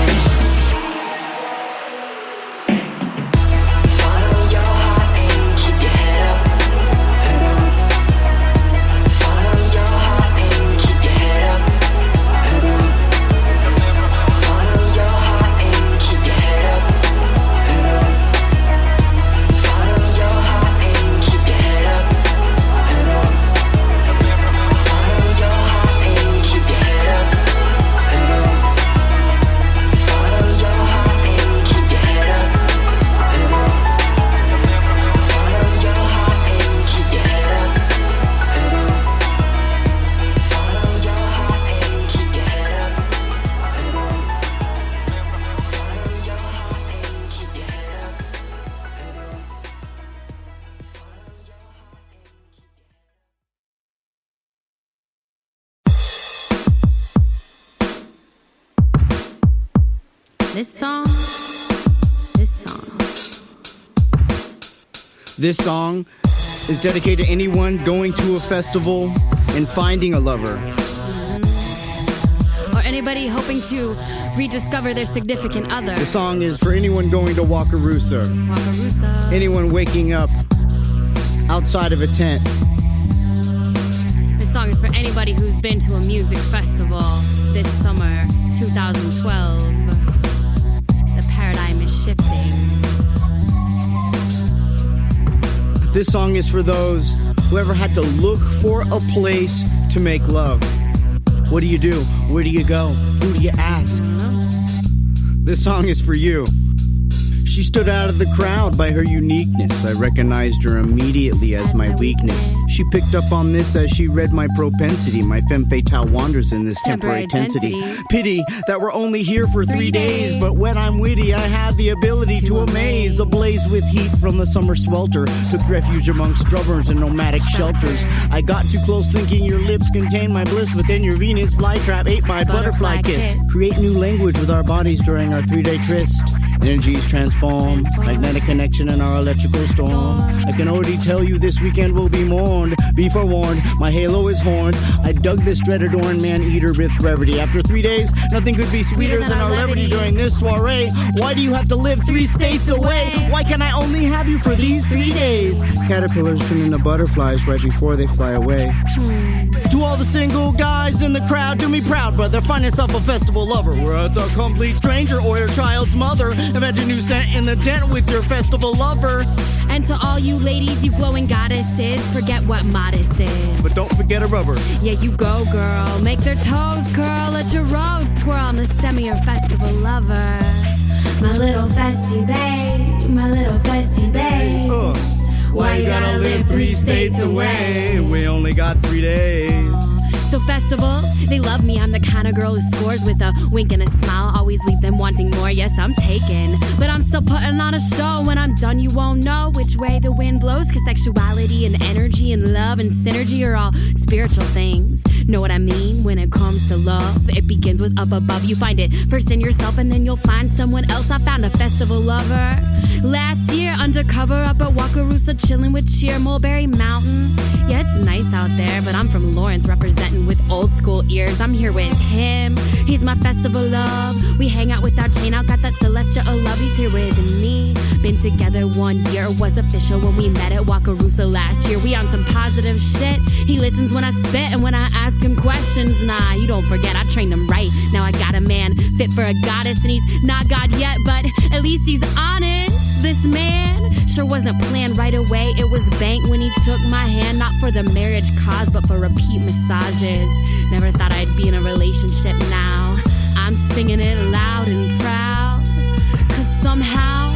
Follow your heart and keep your head up. Follow your heart and keep your head up. Follow your heart and keep your head up. Follow your heart and keep your head up. Follow your heart and keep your head up. Follow your heart and keep your head up. Follow your heart and keep your head up. Follow your heart and keep your head up. Follow your heart and keep your head up. This song is dedicated to anyone going to a festival and finding a lover. Or anybody hoping to rediscover their significant other. The song is for anyone going to Wakarusa. Wakarusa. Anyone waking up outside of a tent. This song is for anybody who's been to a music festival this summer, 2012. The paradigm is shifting. This song is for those who ever had to look for a place to make love. What do you do? Where do you go? Who do you ask? This song is for you. She stood out of the crowd by her uniqueness. I recognized her immediately as my weakness. She picked up on this as she read my propensity. My femme fatale wanders in this temporary tensity. Pity that we're only here for 3 days. But when I'm witty, I have the ability to amaze. Ablaze with heat from the summer swelter. Took refuge amongst drummers and nomadic shelters. I got too close thinking your lips contained my bliss. But then your Venus flytrap ate my butterfly kiss. Create new language with our bodies during our 3-day tryst. Energies transform, magnetic connection in our electrical storm. I can already tell you this weekend will be mourned. Be forewarned, my halo is horned. I dug this dread-adorned man-eater with brevity. After 3 days, nothing could be sweeter than our levity during this soiree. Why do you have to live 3 states away? Why can I only have you for these 3 days? Caterpillars turn into butterflies right before they fly away. To all the single guys in the crowd, do me proud, brother. Find yourself a festival lover. Where it's a complete stranger or your child's mother. Imagine you sat in the tent with your festival lover. And to all you ladies, you glowing goddesses, forget what modest is. But don't forget a rubber. Yeah, you go, girl. Make their toes curl. Let your rose twirl on the stem of your festival lover. My little festy babe, my little festy babe. Why you gotta live 3 states away? We only got 3 days. So festivals, they love me. I'm the kind of girl who scores with a wink and a smile. Always leave them wanting more. Yes, I'm taken, but I'm still putting on a show. When I'm done, you won't know which way the wind blows. Cause sexuality and energy and love and synergy are all spiritual things. Know what I mean? When it comes to love, it begins with up above. You find it first in yourself and then you'll find someone else. I found a festival lover last year, undercover up at Wakarusa, chilling with cheer. Mulberry Mountain, yeah, it's nice out there, but I'm from Lawrence, representing with old school ears. I'm here with him, he's my festival love. We hang out with our chain out, got that celestial love. He's here with me, been together 1 year. Was official when we met at Wakarusa last year. We on some positive shit. He listens when I spit and when I ask him questions. Nah, you don't forget, I trained him right. Now I got a man fit for a goddess, and he's not God yet, but at least he's honest. This man sure wasn't planned right away. It was bank when he took my hand, not for the marriage cause, but for repeat massages. Never thought I'd be in a relationship now. I'm singing it loud and proud. Cause somehow,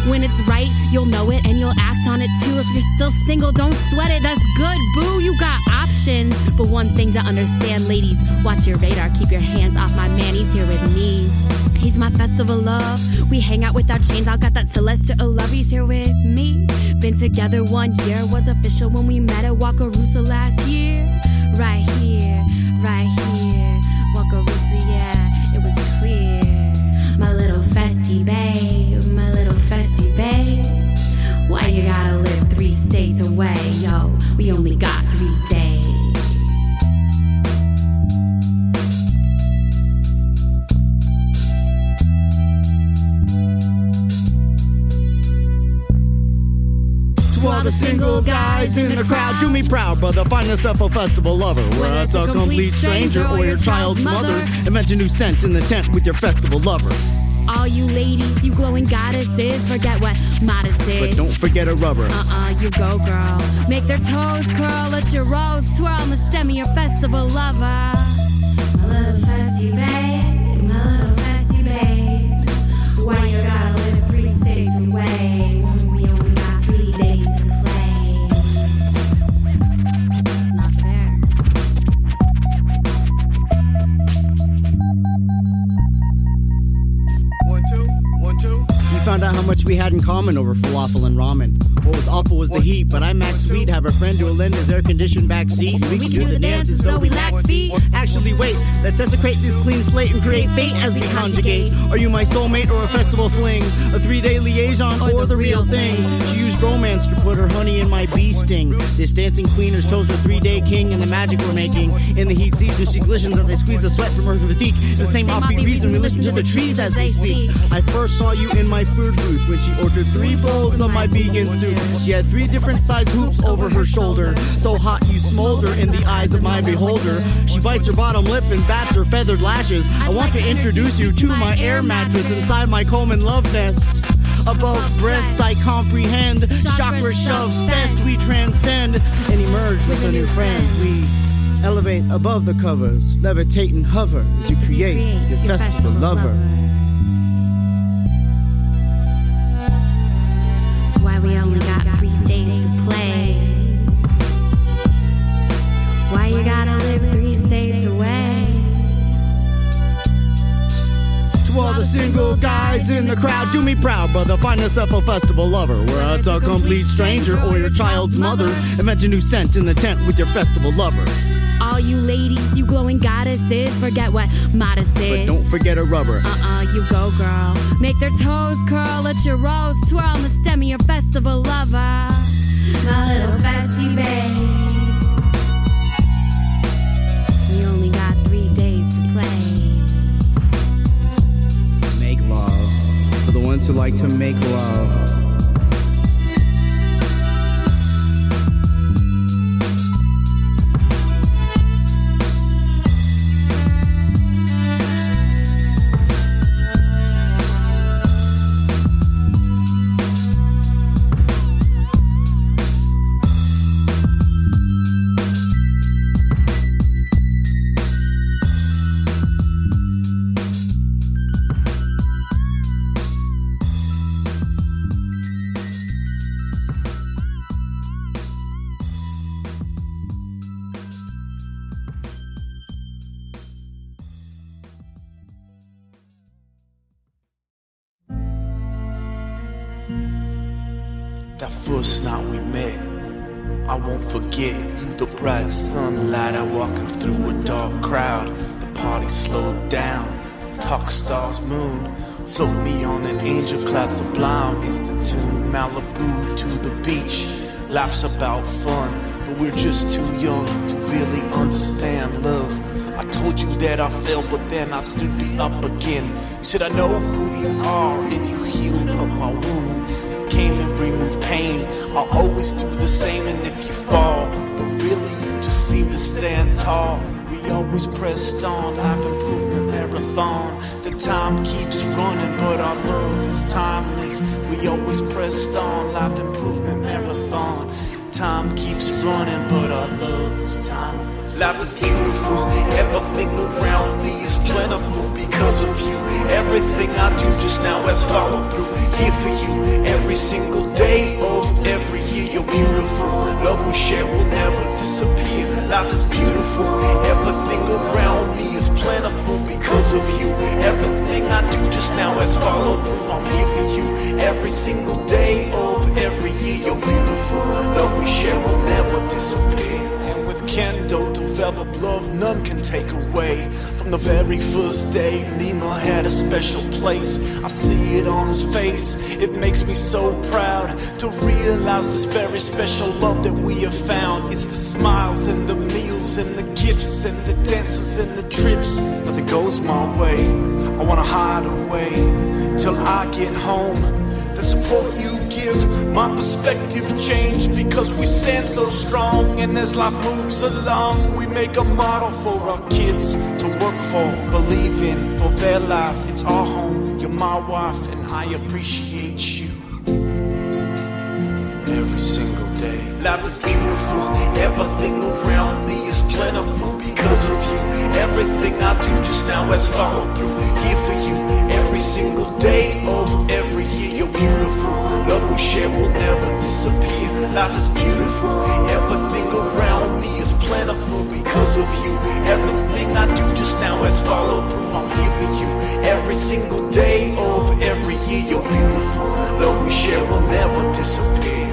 when it's right, you'll know it and you'll act on it too. If you're still single, don't sweat it. That's good, boo. You got options. emotions. But one thing to understand, ladies, watch your radar, keep your hands off my man, he's here with me. He's my festival love. We hang out with our chains, I got that celestial love, he's here with me. Been together 1 year, was official when we met at Wakarusa last year. Right here, Wakarusa, yeah, it was clear. My little festy babe, my little festy babe. Why you gotta live 3 states away, yo? We only got 3 days. To all the single guys in the crowd, do me proud, brother. Find yourself a festival lover. Whether it's a complete stranger or your child's mother, invent a new scent in the tent with your festival lover. All you ladies, you glowing goddesses, forget what modest is. But don't forget a rubber. You go, girl. Make their toes curl, let your rose twirl on the stem of your festival lover. My little festy babe, my little festy babe. Why you gotta live 3 states away when we only got 3 days to play? It's not fair. One, two. We found out how much we had in common over falafel and ramen. What was awful was the heat, but I max sweet. Have a friend who'll lend his air-conditioned back seat. And we can do the dances though we lack feet. Actually, wait, let's desecrate this clean slate and create fate as we conjugate. Are you my soulmate or a festival fling? A 3-day liaison or the real thing? She used romance to put her honey in my bee sting. This dancing queen has chose her 3-day king and the magic we're making. In the heat season, she glistens as I squeeze the sweat from her physique. The same offbeat reason we listen to the trees as they speak. I first saw you in my food booth when she ordered 3 bowls of my vegan soup. She had 3 different size hoops over her shoulder. So hot you smolder in the eyes of my beholder. She bites her bottom lip and bats her feathered lashes. I want to introduce you to my air mattress inside my Coleman love nest. Above breast I comprehend. Chakra shove fest we transcend and emerge with a new friend. We elevate above the covers, levitate and hover as you create your festival lover. Why we only got 3 days to play? Why you gotta live 3 states away? To all the single guys in the crowd, do me proud, brother. Find yourself a festival lover. Where it's a complete stranger or your child's mother. Invent a new scent in the tent with your festival lover. All you ladies, you glowing goddesses, forget what modest is. But don't forget a rubber. You go, girl. Make their toes curl, let your rose twirl on the stem of your festival lover. My little festy babe. We only got 3 days to play. Make love. For the ones who like to make love. That first night we met, I won't forget. You the bright sunlight, I walking through a dark crowd. The party slowed down, talk stars moon. Float me on an angel cloud sublime is the tune. Malibu to the beach, life's about fun. But we're just too young to really understand love. I told you that I fell, but then I stood me up again. You said I know who you are, and you healed up my wound. Came and removed pain. I'll always do the same, and if you fall, but really you just seem to stand tall. We always pressed on, life improvement marathon. The time keeps running, but our love is timeless. We always pressed on, life improvement marathon. Time keeps running, but our love is timeless. Life is beautiful, everything around me is plentiful. because of you. Everything I do just now has followed through. Here for you every single day of every year. You're beautiful. Love we share will never disappear. Life is beautiful. Everything around me is plentiful because of you. Everything I do just now has followed through. I'm here for you every single day of every year. You're beautiful. Love we share will never disappear. And with Kendo developed love none can take away. From the very first day Nemo had a special place. I see it on his face. It makes me so proud to realize this very special love that we have found. It's the smiles and the meals and the gifts and the dances and the trips. Nothing goes my way. I wanna hide away till I get home. The support you give, my perspective change because we stand so strong. And as life moves along, we make a model for our kids to work for, believe in, for their life. It's our home, you're my wife, and I appreciate you every single day. Life is beautiful, everything around me is plentiful because of you. Everything I do just now has followed through. Here for you every single day of every year. You're beautiful. Love we share will never disappear. Life is beautiful. Everything around me is plentiful because of you. Everything I do just now has followed through. I'm here for you every single day of every year. You're beautiful. Love we share will never disappear.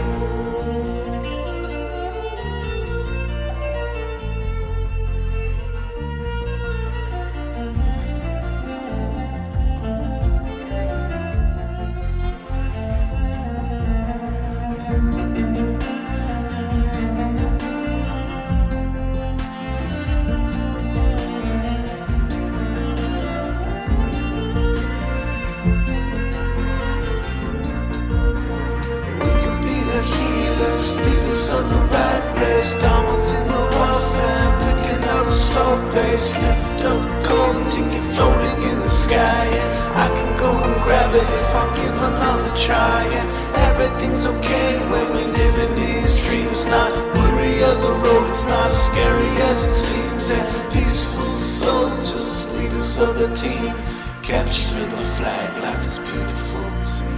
Capture the flag, life is beautiful.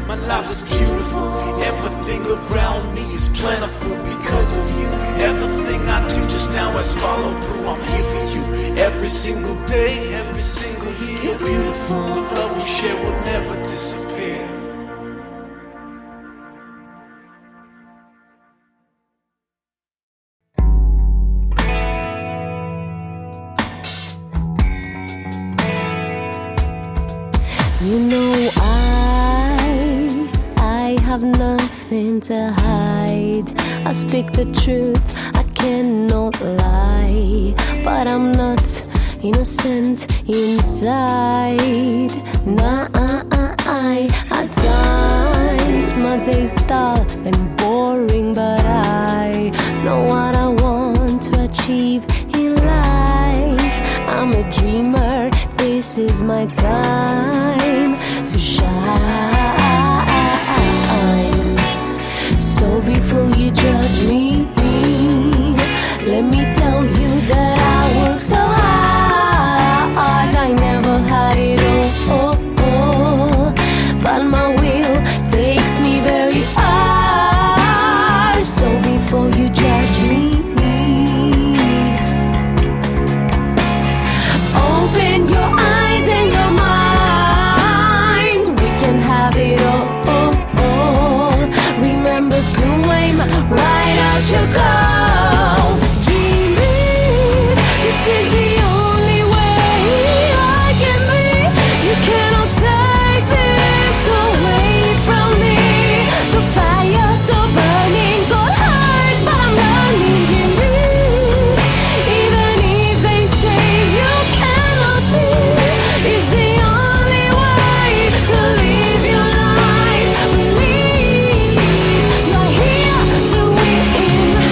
My life is beautiful, everything around me is plentiful because of you. Everything I do just now has followed through. I'm here for you every single day, every single year. You're beautiful, the love we share will never disappear. You know I have nothing to hide. I speak the truth, I cannot lie. But I'm not innocent inside. Nah, at times my day's dull and boring, but I know what I want to achieve in life. I'm a dreamer, this is my time to shine. So before you judge me, let me tell you that I work so hard. I never had it all, but my will takes me very far. So before you judge me, open your eyes and your mind. We can have it all. Remember to aim right at your goal. Dream big, this is the only way I can be. You cannot take this away from me. The fire's still burning, got hurt, but I'm learning. Dream big, even if they say you cannot be, it's the only way to live your life. Believe you're here to win.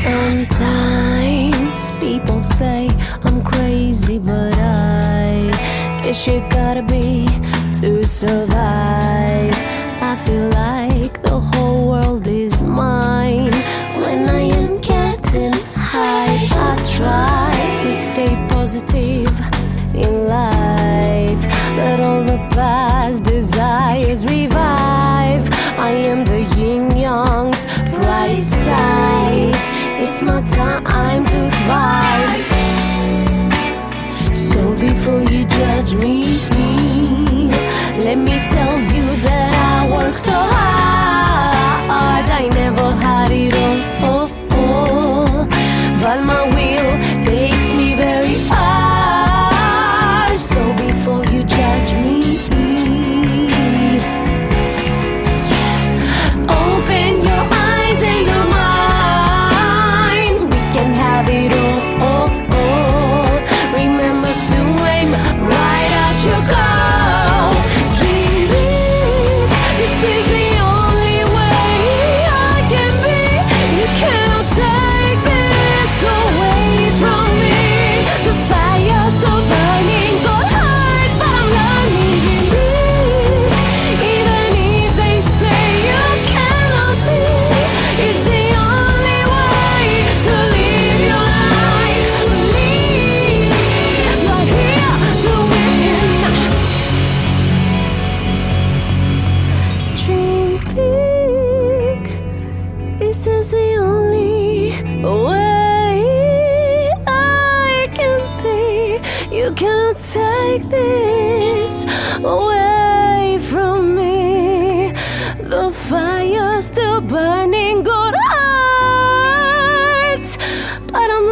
Sometimes people say I'm crazy, but I guess you gotta be to survive. I feel like the whole world is mine when I am getting high. I try to stay am the yin yang's bright side. It's my time to thrive. So before you judge me, let me tell you that I work so hard. I never had it all, but my will takes me very far. So before you judge me, open your eyes and your mind. We can have it all. Remember to aim right at your goal. Dream big. This is the only way I can be. You cannot take this away from me. The fire's still burning, got hurt, but I'm learning. Dream big. Even if they say you cannot be, it's the only way to live your life. Believe you're here to win. Dream big. This is the only way I can be. You cannot take this away from me. The fire's still burning, good heart, but I'm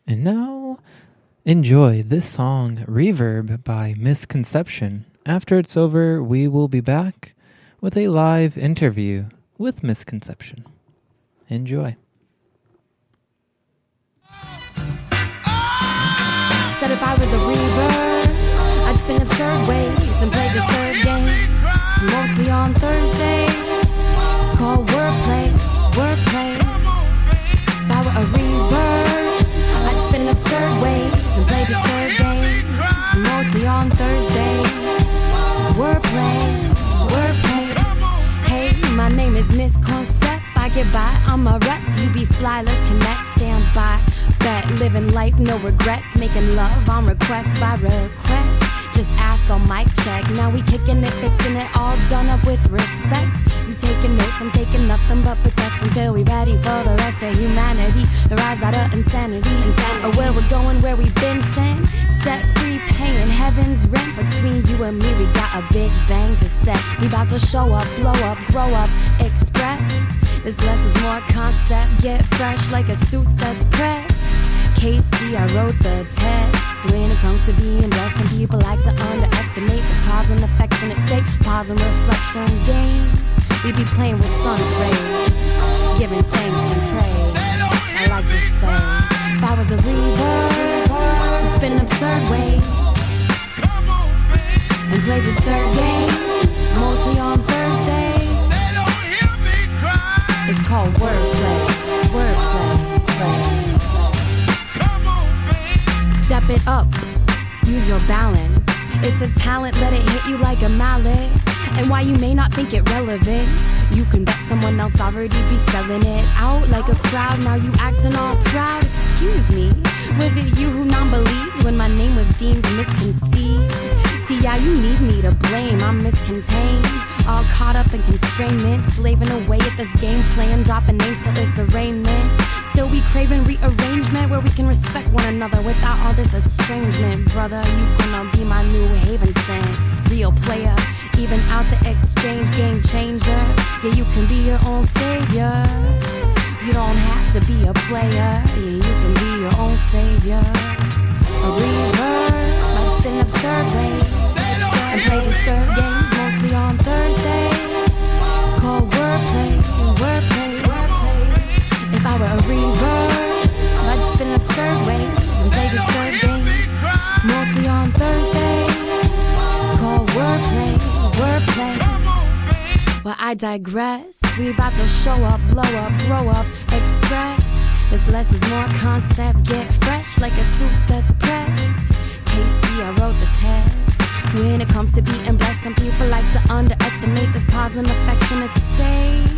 And now, enjoy this song, Reverb by Misconception. After it's over, we will be back with a live interview with Misconception. Enjoy. Said if I was a reaver, I'd spin absurd ways and play absurd games. Mostly on Thursday. It's called wordplay, wordplay. If I were a reaver, I'd spin absurd ways and play absurd games. Mostly on Thursday. Wordplay, wordplay. Hey, my name is Miss Concept. I get by, I'm a rep. You be fly, let's connect, stand by. Bet, living life, no regrets. Making love on request by request. Just ask on mic check. Now we kicking it, fixing it, all done up with respect. You taking notes, I'm taking nothing but progress until we ready for the rest of humanity. The rise out of insanity. Or where we're going, where we've been sent. Set free, paying heaven's rent. Between you and me, we got a big bang to set. We about to show up, blow up, grow up, express. This less is more concept. Get fresh like a suit that's pressed. KC, I wrote the text. When it comes to being blessed, some people like to underestimate this cause and affectionate state. Pause and reflection game. We be playing with sun's rays, giving thanks and praise. I like to say, if I was a reaver, I'd spin absurd ways and play disturbed games. Mostly on Thursday. It's called wordplay, wordplay, play. Step it up, use your balance. It's a talent, let it hit you like a mallet. And while you may not think it relevant, you can bet someone else already be selling it out like a crowd. Now you acting all proud, excuse me. Was it you who non-believed when my name was deemed misconceived? See, yeah, you need me to blame, I'm miscontained. All caught up in constrainment, slaving away at this game plan, dropping names till it's arraignment. Still we craving rearrangement where we can respect one another without all this estrangement. Brother, you gonna be my new haven saint. Real player, even out the exchange, game changer. Yeah, you can be your own savior. You don't have to be a player. Yeah, you can be your own savior. A reaver, might spin absurd ways and play disturbed games mostly on Thursday. It's called wordplay, wordplay, wordplay. If I were a reaver, I'd spin absurd ways and play disturbed games mostly on Thursday. It's called wordplay, wordplay. Well, I digress. We about to show up, blow up, grow up, express. This less is more concept. Get fresh like a suit that's pressed. KC, I wrote the text. When it comes to being blessed, some people like to underestimate this cause and affectionate state.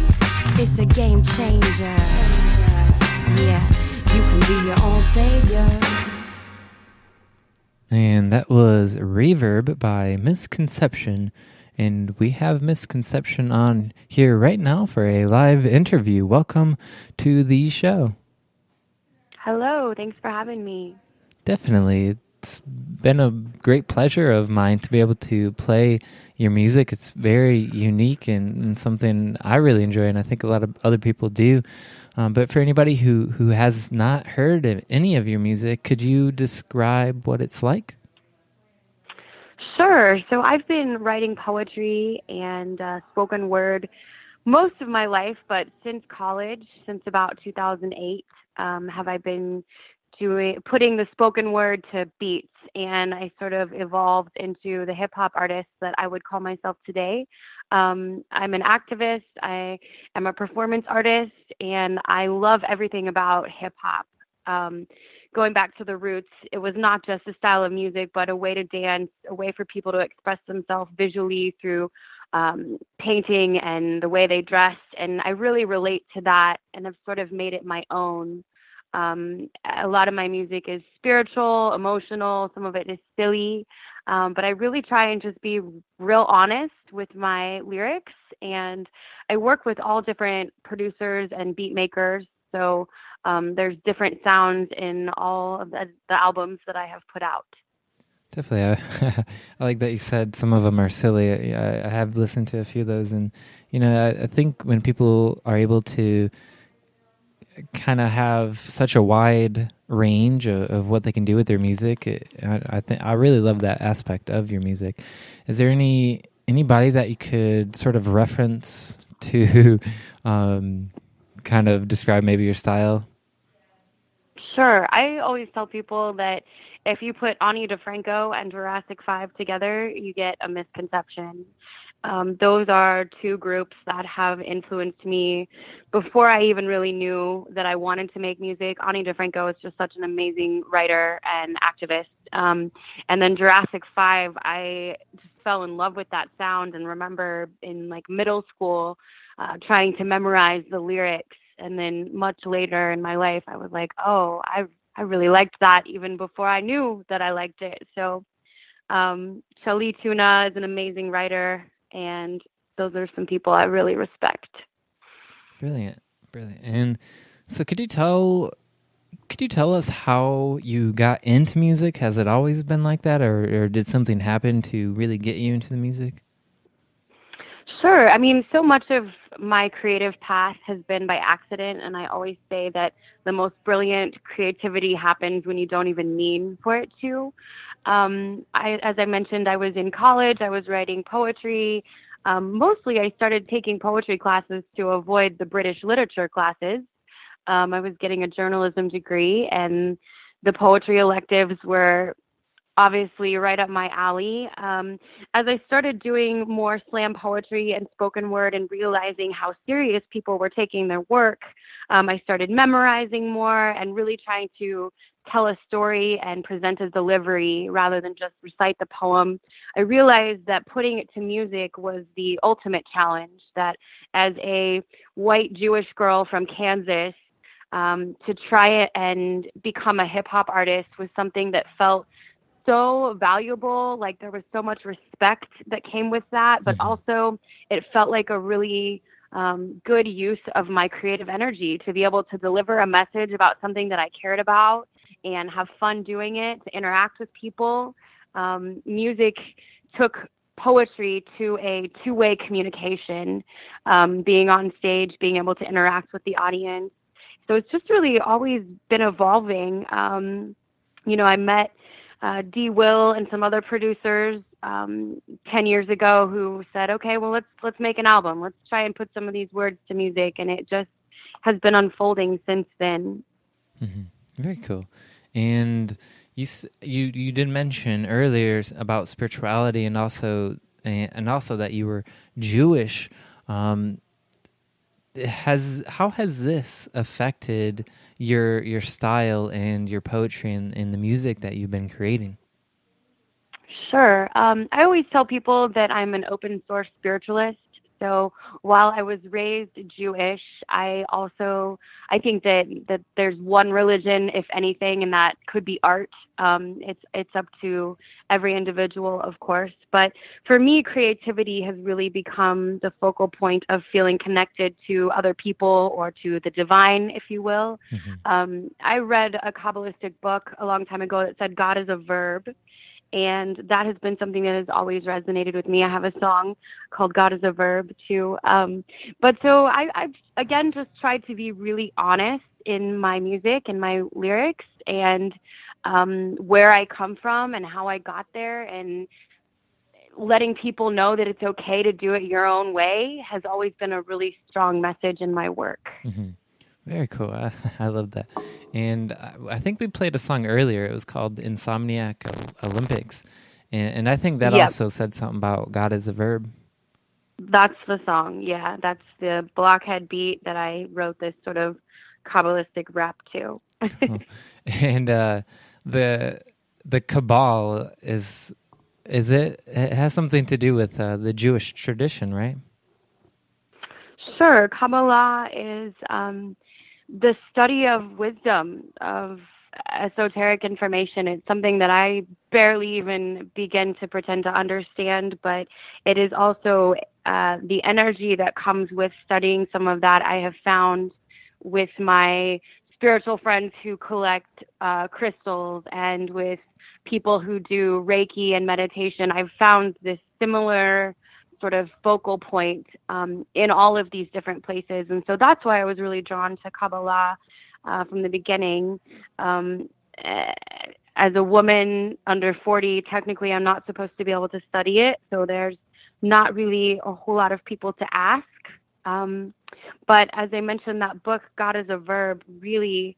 It's a game changer. Yeah, you can be your own savior. And that was Reverb by Misconception. And we have Misconception on here right now for a live interview. Welcome to the show. Hello, thanks for having me. Definitely. It's been a great pleasure of mine to be able to play your music. It's very unique and something I really enjoy, and I think a lot of other people do. But for anybody who has not heard of any of your music, could you describe what it's like? Sure. So I've been writing poetry and spoken word most of my life, but since college, since about 2008, have I been putting the spoken word to beats, and I sort of evolved into the hip hop artist that I would call myself today. I'm an activist, I am a performance artist, and I love everything about hip hop. Going back to the roots, it was not just a style of music, but a way to dance, a way for people to express themselves visually through painting and the way they dress. And I really relate to that and have sort of made it my own. A lot of my music is spiritual, emotional, some of it is silly, but I really try and just be real honest with my lyrics. And I work with all different producers and beat makers, so there's different sounds in all of the albums that I have put out. Definitely. I like that you said some of them are silly. I have listened to a few of those, and I think when people are able to kind of have such a wide range of what they can do with their music. I think I really love that aspect of your music. Is there anybody that you could sort of reference to kind of describe maybe your style? Sure. I always tell people that if you put Ani DeFranco and Jurassic 5 together, you get a misconception. Those are two groups that have influenced me before I even really knew that I wanted to make music. Ani DeFranco is just such an amazing writer and activist. And then Jurassic 5, I just fell in love with that sound and remember in like middle school trying to memorize the lyrics. And then much later in my life, I was like, oh, I really liked that even before I knew that I liked it. So Shali Tuna is an amazing writer, and those are some people I really respect. Brilliant. And so could you tell us how you got into music? Has it always been like that, or did something happen to really get you into the music? Sure. I mean, so much of my creative path has been by accident, and I always say that the most brilliant creativity happens when you don't even mean for it to. As I mentioned, I was in college. I was writing poetry. Mostly, I started taking poetry classes to avoid the British literature classes. I was getting a journalism degree, and the poetry electives were obviously right up my alley. As I started doing more slam poetry and spoken word and realizing how serious people were taking their work, I started memorizing more and really trying to tell a story and present a delivery rather than just recite the poem. I realized that putting it to music was the ultimate challenge, that as a white Jewish girl from Kansas, to try it and become a hip hop artist was something that felt so valuable. Like there was so much respect that came with that, but also it felt like a really good use of my creative energy to be able to deliver a message about something that I cared about and have fun doing it, to interact with people. Music took poetry to a two-way communication, being on stage, being able to interact with the audience. So it's just really always been evolving. I met D. Will and some other producers 10 years ago who said, okay, well, let's make an album. Let's try and put some of these words to music. And it just has been unfolding since then. Mm-hmm. Very cool. And you did mention earlier about spirituality and also that you were Jewish. How has this affected your style and your poetry and the music that you've been creating? Sure. I always tell people that I'm an open source spiritualist. So while I was raised Jewish, I think that there's one religion, if anything, and that could be art. It's up to every individual, of course. But for me, creativity has really become the focal point of feeling connected to other people or to the divine, if you will. Mm-hmm. I read a Kabbalistic book a long time ago that said God is a verb. And that has been something that has always resonated with me. I have a song called God is a Verb, too. But so I've, again, just tried to be really honest in my music and my lyrics and where I come from and how I got there, and letting people know that it's okay to do it your own way has always been a really strong message in my work. Mm-hmm. Very cool. I love that. And I think we played a song earlier. It was called Insomniac Olympics. And I think that also said something about God as a verb. That's the song. Yeah, that's the blockhead beat that I wrote this sort of Kabbalistic rap to. Cool. And the Kabbalah it has something to do with the Jewish tradition, right? Sure. Kabbalah is the study of wisdom, of esoteric information. It's something that I barely even begin to pretend to understand, but it is also the energy that comes with studying some of that. I have found with my spiritual friends who collect crystals and with people who do Reiki and meditation, I've found this similar sort of focal point in all of these different places. And so that's why I was really drawn to Kabbalah from the beginning. As a woman under 40, technically I'm not supposed to be able to study it, so there's not really a whole lot of people to ask. But as I mentioned, that book, God is a Verb, really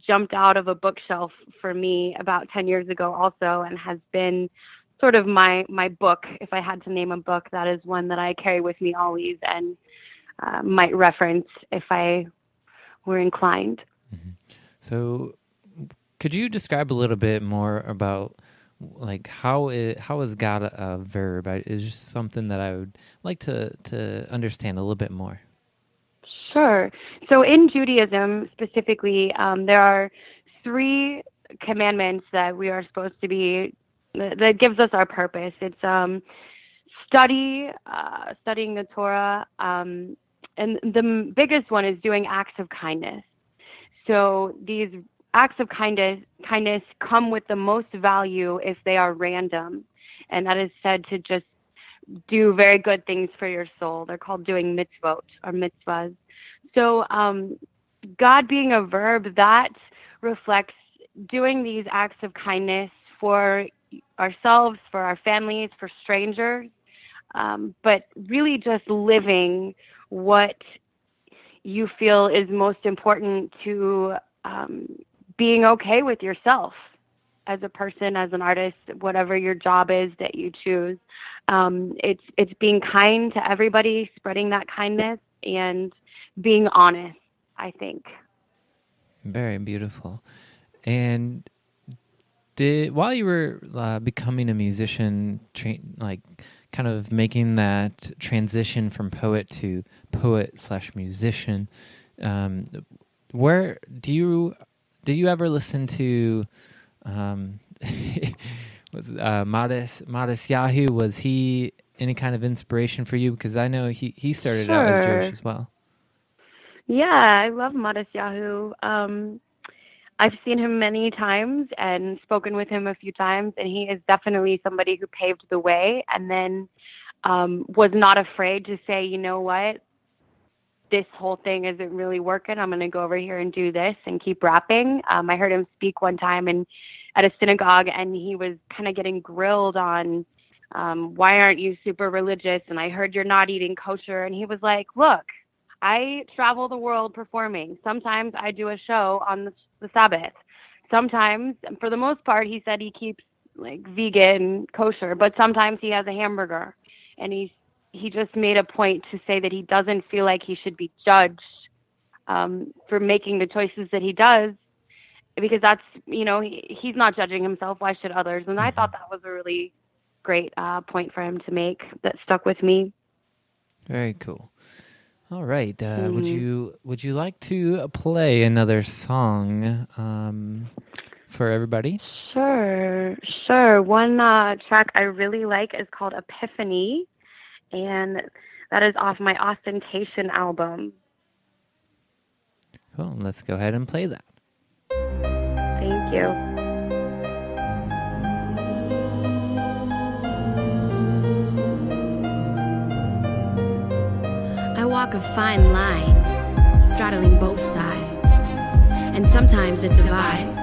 jumped out of a bookshelf for me about 10 years ago also, and has been sort of my book. If I had to name a book, that is one that I carry with me always and might reference if I were inclined. Mm-hmm. So could you describe a little bit more about like how is God a verb? It's just something that I would like to understand a little bit more. Sure. So in Judaism specifically, there are 3 commandments that we are supposed to be, that gives us our purpose. It's studying the Torah, and the biggest one is doing acts of kindness. So these acts of kindness come with the most value if they are random, and that is said to just do very good things for your soul. They're called doing mitzvot or mitzvahs. So God being a verb, that reflects doing these acts of kindness for ourselves, for our families, for strangers, but really just living what you feel is most important to being okay with yourself as a person, as an artist, whatever your job is that you choose. It's being kind to everybody, spreading that kindness, and being honest, I think. Very beautiful. And while you were becoming a musician, kind of making that transition from poet to poet/musician, where did you ever listen to Modest Yahoo? Was he any kind of inspiration for you? Because I know he started out as Jewish as well. Yeah, I love Modest Yahoo. I've seen him many times and spoken with him a few times, and he is definitely somebody who paved the way and then was not afraid to say, you know what, this whole thing isn't really working. I'm going to go over here and do this and keep rapping. I heard him speak one time at a synagogue, and he was kind of getting grilled on why aren't you super religious? And I heard you're not eating kosher. And he was like, look, I travel the world performing. Sometimes I do a show on the Sabbath. Sometimes, for the most part, he said he keeps like vegan, kosher, but sometimes he has a hamburger. And he just made a point to say that he doesn't feel like he should be judged for making the choices that he does, because that's, he's not judging himself. Why should others? And I thought that was a really great point for him to make that stuck with me. Very cool. All right. Would you like to play another song for everybody? Sure. One track I really like is called Epiphany, and that is off my Ostentation album. Cool. Let's go ahead and play that. Thank you. I walk a fine line, straddling both sides, and sometimes it divides,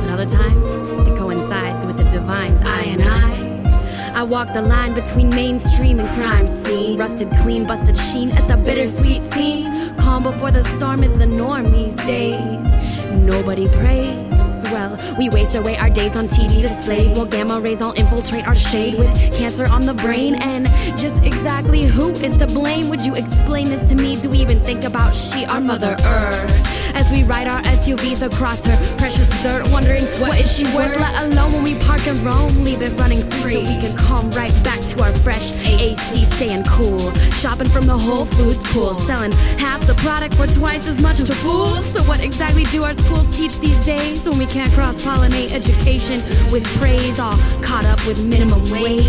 but other times it coincides with the divine's I and I walk the line between mainstream and crime scene, rusted clean, busted sheen at the bittersweet seams. Calm before the storm is the norm these days. Nobody prays. Well, we waste away our days on TV displays while gamma rays all infiltrate our shade with cancer on the brain. And just exactly who is to blame? Would you explain this to me? Do we even think about she, our Mother Earth, as we ride our SUVs across her precious dirt, wondering what is she worth? Let alone when we park and roam, leave it running free so we can calm right back to our fresh AC, staying cool. Shopping from the Whole Foods pool, selling half the product for twice as much to fool. So what exactly do our schools teach these days when we can't cross-pollinate education with praise, all caught up with minimum wage?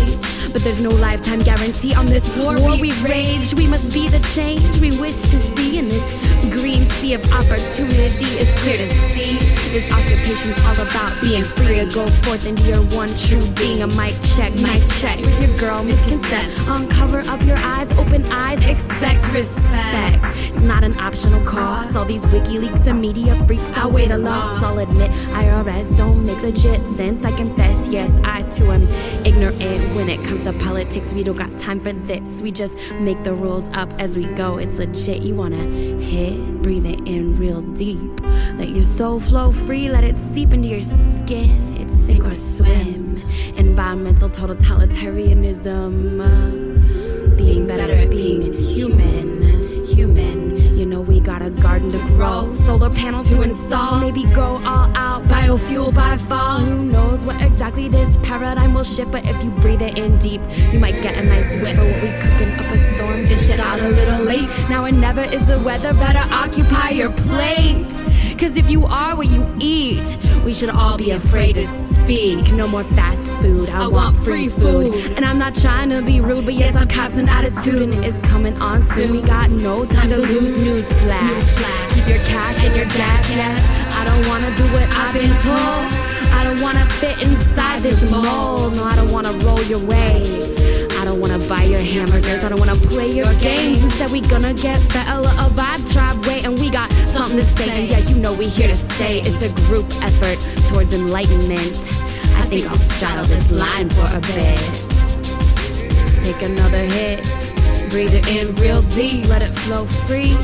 but there's no lifetime guarantee on this war we've raged. We must be the change we wish to see in this green sea of opportunity. It's clear to see this occupation's all about being free to go forth into your one true being. A mic check with your girl Misconsent. Uncover up your eyes, open eyes, expect respect. It's not an optional cause. All these WikiLeaks and media freaks outweigh the laws. I'll admit IRS don't make legit sense. I confess, yes, I too am ignorant when it comes to politics. We don't got time for this. We just make the rules up as we go. It's legit. You wanna hit, breathe it in real deep. Let your soul flow free, let it seep into your skin. It's sink or swim. Environmental totalitarianism. Being better at being human. You know we got a garden to grow, solar panels to install, maybe go all out, biofuel by fall. Who knows what exactly this paradigm will shift, but if you breathe it in deep, you might get a nice whiff of what we cooking up a storm. Dish it out a little late, now or never is the weather, better occupy your plate. Cause if you are what you eat, we should all be afraid to speak. No more fast food, I want free food. And I'm not trying to be rude, but yes, I've copped an attitude and it is coming on soon. We got no time to lose, news flash. Keep your cash and your gas, yes. I don't wanna do what I've been told. I don't wanna fit inside this mold. No, I don't wanna roll your way. I don't wanna buy your hamburgers, I don't wanna play your games. Instead we gonna get better, a vibe, tribe way, and we got something to say. And yeah, you know we here to stay. It's a group effort towards enlightenment. I think I'll straddle this line for a bit. Take another hit, breathe it in real deep, let it flow free.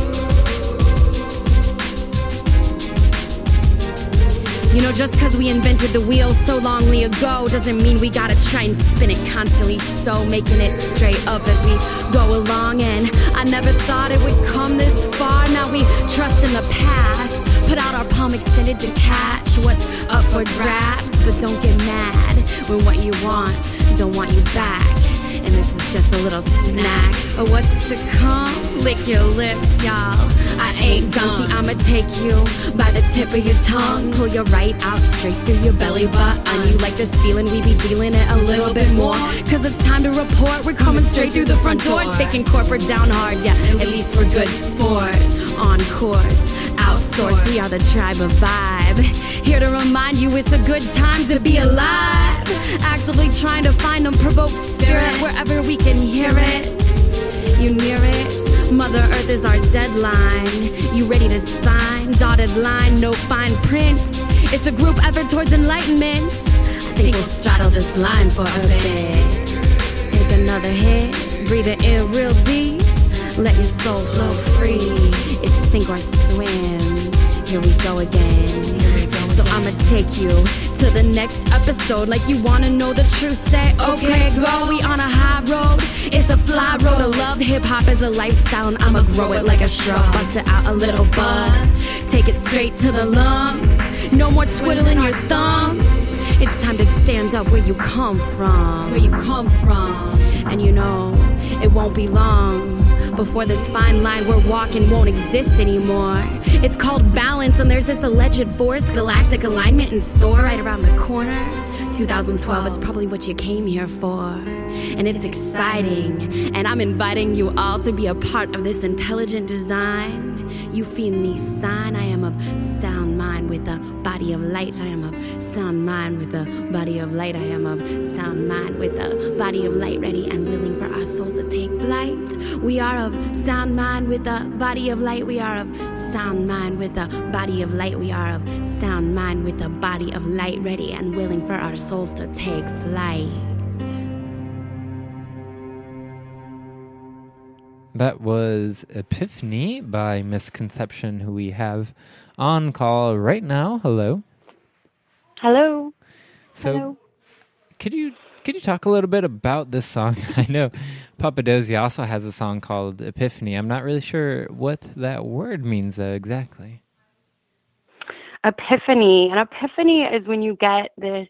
You know, just cause we invented the wheel so longly ago doesn't mean we gotta try and spin it constantly. So making it straight up as we go along. And I never thought it would come this far. Now we trust in the path, put out our palm extended to catch what's up for grabs. But don't get mad when what you want don't want you back. And this is just a little snack of what's to come. Lick your lips, y'all. I ain't done. See, I'ma take you by the tip of your tongue. Pull your right out straight through your belly button. You like this feeling? We be dealing it a little bit more. Cause it's time to report. We're coming straight through the front door. Taking corporate down hard, yeah. At least we're good sports. On course, outsource. We are the tribe of vibe. Here to remind you it's a good time to be alive. Actively trying to find unprovoked spirit wherever we can hear it. You near it? Mother Earth is our deadline. You ready to sign? Dotted line, no fine print. It's a group effort towards enlightenment. I think we'll straddle this line for a bit. Take another hit, breathe it in real deep. Let your soul flow free. It's sink or swim. Here we go again. So I'ma take you to the next episode. Like you wanna know the truth, say okay, go. We on a high road, it's a fly road of love. Hip-hop is a lifestyle and I'ma grow it like a shrub. Bust it out a little bud, take it straight to the lungs. No more twiddling your thumbs. It's time to stand up where you come from. And you know, it won't be long before this fine line we're walking won't exist anymore. It's called balance, and there's this alleged force, galactic alignment in store right around the corner. 2012, it's probably what you came here for. And it's exciting, and I'm inviting you all to be a part of this intelligent design. You feel me sign, I am of sound mind with a body of light. I am of sound mind with a body of light. I am of sound mind with a body of light, ready and willing for our souls to take flight. We are of sound mind with a body of light. We are of sound mind with a body of light. We are of sound mind with a body of light, ready and willing for our souls to take flight. That was Epiphany by Misconception, who we have on call right now. Hello. Hello. So, Hello. Could you talk a little bit about this song? I know Papadosio also has a song called Epiphany. I'm not really sure what that word means exactly. Epiphany. An epiphany is when you get this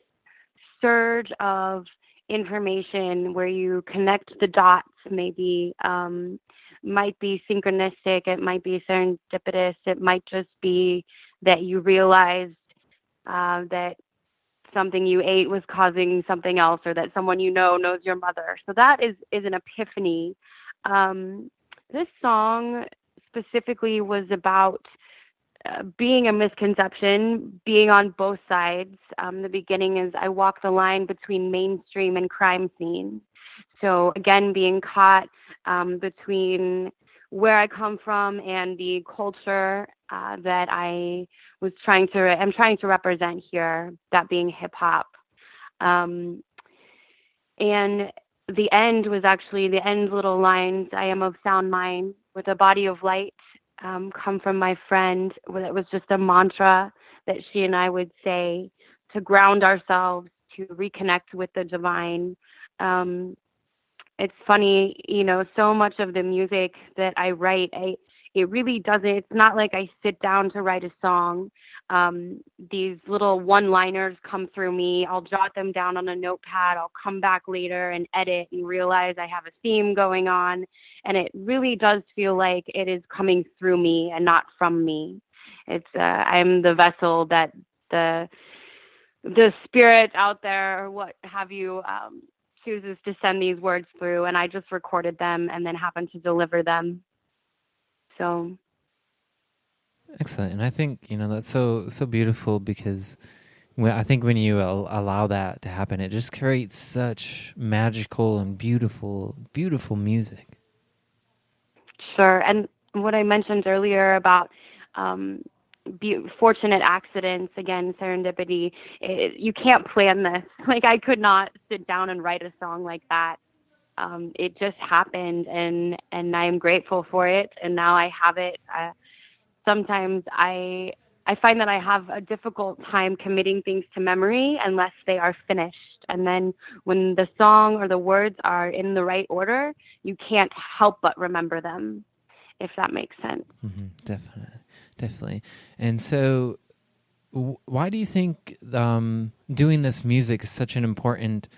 surge of information where you connect the dots, maybe. Might be synchronistic, it might be serendipitous, it might just be that you realized that something you ate was causing something else, or that someone you know knows your mother. So that is an epiphany. This song specifically was about being a misconception, being on both sides. The beginning is I walk the line between mainstream and crime scene. So again, being caught between where I come from and the culture that I'm trying to represent here, that being hip hop. And the end was actually the end little lines. I am of sound mind with a body of light. Come from my friend. It was just a mantra that she and I would say to ground ourselves, to reconnect with the divine. It's funny, so much of the music that I write, it really doesn't, it's not like I sit down to write a song. These little one-liners come through me. I'll jot them down on a notepad. I'll come back later and edit and realize I have a theme going on. And it really does feel like it is coming through me and not from me. I'm the vessel that the spirit out there, or what have you, chooses to send these words through, and I just recorded them and then happened to deliver them. So Excellent. And I think, that's so beautiful, because I think when you allow that to happen, it just creates such magical and beautiful music. Sure. And what I mentioned earlier about fortunate accidents, again, serendipity, you can't plan this. Like, I could not sit down and write a song like that. It just happened, and I am grateful for it, and now I have it. Sometimes I find that I have a difficult time committing things to memory unless they are finished. And then when the song or the words are in the right order, you can't help but remember them, if that makes sense. Mm-hmm. Definitely. And so why do you think doing this music is such an important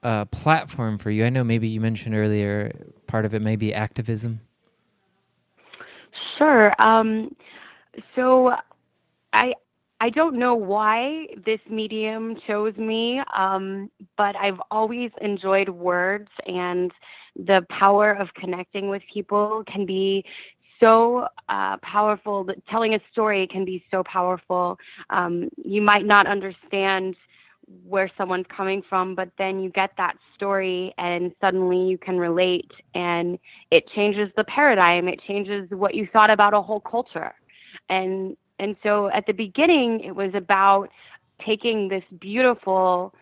platform for you? I know maybe you mentioned earlier part of it may be activism. Sure. So I don't know why this medium chose me, but I've always enjoyed words, and the power of connecting with people can be so powerful. Telling a story can be so powerful. You might not understand where someone's coming from, but then you get that story and suddenly you can relate, and it changes the paradigm. It changes what you thought about a whole culture. And so at the beginning, it was about taking this beautiful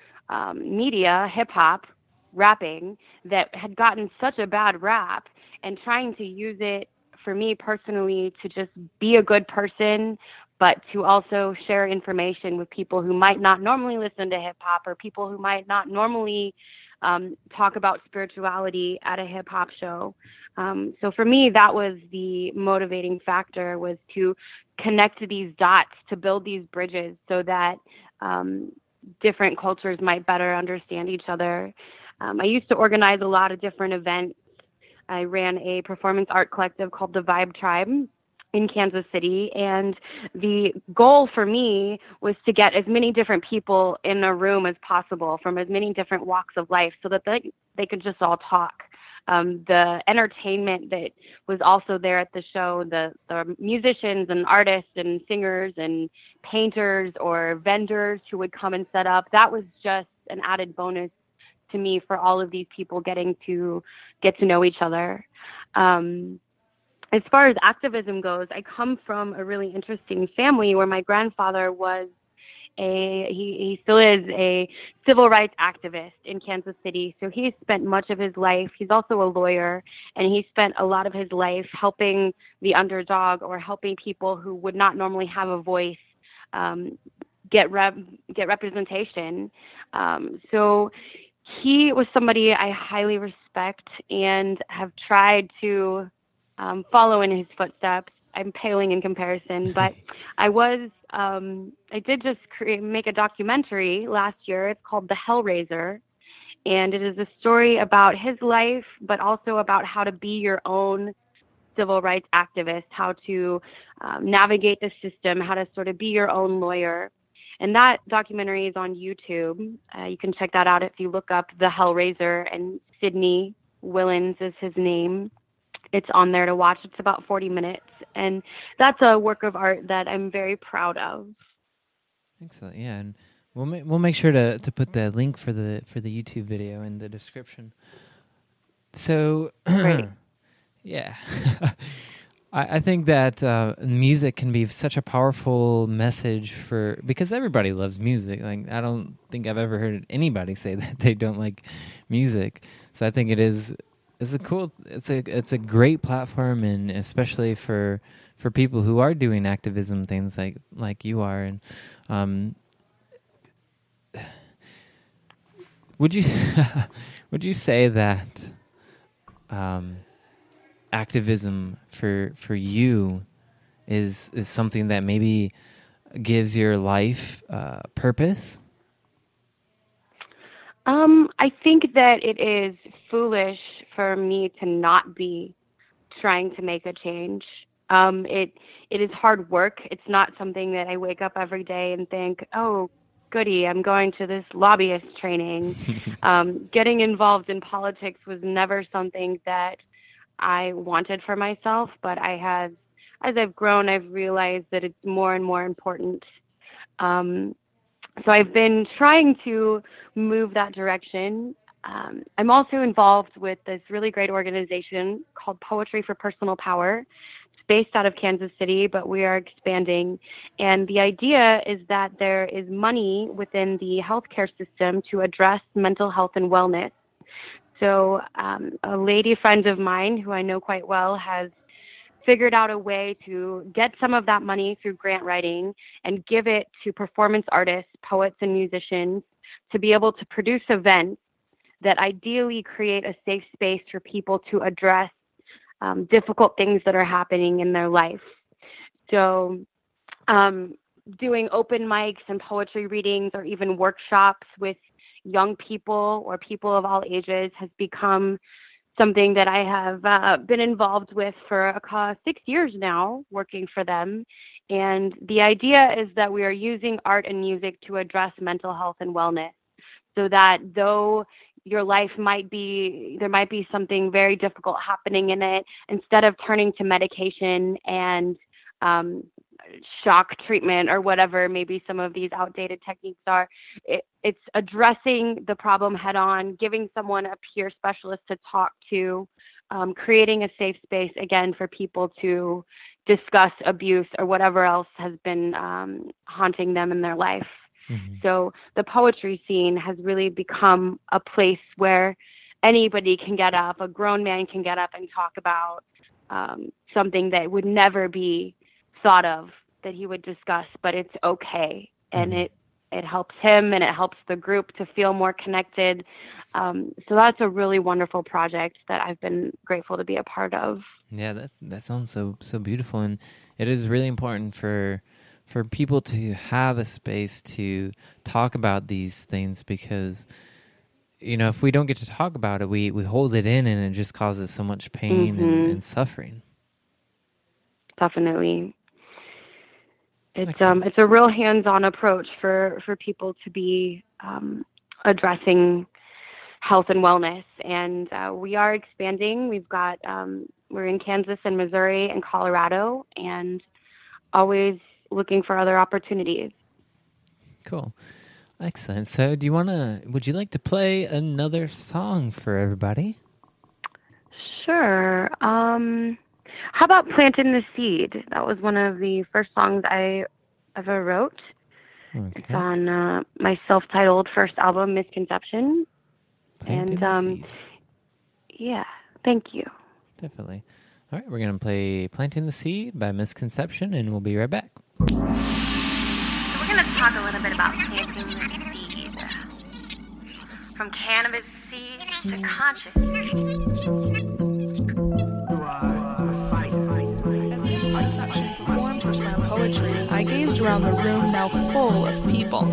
media, hip hop, rapping, that had gotten such a bad rap, and trying to use it for me personally to just be a good person, but to also share information with people who might not normally listen to hip hop, or people who might not normally talk about spirituality at a hip hop show. So for me, that was the motivating factor, was to connect these dots, to build these bridges so that different cultures might better understand each other. I used to organize a lot of different events. I ran a performance art collective called the Vibe Tribe in Kansas City, and the goal for me was to get as many different people in a room as possible from as many different walks of life, so that they could just all talk. The entertainment that was also there at the show, the musicians and artists and singers and painters or vendors who would come and set up, that was just an added bonus to me for all of these people getting to get to know each other. As far as activism goes, I come from a really interesting family where my grandfather was he still is a civil rights activist in Kansas City. So he spent much of his life, he's also a lawyer, and he spent a lot of his life helping the underdog, or helping people who would not normally have a voice get representation. So he was somebody I highly respect and have tried to follow in his footsteps. I'm paling in comparison, but I did just make a documentary last year. It's called The Hellraiser, and it is a story about his life, but also about how to be your own civil rights activist, how to navigate the system, how to sort of be your own lawyer. And that documentary is on YouTube. You can check that out if you look up The Hellraiser, and Sidney Willens is his name. It's on there to watch. It's about 40 minutes. And that's a work of art that I'm very proud of. Excellent. Yeah, and we'll make sure to put the link for the YouTube video in the description. So, Great. Yeah. I think that music can be such a powerful message because everybody loves music. Like, I don't think I've ever heard anybody say that they don't like music. So I think it's a great platform, and especially for people who are doing activism things like you are. And would you say that activism for you is something that maybe gives your life purpose? I think that it is foolish for me to not be trying to make a change. It is hard work. It's not something that I wake up every day and think, oh, goody, I'm going to this lobbyist training. Getting involved in politics was never something that I wanted for myself, but as I've grown, I've realized that it's more and more important. So I've been trying to move that direction. I'm also involved with this really great organization called Poetry for Personal Power. It's based out of Kansas City, but we are expanding. And the idea is that there is money within the healthcare system to address mental health and wellness. So a lady friend of mine who I know quite well has figured out a way to get some of that money through grant writing and give it to performance artists, poets, and musicians to be able to produce events that ideally create a safe space for people to address difficult things that are happening in their life. So doing open mics and poetry readings or even workshops with young people or people of all ages has become something that I have been involved with for 6 years now, working for them. And the idea is that we are using art and music to address mental health and wellness, so that though your life there might be something very difficult happening in it, instead of turning to medication and shock treatment or whatever maybe some of these outdated techniques are, it's addressing the problem head on, giving someone a peer specialist to talk to, creating a safe space again for people to discuss abuse or whatever else has been haunting them in their life. Mm-hmm. So the poetry scene has really become a place where anybody can get up, a grown man can get up and talk about something that would never be thought of that he would discuss, but it's okay. And it helps him and it helps the group to feel more connected. So that's a really wonderful project that I've been grateful to be a part of. Yeah, that sounds so beautiful. And it is really important for people to have a space to talk about these things, because if we don't get to talk about it, we hold it in, and it just causes so much pain and suffering. Definitely. It's a real hands-on approach for people to be addressing health and wellness, and we are expanding. We're in Kansas and Missouri and Colorado, and always looking for other opportunities. Cool. Excellent. So would you like to play another song for everybody? Sure. How about Planting the Seed? That was one of the first songs I ever wrote. Okay. It's on my self-titled first album, Misconception. Planting the Seed. Yeah, thank you. Definitely. All right, we're going to play Planting the Seed by Misconception, and we'll be right back. So we're going to talk a little bit about planting the seed. From cannabis seeds to conscious seeds. As Misconception performed her slam poetry, I gazed around the room now full of people.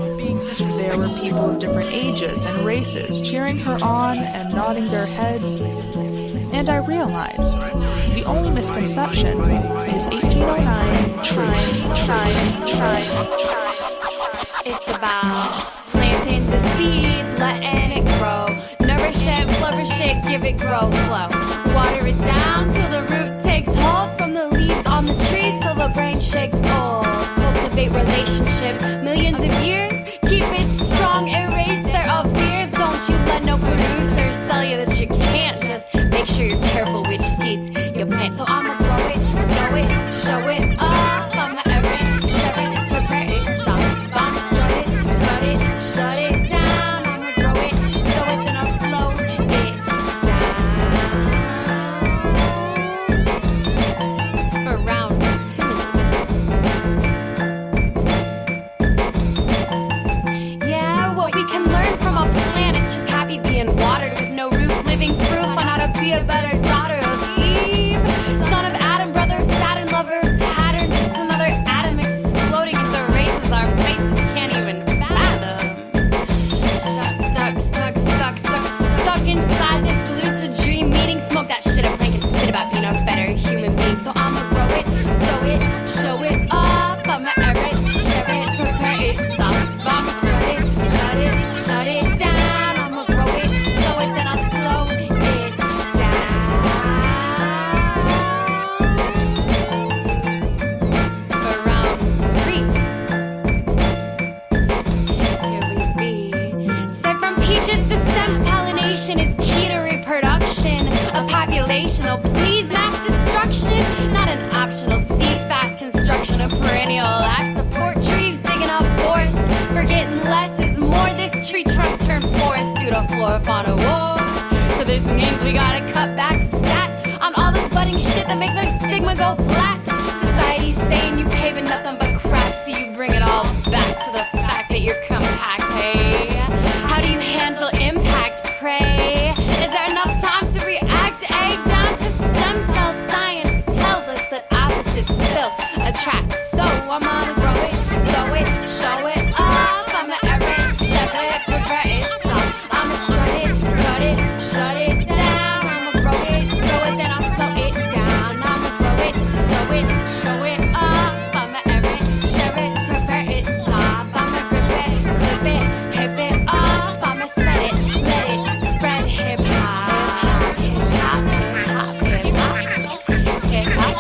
There were people of different ages and races cheering her on and nodding their heads. And I realized the only misconception is 1809 truth. It's about planting the seed, letting it grow. Nourish it, flourish it, give it growth flow. Water it down till the root takes hold. From the leaves on the trees till the brain shakes old. Cultivate relationship, millions of years. Keep it strong, erase their fears. Don't you let no producer sell you that you can't. Just make sure you're careful which seeds you plant. So I'ma grow it, sow it, show it up. I'ma ever share it, prepare it, soft. I'ma strut it, cut it, shut it down. I'ma grow it, sow it, then I'll slow it down. For round 2. Yeah, what we can learn from a plant, it's just happy being watered with no roof, living proof on how to be a better daughter of Eve. Son of Adam, brother of Saturn, lover of pattern, just another atom exploding into races our faces can't even fathom. Stuck inside this lucid dream meeting. Smoke that shit up, plank and spit about being a better human being. So I'ma grow it, sow it, show it up. I'ma air it, share it, prepare it, soft. I'ma strut it, cut it, shut it down. I'ma grow it, sow it, then I'll slow it down. For round 3. Here we be. Set from peaches to stems, pollination is key to reproduction. A population, oh please, mass destruction. Not an optional cease fast construction. A perennial life support trees, digging up forests. Forgetting less is more. This tree trunk turned forest due to flora fauna war. So this means we gotta cut back stat on all this budding shit that makes our stigma go flat. Society's saying you paving nothing but crap, so you bring it all back to the fact that you're compact. Hey, how do you handle impact? Pray, is there enough time to react? A down to stem cell science tells us that opposites still attract. So I'm gonna grow it, sow it, show it up. I'ma air it, shove it, prepare it, soft. I'ma strut it, cut it, shut it down. I'ma grow it, sow it, then I'll slow it down. I'ma grow it, sow it, show it up. I'ma air it, share it, prepare it, soft. I'ma grip it, clip it, hip it up. I'ma set it, let it spread. Hip hop, hip hop, hip hop, hip hop, hip hop.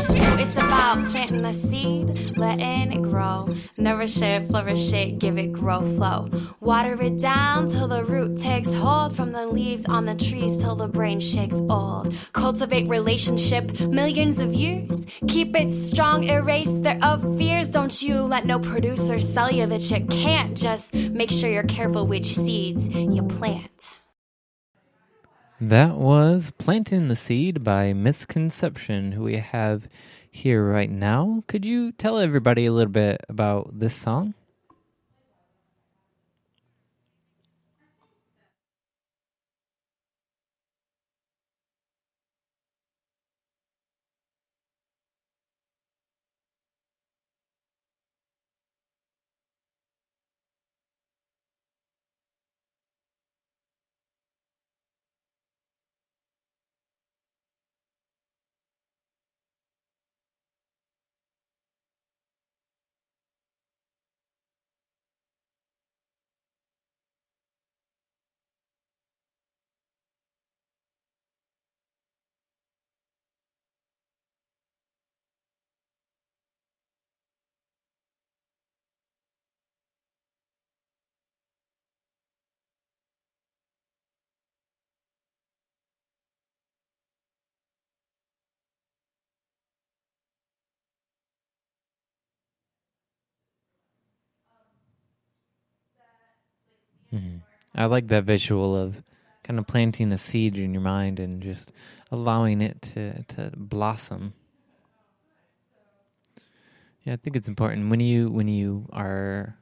So it's about planting the seed, letting it grow. Nourish it, flourish it, give it growth flow. Water it down till the root takes hold. From the leaves on the trees till the brain shakes old. Cultivate relationship, millions of years. Keep it strong, erase their fears. Don't you let no producer sell you that you can't. Just make sure you're careful which seeds you plant. That was Planting the Seed by Misconception, who we have here right now. Could you tell everybody a little bit about this song? I like that visual of kind of planting a seed in your mind and just allowing it to blossom. Yeah, I think it's important when you are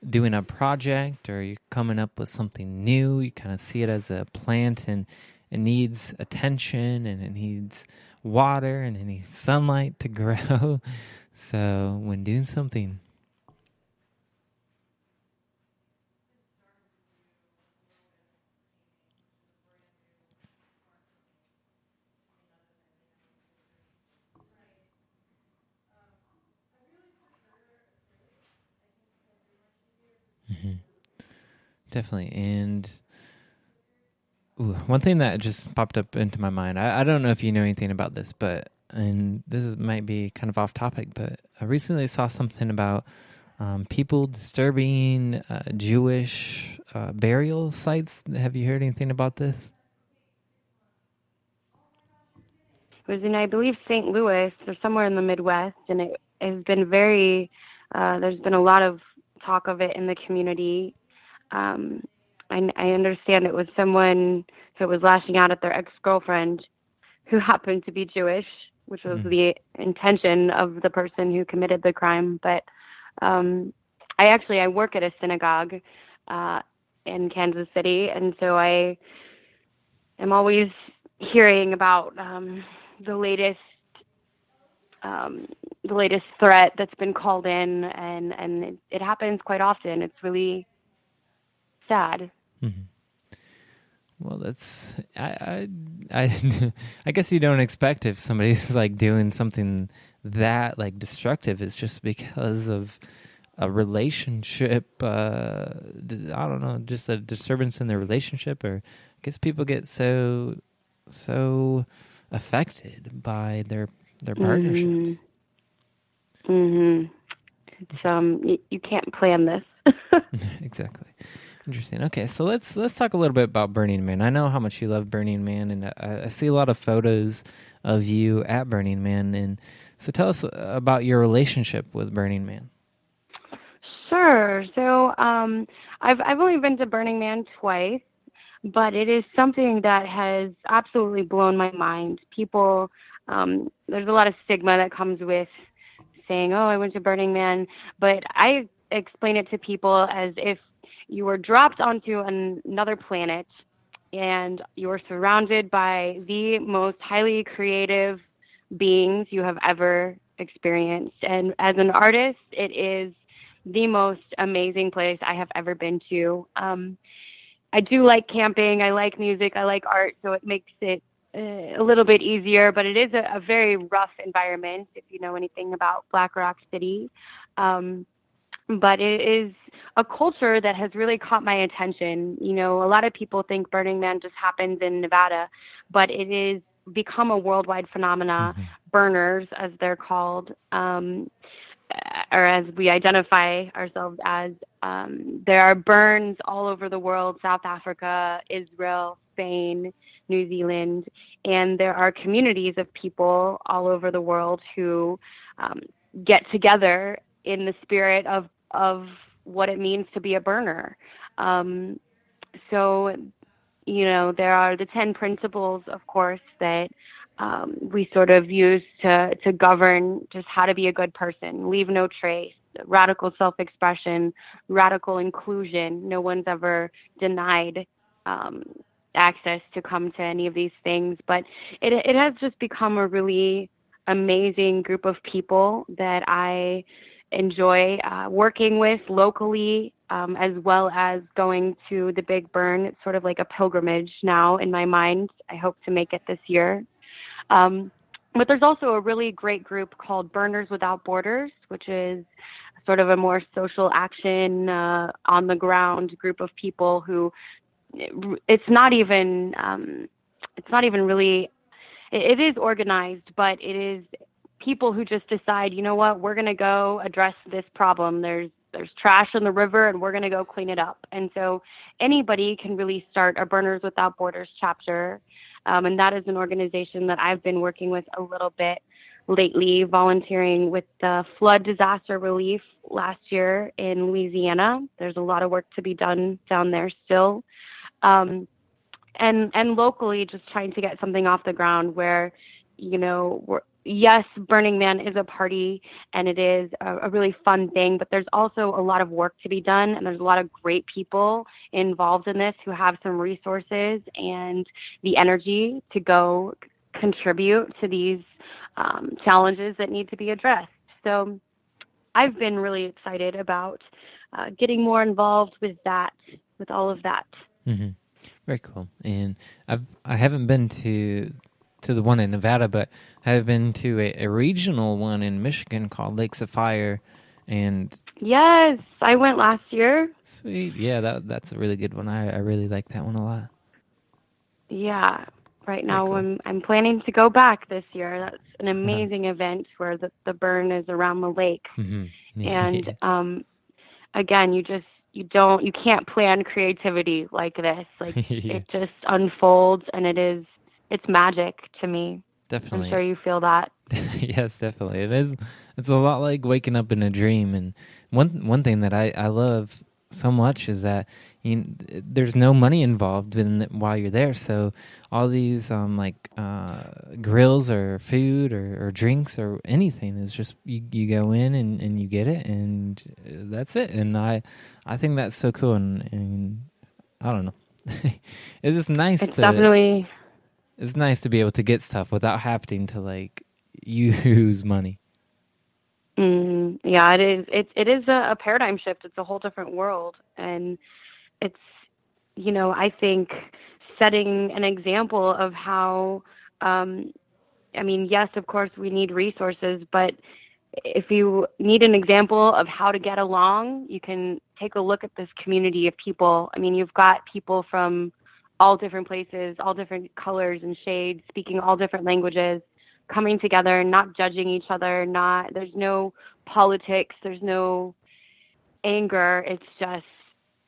doing a project or you're coming up with something new, you kind of see it as a plant and it needs attention and it needs water and it needs sunlight to grow. So when doing something, Definitely. And one thing that just popped up into my mind, I don't know if you know anything about this, and might be kind of off topic, but I recently saw something about people disturbing Jewish burial sites. Have you heard anything about this? It was in, I believe, St. Louis or somewhere in the Midwest, and it has been very, there's been a lot of talk of it in the community. I understand it was someone who was lashing out at their ex-girlfriend who happened to be Jewish, which was the intention of the person who committed the crime. But I work at a synagogue in Kansas City, and so I am always hearing about the latest threat that's been called in, and it happens quite often. It's really sad. Well, that's I guess you don't expect if somebody's like doing something that like destructive. It's just because of a relationship. I don't know, just a disturbance in their relationship, or I guess people get so affected by their partnerships. It's you can't plan this. Exactly. Interesting. Okay, so let's talk a little bit about Burning Man. I know how much you love Burning Man, and I see a lot of photos of you at Burning Man. And so tell us about your relationship with Burning Man. Sure. So I've only been to Burning Man twice, but it is something that has absolutely blown my mind. People, there's a lot of stigma that comes with saying, "Oh, I went to Burning Man," but I explain it to people as if you were dropped onto another planet and you were surrounded by the most highly creative beings you have ever experienced. And as an artist, it is the most amazing place I have ever been to. I do like camping, I like music, I like art, so it makes it a little bit easier, but it is a very rough environment if you know anything about Black Rock City. But it is a culture that has really caught my attention. You know, a lot of people think Burning Man just happens in Nevada, but it is become a worldwide phenomena. Burners, as they're called, or as we identify ourselves as, there are burns all over the world: South Africa, Israel, Spain, New Zealand, and there are communities of people all over the world who get together in the spirit of what it means to be a burner. So, you know, there are the 10 principles, of course, that we sort of use to govern just how to be a good person: leave no trace, radical self-expression, radical inclusion. No one's ever denied access to come to any of these things, but it has just become a really amazing group of people that I enjoy working with locally, as well as going to the Big Burn. It's sort of like a pilgrimage now in my mind. I hope to make it this year. But there's also a really great group called Burners Without Borders, which is sort of a more social action, on the ground group of people who it's not even really, it is organized, but it is people who just decide, you know what, we're going to go address this problem. There's trash in the river and we're going to go clean it up. And so anybody can really start a Burners Without Borders chapter. And that is an organization that I've been working with a little bit lately, volunteering with the flood disaster relief last year in Louisiana. There's a lot of work to be done down there still. And locally, just trying to get something off the ground where, you know, yes, Burning Man is a party and it is a really fun thing, but there's also a lot of work to be done, and there's a lot of great people involved in this who have some resources and the energy to go contribute to these challenges that need to be addressed. So I've been really excited about getting more involved with that, with all of that. Mm-hmm. Very cool. And I haven't been to the one in Nevada, but I've been to a regional one in Michigan called Lakes of Fire, And Yes, I went last year. sweet, yeah, that's a really good one. I really like that one a lot. Yeah, right now I'm planning to go back this year. That's an Uh-huh. amazing event where the burn is around the lake. And again, you can't plan creativity like this. Like Yeah. it just unfolds, and it's magic to me. Definitely. I'm sure you feel that. Yes, definitely. It is. It's a lot like waking up in a dream. And one thing that I love so much is that there's no money involved while you're there. So all these grills or food or drinks or anything is just you go in and you get it, and that's it. And I think that's so cool. And I don't know. It's just nice. It's nice to be able to get stuff without having to like use money. Yeah, it is. It is a paradigm shift. It's a whole different world, and it's I think setting an example of how. Yes, of course we need resources, but if you need an example of how to get along, you can take a look at this community of people. I mean, you've got people from all different places, all different colors and shades, speaking all different languages, coming together, not judging each other, there's no politics, there's no anger. It's just,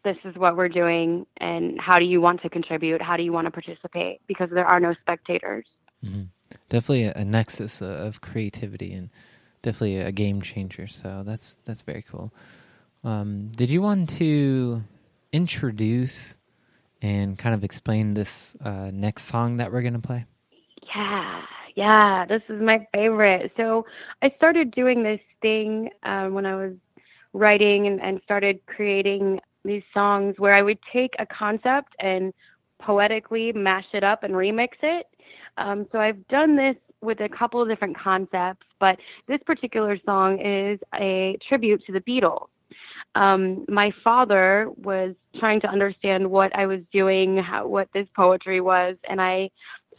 this is what we're doing, and how do you want to contribute? How do you want to participate? Because there are no spectators. Mm-hmm. Definitely a nexus of creativity, and definitely a game changer. So that's very cool. Did you want to introduce and kind of explain this next song that we're going to play? Yeah, this is my favorite. So I started doing this thing when I was writing and started creating these songs where I would take a concept and poetically mash it up and remix it. So I've done this with a couple of different concepts, but this particular song is a tribute to the Beatles. My father was trying to understand what I was doing, what this poetry was, and I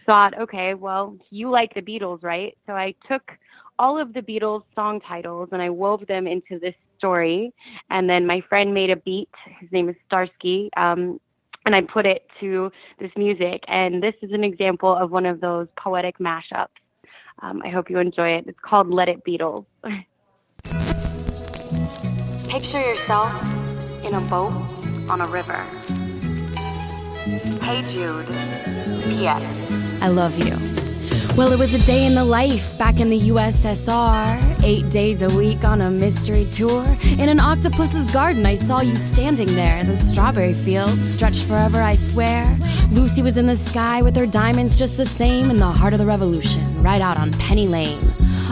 thought, okay, well, you like the Beatles, right? So I took all of the Beatles song titles and I wove them into this story, and then my friend made a beat. His name is Starsky, and I put it to this music, and this is an example of one of those poetic mashups. I hope you enjoy it. It's called Let It Beatles. Picture yourself in a boat on a river. Hey Jude, P.S. I love you. Well, it was a day in the life back in the USSR. 8 days a week on a mystery tour. In an octopus's garden, I saw you standing there. The strawberry field stretched forever, I swear. Lucy was in the sky with her diamonds just the same, in the heart of the revolution, right out on Penny Lane.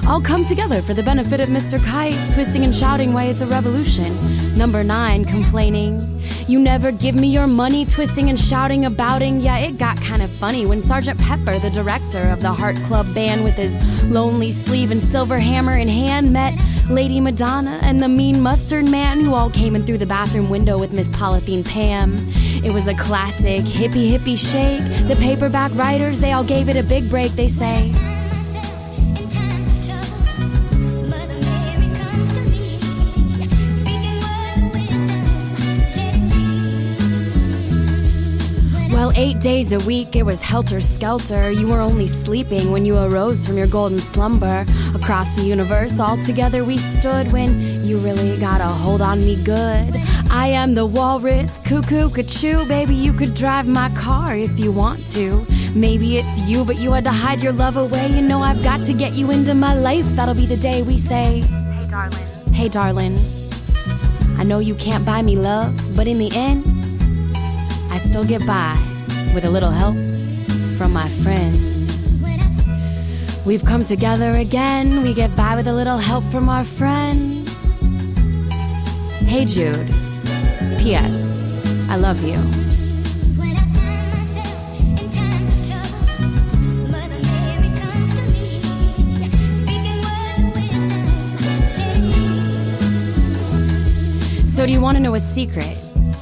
All come together for the benefit of Mr. Kite, twisting and shouting why it's a revolution. Number 9 complaining, you never give me your money, twisting and shouting abouting. Yeah, it got kind of funny when Sergeant Pepper, the director of the Heart Club band, with his lonely sleeve and silver hammer in hand, met Lady Madonna and the mean mustard man, who all came in through the bathroom window with Miss Polythene Pam. It was a classic hippie shake. The paperback writers, they all gave it a big break. They say, well, 8 days a week, it was helter-skelter. You were only sleeping when you arose from your golden slumber. Across the universe, all together we stood when you really got a hold on me good. I am the walrus, cuckoo-ca-choo. Baby, you could drive my car if you want to. Maybe it's you, but you had to hide your love away. You know I've got to get you into my life. That'll be the day we say, hey, darling. Hey, darling. I know you can't buy me love, but in the end, I still get by with a little help from my friends. We've come together again. We get by with a little help from our friends. Hey Jude, P.S. I love you. So do you want to know a secret?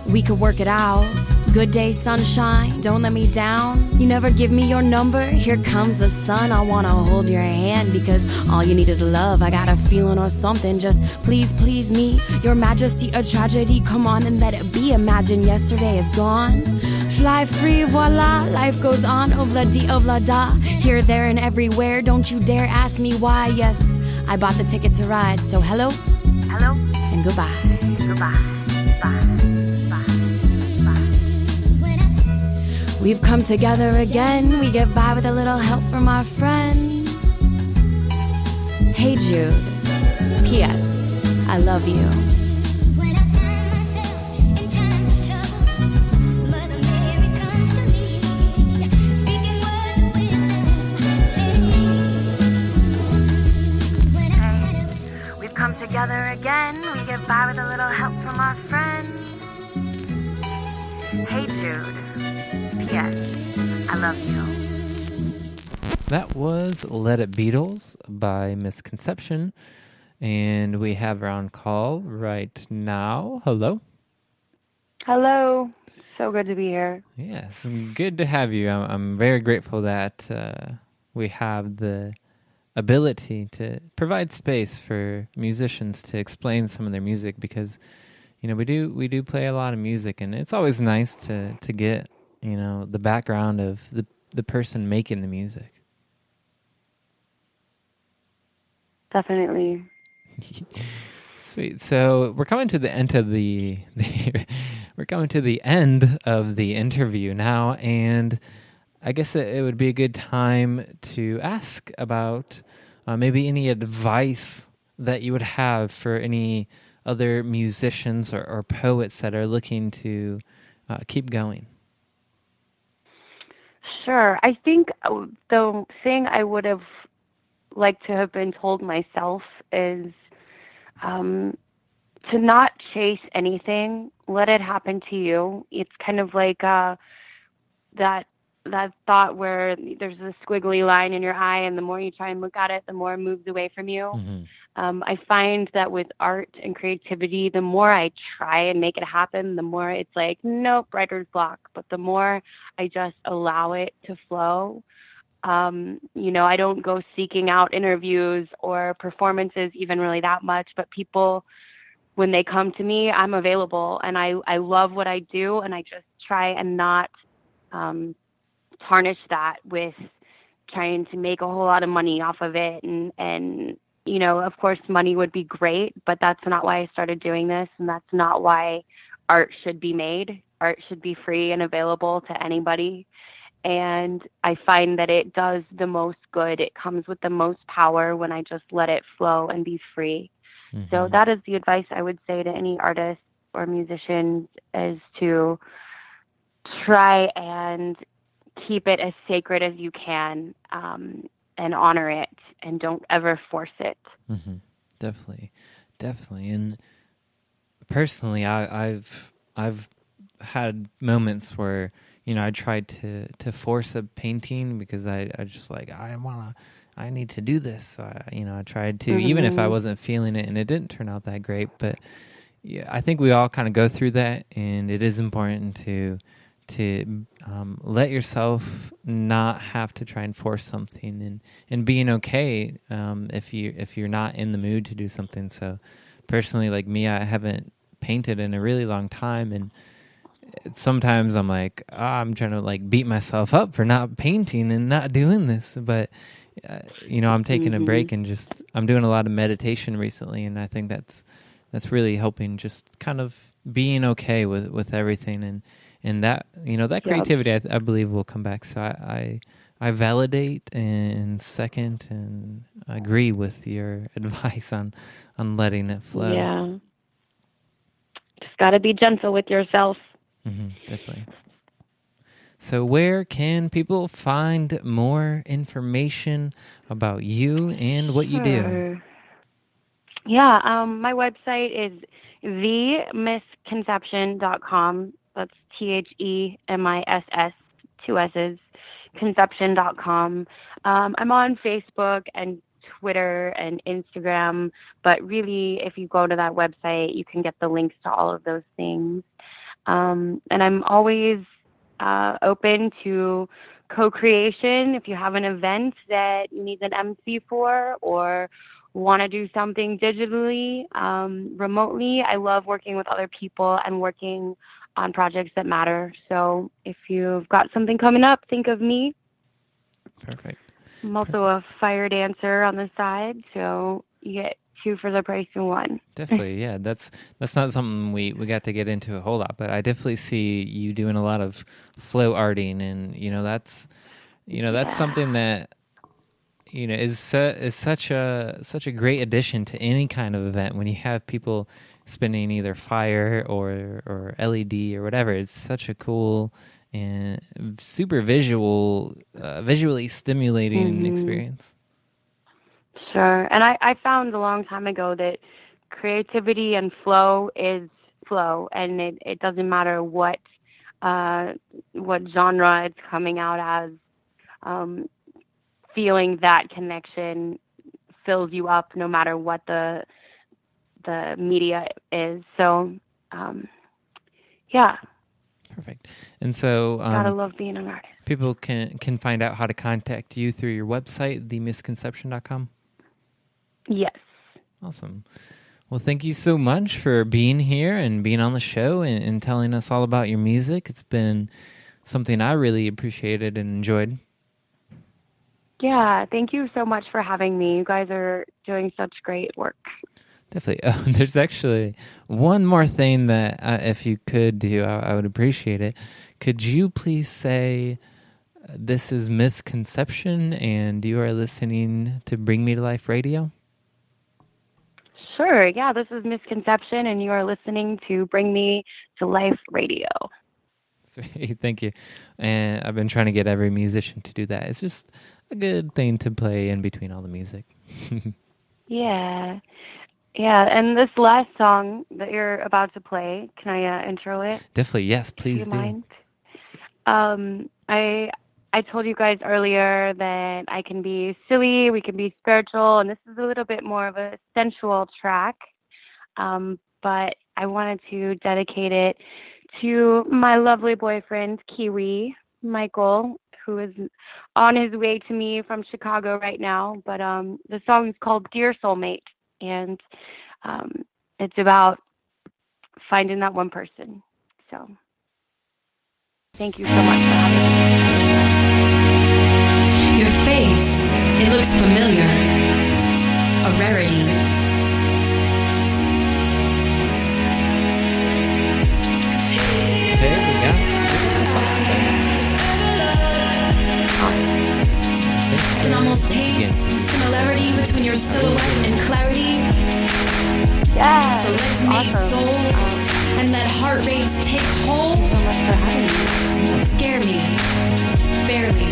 We could work it out. Good day, sunshine, don't let me down. You never give me your number, here comes the sun. I wanna hold your hand because all you need is love. I got a feeling or something, just please, please me. Your majesty, a tragedy, come on and let it be. Imagine yesterday is gone. Fly free, voila, life goes on, obla-di, obla-da. Here, there, and everywhere, don't you dare ask me why. Yes, I bought the ticket to ride, so hello, and goodbye. We've come together again, we get by with a little help from our friends. Hey Jude, P.S. I love you. We've come together again, we get by with a little help from our friends. Hey Jude. Yes, I love you. That was Let It Beatles by Misconception. And we have her on call right now. Hello. Hello. So good to be here. Yes, good to have you. I'm very grateful that we have the ability to provide space for musicians to explain some of their music, because, you know, we do play a lot of music, and it's always nice to get, you know, the background of the person making the music. Definitely. Sweet. So we're coming to the end of the we're coming to the end of the interview now, and I guess it would be a good time to ask about maybe any advice that you would have for any other musicians or poets that are looking to keep going. Sure. I think the thing I would have liked to have been told myself is to not chase anything. Let it happen to you. It's kind of like that thought where there's a squiggly line in your eye, and the more you try and look at it, the more it moves away from you. Mm-hmm. I find that with art and creativity, the more I try and make it happen, the more it's like, nope, writer's block. But the more I just allow it to flow, you know, I don't go seeking out interviews or performances even really that much, but people, when they come to me, I'm available, and I love what I do, and I just try and not tarnish that with trying to make a whole lot of money off of it. And you know, of course, money would be great, but that's not why I started doing this, and that's not why art should be made. Art should be free and available to anybody. And I find that it does the most good. It comes with the most power when I just let it flow and be free. Mm-hmm. So that is the advice I would say to any artists or musicians, is to try and keep it as sacred as you can, and honor it, and don't ever force it. Mm-hmm. Definitely. And personally, I've had moments where, you know, I tried to force a painting because I just like, I need to do this. So I tried to, even if I wasn't feeling it, and it didn't turn out that great. But yeah, I think we all kind of go through that, and it is important to let yourself not have to try and force something, and being okay if you're not in the mood to do something. So personally, like me, I haven't painted in a really long time, and sometimes I'm like, I'm trying to like beat myself up for not painting and not doing this, but I'm taking a break, and just I'm doing a lot of meditation recently, and I think that's really helping, just kind of being okay with everything, and that, that creativity, I believe, will come back. So I validate and second and agree with your advice on letting it flow. Yeah, just got to be gentle with yourself. Definitely. So where can people find more information about you and what you do? Yeah, my website is themisconception.com. That's THEMISS, 2 S's, conception.com. I'm on Facebook and Twitter and Instagram, but really, if you go to that website, you can get the links to all of those things. And I'm always open to co-creation. If you have an event that you need an MC for, or want to do something digitally, remotely, I love working with other people and working on projects that matter. So if you've got something coming up, think of me. Perfect. I'm also a fire dancer on the side, so you get 2 for the price of 1. Definitely, yeah. That's not something we got to get into a whole lot, but I definitely see you doing a lot of flow arting, and that's something that is such a great addition to any kind of event. When you have people spinning either fire or LED or whatever, it's such a cool and super visually stimulating experience. Sure. And I found a long time ago that creativity and flow is flow, and it doesn't matter what genre it's coming out as. Feeling that connection fills you up no matter what the media is. So, yeah. Perfect. And so gotta love being an artist. People can find out how to contact you through your website, themisconception.com? Yes. Awesome. Well, thank you so much for being here and being on the show and telling us all about your music. It's been something I really appreciated and enjoyed. Yeah, thank you so much for having me. You guys are doing such great work. Definitely. There's actually one more thing that if you could do, I would appreciate it. Could you please say, this is Misconception and you are listening to Bring Me to Life Radio? Sure. Yeah, this is Misconception and you are listening to Bring Me to Life Radio. Sweet. Thank you. And I've been trying to get every musician to do that. It's just a good thing to play in between all the music. Yeah. Yeah, and this last song that you're about to play, can I intro it? Definitely, yes, please do. Mind? I told you guys earlier that I can be silly, we can be spiritual, and this is a little bit more of a sensual track. But I wanted to dedicate it to my lovely boyfriend, Kiwi, Michael, who is on his way to me from Chicago right now. But the song is called Dear Soulmate, and it's about finding that one person. So thank you so much for having me. Your face, it looks familiar. A rarity. There we go. I can almost taste the similarity between your silhouette and clarity. Yeah. So let's make souls and let heart rates take hold. Scare me, barely,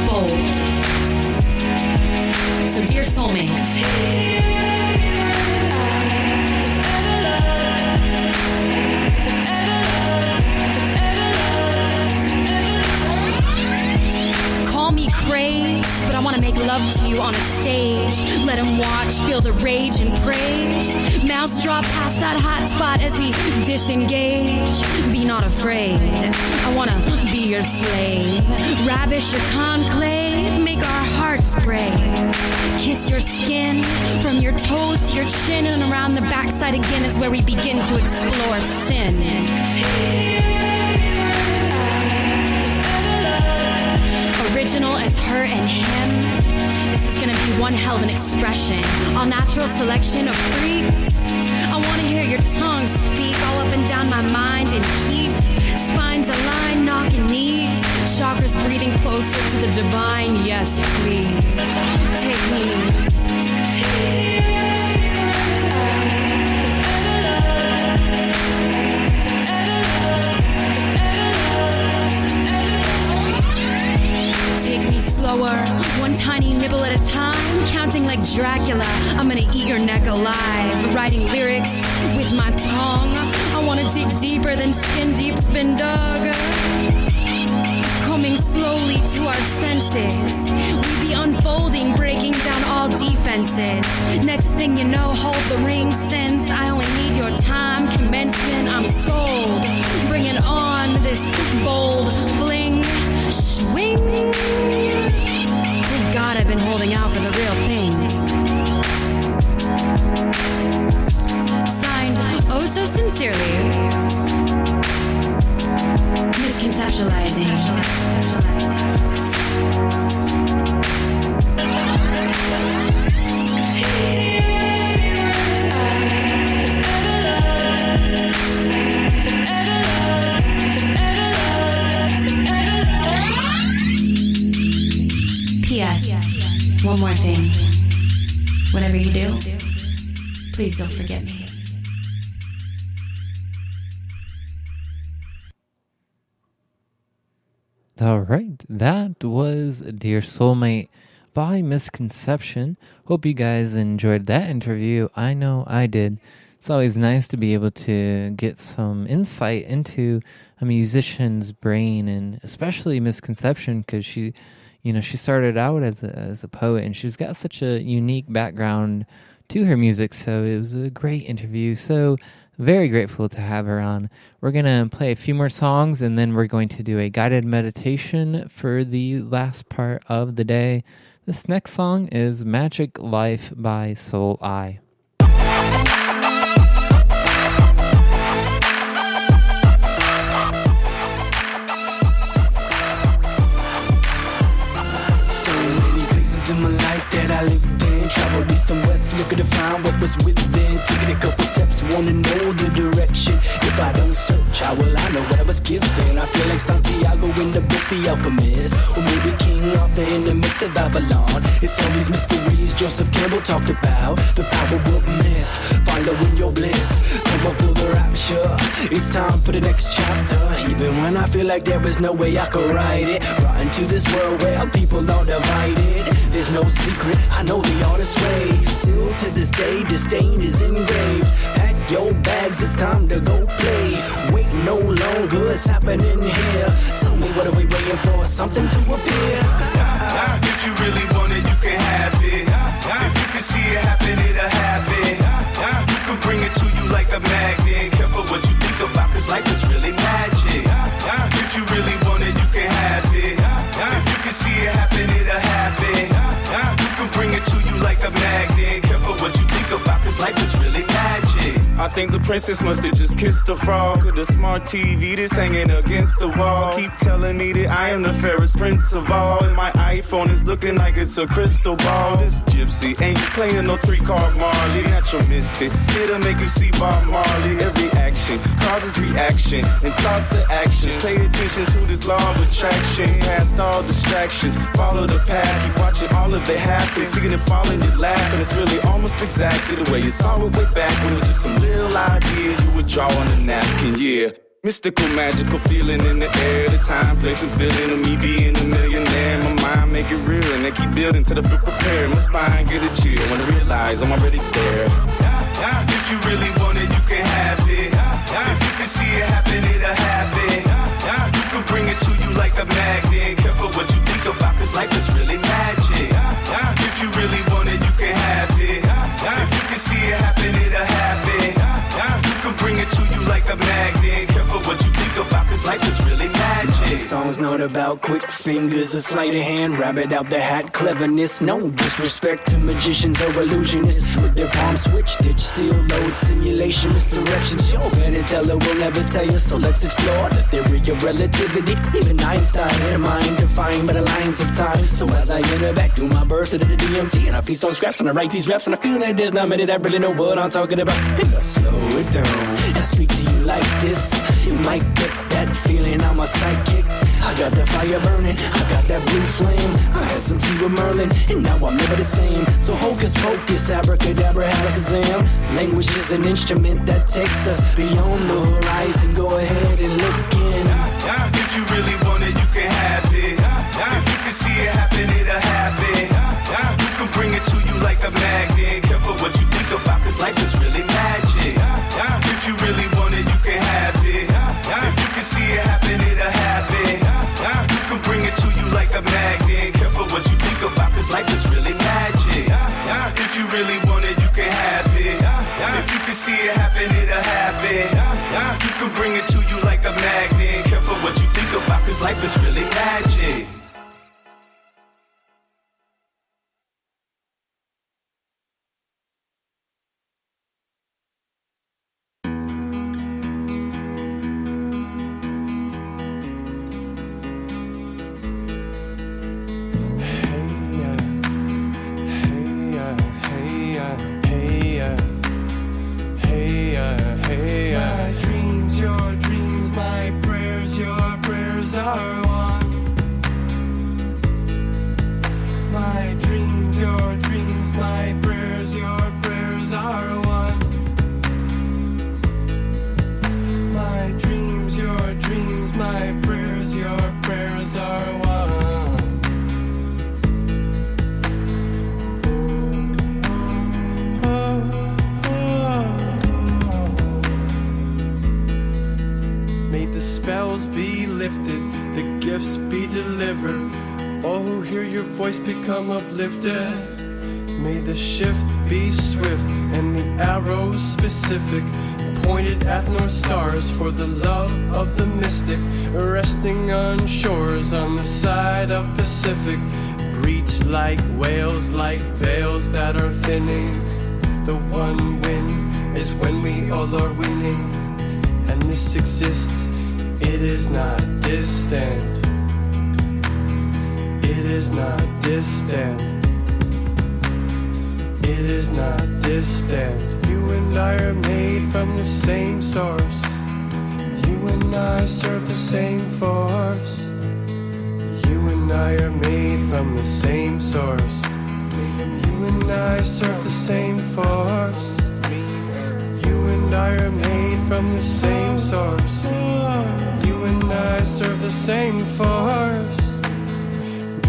bold. So dear soulmate, call me crazed, but I want to make love to you on a stage. Let him watch, feel the rage and praise. Mouths drop past that hot spot as we disengage. Be not afraid, I want to be your slave. Ravish your conclave, make our hearts brave. Kiss your skin, from your toes to your chin, and around the backside again is where we begin to explore sin. Original as her and him. This is gonna be one hell of an expression. All natural selection of freaks. I wanna hear your tongue speak all up and down my mind in heat. Spines aligned, knocking knees. Chakras breathing closer to the divine. Yes, please. Take me. Slower, one tiny nibble at a time, counting like Dracula. I'm gonna eat your neck alive, writing lyrics with my tongue. I wanna dig deeper than skin deep's been dug. Coming slowly to our senses, we be unfolding, breaking down all defenses. Next thing you know, hold the ring since I only need your time. Commencement, I'm sold. P.S. One more thing. Whatever you do, please don't forget me. All right, that was Dear Soulmate by Misconception. Hope you guys enjoyed that interview. I know I did. It's always nice to be able to get some insight into a musician's brain, and especially Misconception, because she started out as a poet, and she's got such a unique background to her music. So it was a great interview. So very grateful to have her on. We're going to play a few more songs, and then we're going to do a guided meditation for the last part of the day. This next song is Magic Life by Soul Eye. So many places in my life that I lived in. Traveled east and west, looking to find what was within. Taking a couple steps, wanna know the direction. If I don't search, how will I know what I was given? I feel like Santiago in the book The Alchemist, or maybe King Arthur in the midst of Babylon. It's all these mysteries Joseph Campbell talked about. The power of myth, following your bliss. Come up for the rapture, it's time for the next chapter. Even when I feel like there is no way I could write it. Right into this world where people are divided. There's no secret, I know the artist's ways. Still to this day, disdain is engraved. Pack your bags, it's time to go play. Wait no longer, it's happening here. Tell me, what are we waiting for? Something to appear. If you really want it, you can have it. If you can see it happen, it'll happen. You can bring it to you like a magnet. Careful what you think about, cause life is really magic. If you really want it, you can have it. If you can see it happen, it'll happen. You can bring it to you like a magnet. Careful what you think about, cause life is really magic. I think the princess must have just kissed the frog. With a smart TV that's hanging against the wall. Keep telling me that I am the fairest prince of all. And my iPhone is looking like it's a crystal ball. This gypsy ain't playing no 3-card Marley. Natural mystic, it'll make you see Bob Marley. Every action causes reaction, and thoughts are actions. Pay attention to this law of attraction. Past all distractions, follow the path. Keep watching all of it happen. Seeing it falling, you laugh, and it's really almost exactly the way you saw it way back when it was just some little idea you would draw on a napkin, yeah. Mystical, magical feeling in the air. The time, place, and feeling of me being a millionaire. My mind make it real, and they keep building till I feel prepared. My spine get a chill when I realize I'm already there. If you really want it, you can have it. If you can see it happen, it'll happen. You can bring it to you like a magnet. Careful what you think about, cause life is really magic. If you really want it, you can have it. If you can see it happen, it'll happen. You can bring it to you like a magnet. Careful what you think about, cause life is really magic. This song's not about quick fingers, a sleight of hand, rabbit out the hat cleverness. No disrespect to magicians or illusionists. With their palm switch, ditch, steel load, simulation, misdirection. Sure, Penn and Teller will never tell you, so let's explore the theory of relativity. Even Einstein had a mind defined by the lines of time. So as I enter back to my birth to the DMT, and I feast on scraps, and I write these raps, and I feel that there's not many that really know what I'm talking about. Maybe I'll slow it down and speak to you like this. You might get that feeling I'm a psychic. I got the fire burning, I got that blue flame. I had some tea with Merlin, and now I'm never the same. So hocus pocus, abracadabra, alakazam. Language is an instrument that takes us beyond the horizon. Go ahead and look in. If you really want it, you can have it. If you can see it happen, it'll happen. You can bring it to you like a magnet. Careful what you think about, cause life is really magic. If you really want it, you can have it. If you can see it happen, it'll happen. You can bring it to you like a magnet. Careful what you think about, cause life is really magic. If you really want it, you can have it. If you can see it happen, it'll happen. You can bring it to you like a magnet. Careful what you think about, cause life is really magic. burdens be lifted, the gifts be delivered. All who hear your voice become uplifted. May the shift be swift and the arrow specific, pointed at north stars for the love of the mystic, resting on shores on the side of Pacific. Breach like whales, like veils that are thinning. The one win is when we all are winning. And this exists, it is not distant. It is not distant. It is not distant. You and I are made from the same source. You and I serve the same force. You and I are made from the same source. You and I serve the same force. You and I are made from the same source. You and I serve the same force.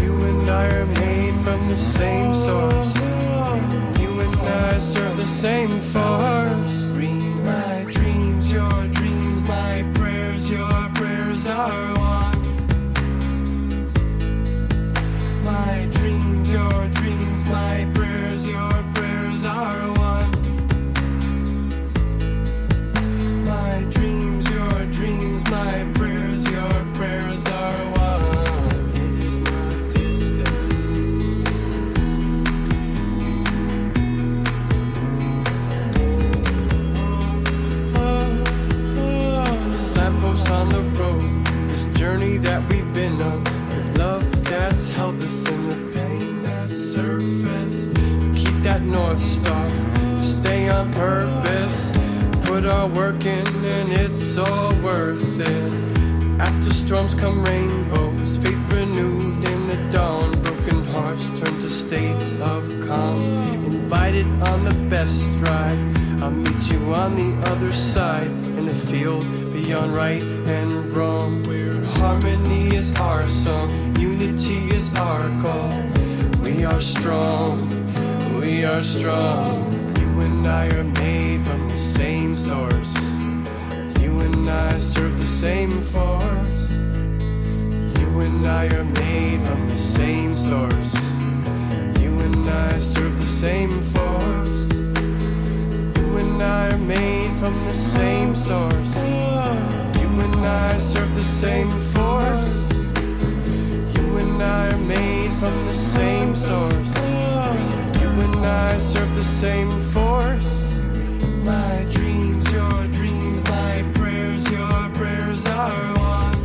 You and I are made from the same source. You and I serve the same force. My dreams, your dreams, my prayers, your prayers are one. My dreams, your dreams, my prayers, your prayers are one. My dreams, your dreams, my prayers, your prayers are one. It is not distant. The signposts on the road, this journey that we've been on, the love that's held us in the pain that's surfaced. Keep that north star, stay on purpose. Put our work in and it's all worth it. After storms come rainbows, faith renewed in the dawn. Broken hearts turn to states of calm. Invited on the best drive, I'll meet you on the other side. In a field beyond right and wrong, where harmony is our song, unity is our call. We are strong, we are strong. You and I are made from the same source. You and I serve the same force. You and I are made from the same source. You and I serve the same force. You and I are made from the same source. You and I serve the same force. You and I are made from the same source. You and I serve the same force. My dreams, your dreams, my prayers, your prayers are one.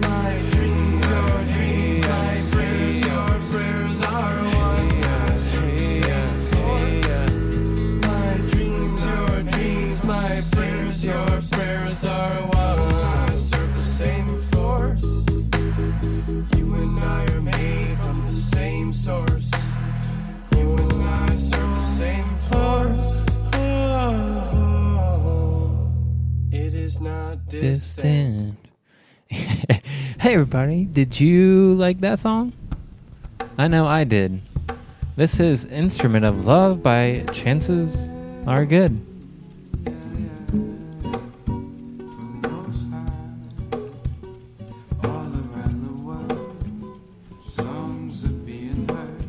My dreams, your dreams, my prayers, your prayers are one. My dreams, your dreams, my prayers, your prayers are one. Serve the same force. You and I are made from the same source. You and I serve the same force. Oh, it is not distant. Hey everybody, did you like that song? I know I did. This is Instrument of Love by Chances Are Good. Songs are being heard,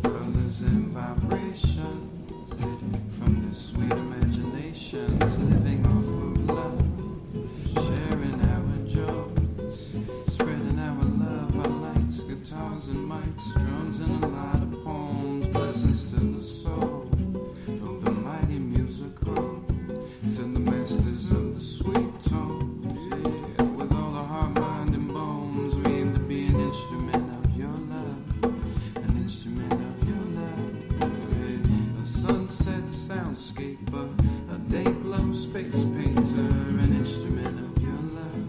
colors and vibrations from the sweet imaginations, living off of love, sharing our joys, spreading our love, our lights, guitars and mics, drums and a lot of poems, blessings to the soul of the mighty musical, to the masters of the sweet tones, yeah, with all the heart, mind and bones, we aim to be an instrument of your love, an instrument of your love, yeah. A sunset soundscape, a day glow space painter, an instrument of your love,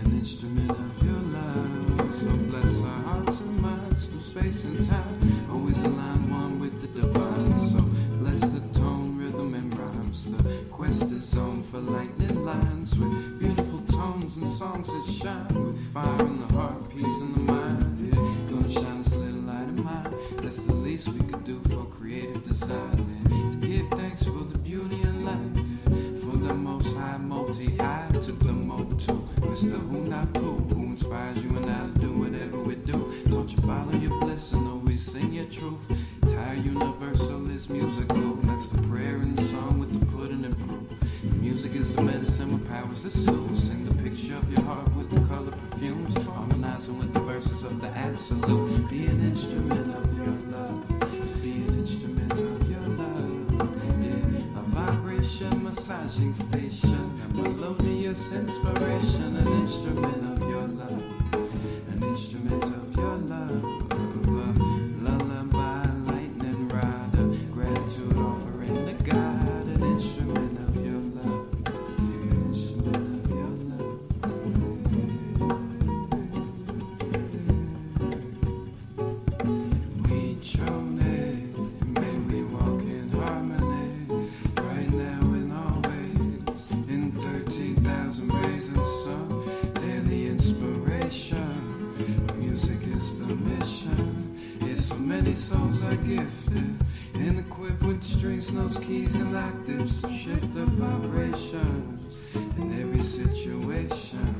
an instrument of your love. So bless our hearts and minds through space and time, always align one with the divine. So bless the tone, rhythm and rhymes. The quest is on for lightning lines with beautiful tones and songs that shine with fire in the heart, peace in the mind. Yeah, gonna shine this little light of mine. That's the least we could do for creative design. Yeah, to give thanks for the beauty in life, for the most high. was the soul. Sing the picture of your heart with the color perfumes, harmonizing with the verses of the absolute. Be an instrument of your love, to be an instrument of your love. Yeah, a vibration massaging station, a melodious inspiration, an instrument of your love, an instrument of your love. Lullaby, lightning rider, gratitude offering to God, an instrument of your love, an instrument of your love. We chose it, may we walk in harmony, right now and always, in 13,000 ways and some daily inspiration. Music is the mission. So many souls are gifted and equipped with strings, notes, keys, and octaves to shift the vibrations in every situation.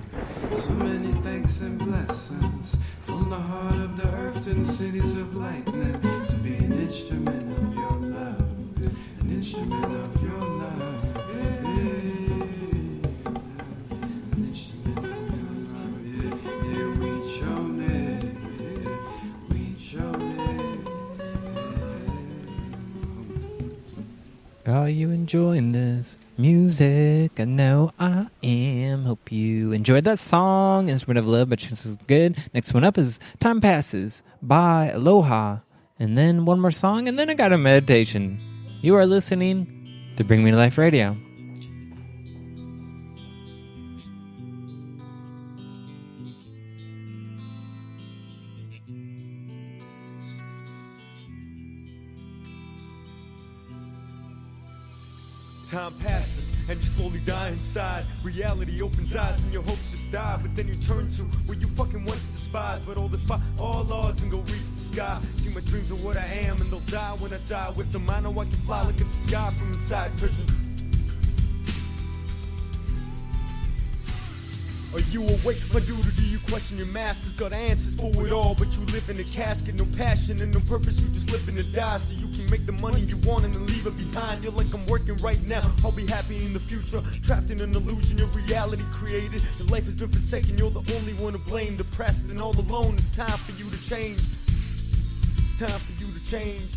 So many thanks and blessings from the heart of the earth to the cities of lightning, to be an instrument of your love, an instrument of your love. An instrument of your love. Yeah, we chose it. We chose it. Are you enjoying this music? I know I am. Hope you enjoyed that song, Instrument of Love by Chances is Good. Next one up is Time Passes by Aloha. And then one more song, and then I got a meditation. You are listening to Bring Me to Life Radio. Time passes and you slowly die inside. Reality opens eyes and your hopes just die. But then you turn to where you fucking once despised. But all defy all odds and go reach the sky. See my dreams are what I am and they'll die when I die with them. I know I can fly, look at the sky from inside prison. Are you awake, my dude, or do you question your masters? Got answers for it all, but you live in a casket. No passion and no purpose, you just living to die. So you can make the money you want and then leave it behind. You're like, I'm working right now, I'll be happy in the future. Trapped in an illusion, your reality created. Your life has been forsaken, you're the only one to blame. Depressed and all alone, it's time for you to change. It's time for you to change.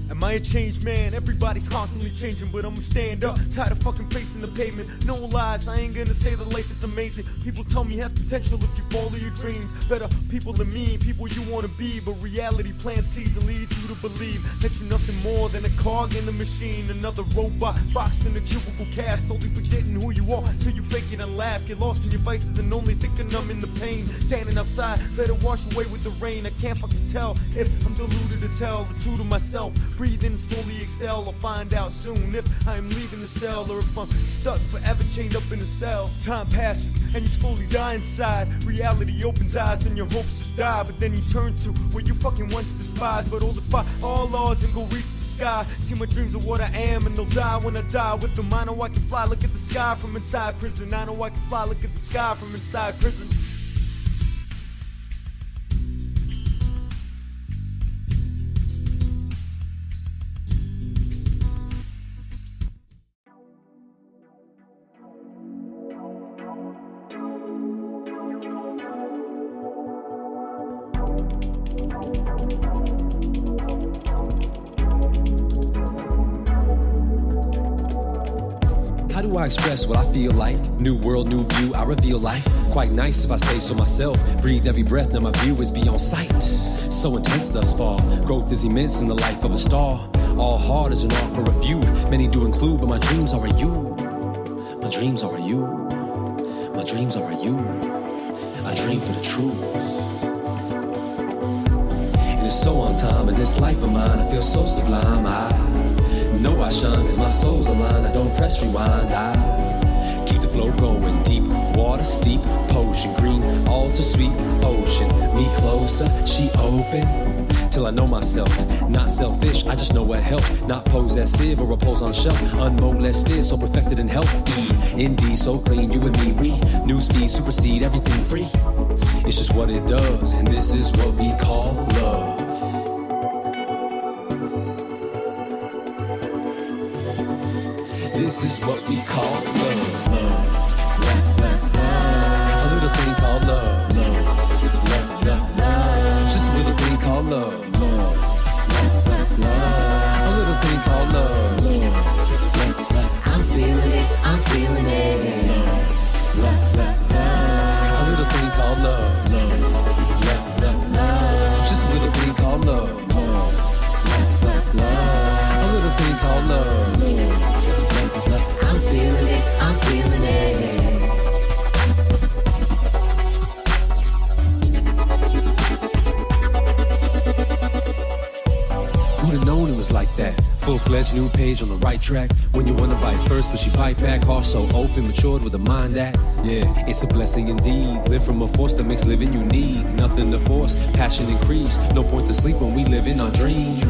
Am I a changed man? Everybody's constantly changing, but I'ma stand up. Tired of fucking facing the pavement. No lies, I ain't gonna say that life is amazing. People tell me it has potential if you follow your dreams. Better people than me, people you wanna be. But reality plants seeds and leads you to believe that you're nothing more than a cog in the machine. Another robot boxed in a cubicle cast, slowly forgetting who you are till you fake it and laugh. Get lost in your vices and only thinking I'm in the pain. Standing outside, let it wash away with the rain. I can't fucking tell if I'm deluded as hell, or true to myself. Breathe in, slowly exhale. I'll find out soon if I'm leaving the cell or if I'm stuck forever chained up in a cell. Time passes and you slowly die inside. Reality opens eyes and your hopes just die. But then you turn to where you fucking once despised. But all defy all odds and go reach the sky. See my dreams are what I am and they'll die when I die with them. I know I can fly, look at the sky from inside prison. I know I can fly, look at the sky from inside prison. How do I express what I feel like? New world, new view, I reveal life. Quite nice if I say so myself. Breathe every breath, now my view is beyond sight. So intense thus far. Growth is immense in the life of a star. All hard as an art for review. Many do include, but my dreams are a you. My dreams are a you. My dreams are a you. I dream for the truth. And it's so on time in this life of mine. I feel so sublime. I know I shine cause my soul's aligned. I don't press rewind. I keep the flow going deep. Water steep, potion green, all too sweet. Ocean, me closer, she open. Till I know myself, not selfish. I just know what helps. Not possessive or repose on shelf. Unmolested, so perfected in health. Indeed, so clean, you and me. We new speed, supersede everything free. It's just what it does, and this is what we call love. This is what we call love. A little thing called love. Just a little thing called love. A little thing called love. I'm feeling it, I'm feeling it. A little thing called love. Just a little thing called love. A little thing called love. I'm feeling it, I'm feeling it. Who'd have known it was like that? Full-fledged new page on the right track. When you wanna bite first, but she bite back. Heart so open, matured with a mind that, yeah, it's a blessing indeed. Live from a force that makes living unique. Nothing to force, passion increase. No point to sleep when we live in our dreams.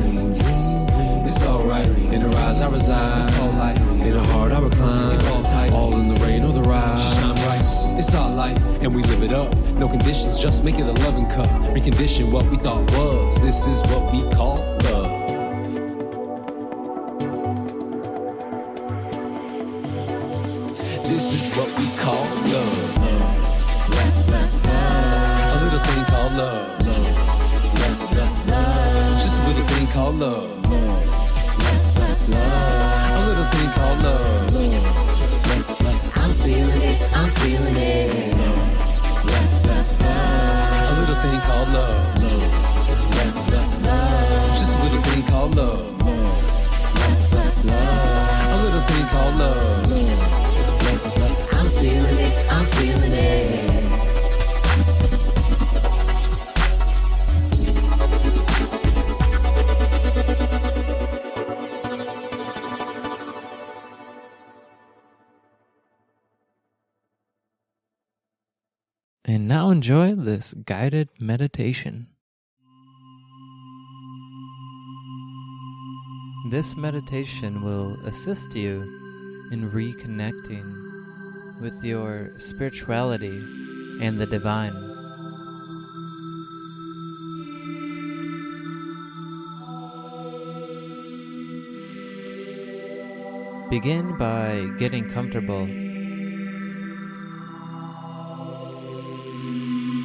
It's alright, in her eyes I reside. It's all life, in her heart I recline. All tight, all in the rain or the ride. She shine bright, it's our life, and we live it up. No conditions, just make it a loving cup. Recondition what we thought was. This is what we call love. This is what we call love. A little thing called love. Just a little thing called love. A little thing called love. I'm feeling it, I'm feeling it. A little thing called love. Just a little thing called love. A little thing called love. I'm feeling it, I'm feeling it. And now enjoy this guided meditation. This meditation will assist you in reconnecting with your spirituality and the divine. Begin by getting comfortable,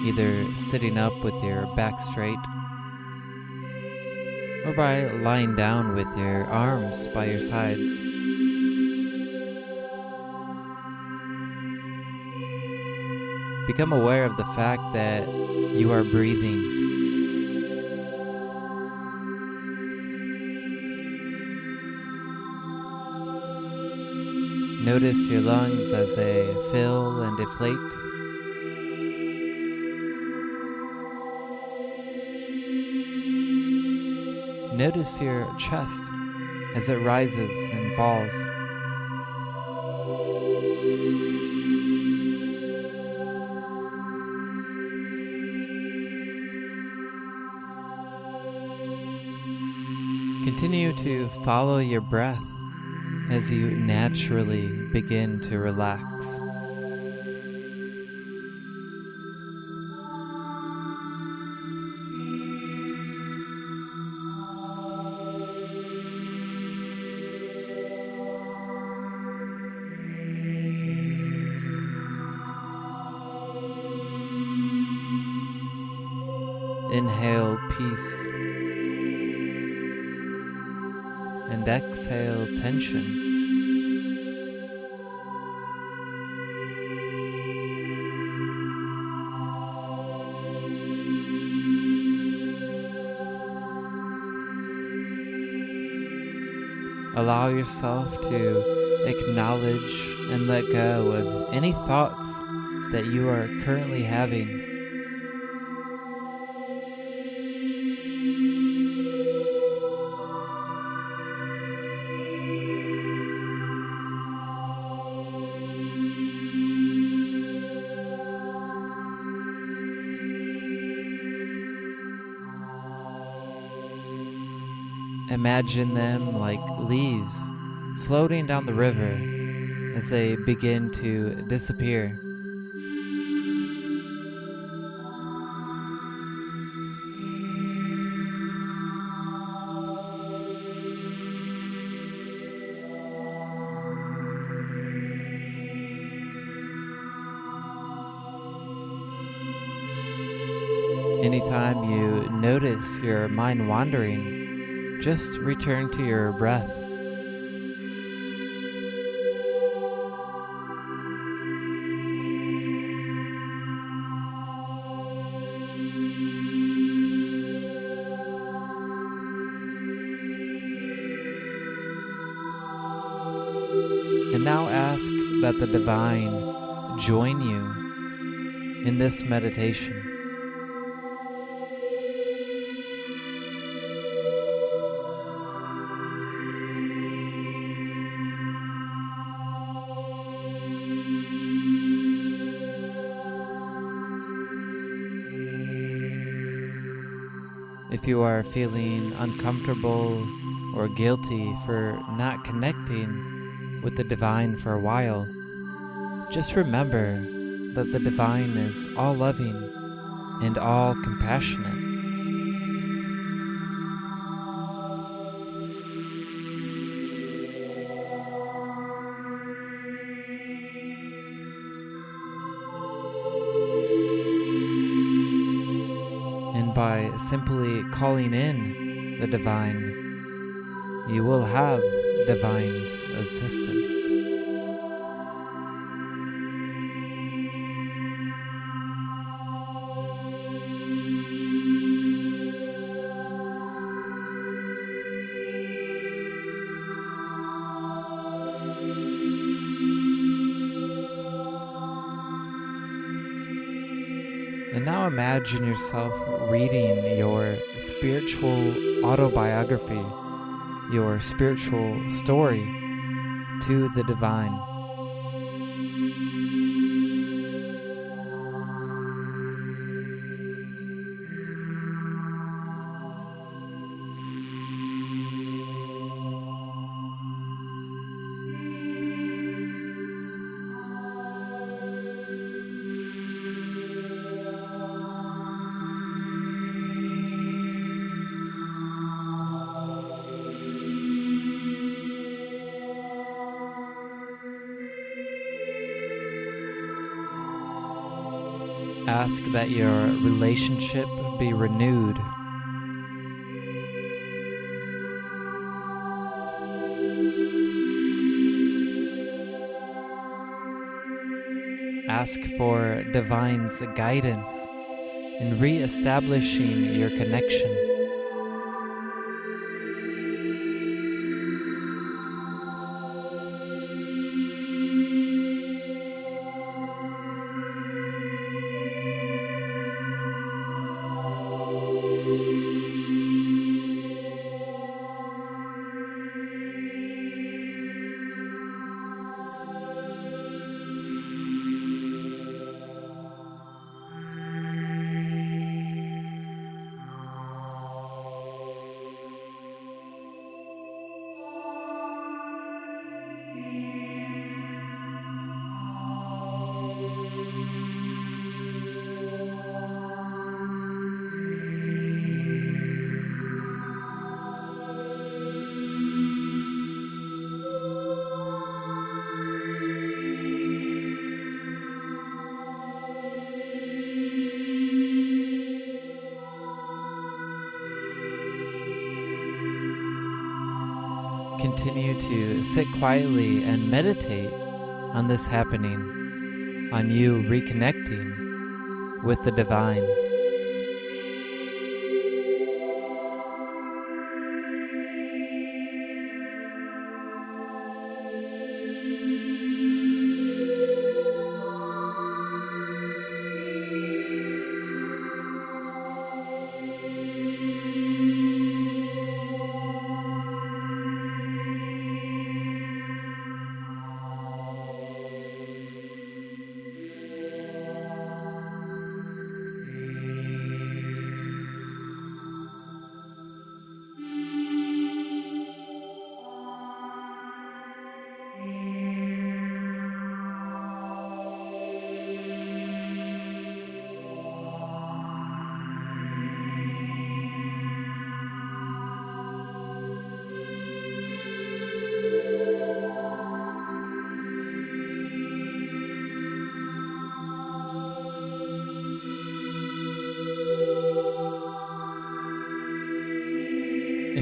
either sitting up with your back straight or by lying down with your arms by your sides. Become aware of the fact that you are breathing. Notice your lungs as they fill and deflate. Notice your chest as it rises and falls. Continue to follow your breath as you naturally begin to relax. Inhale peace and exhale tension. Allow yourself to acknowledge and let go of any thoughts that you are currently having. Imagine them like leaves floating down the river as they begin to disappear. Anytime you notice your mind wandering, just return to your breath. And now ask that the divine join you in this meditation. If you are feeling uncomfortable or guilty for not connecting with the divine for a while, just remember that the divine is all loving and all compassionate. And by simply calling in the divine, you will have divine's assistance. And now imagine yourself reading your spiritual autobiography, your spiritual story to the divine. Ask that your relationship be renewed. Ask for divine's guidance in re-establishing your connection. Continue to sit quietly and meditate on this happening, on you reconnecting with the divine.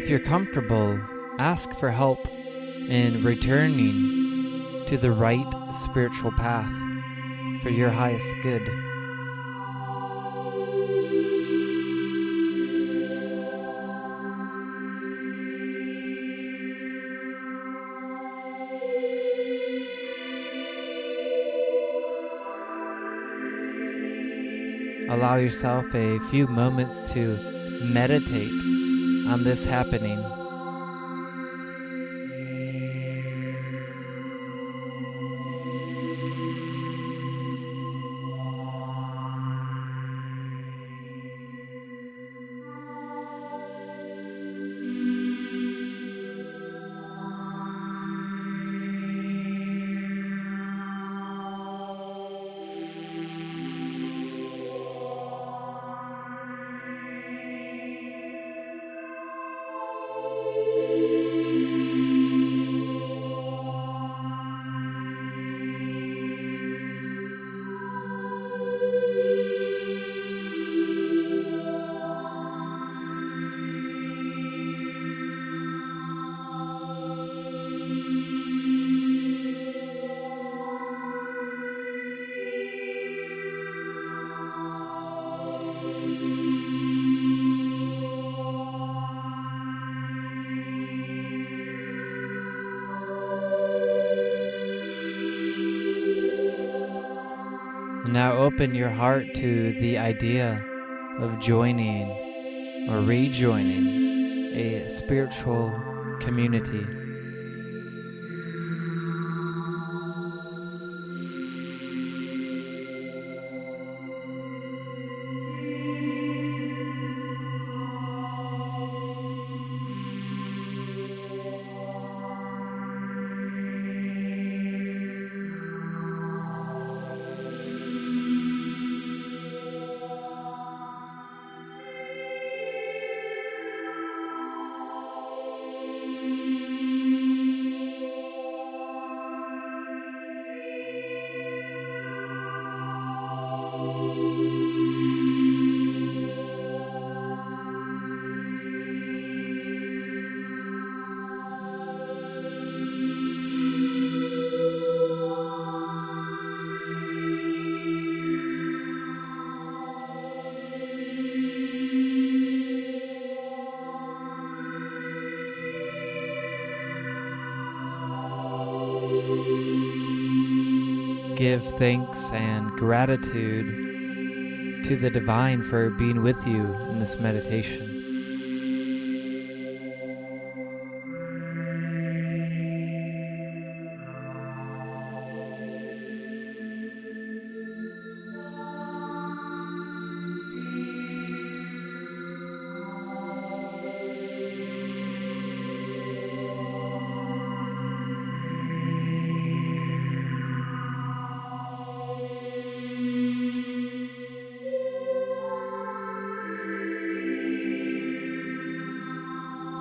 If you're comfortable, ask for help in returning to the right spiritual path for your highest good. Allow yourself a few moments to meditate on this happening. Now open your heart to the idea of joining or rejoining a spiritual community. Give thanks and gratitude to the divine for being with you in this meditation.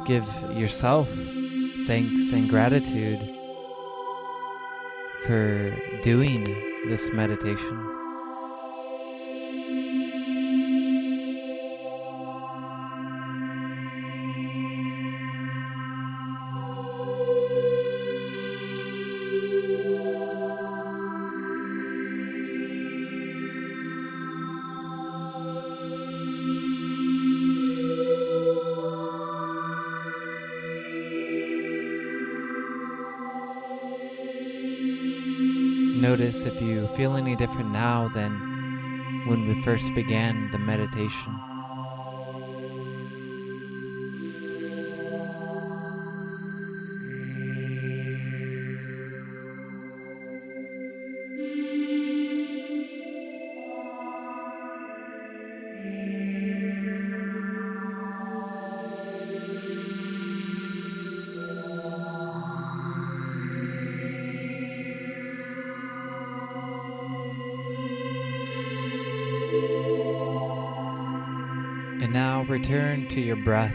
Give yourself thanks and gratitude for doing this meditation. Notice if you feel any different now than when we first began the meditation. And now return to your breath.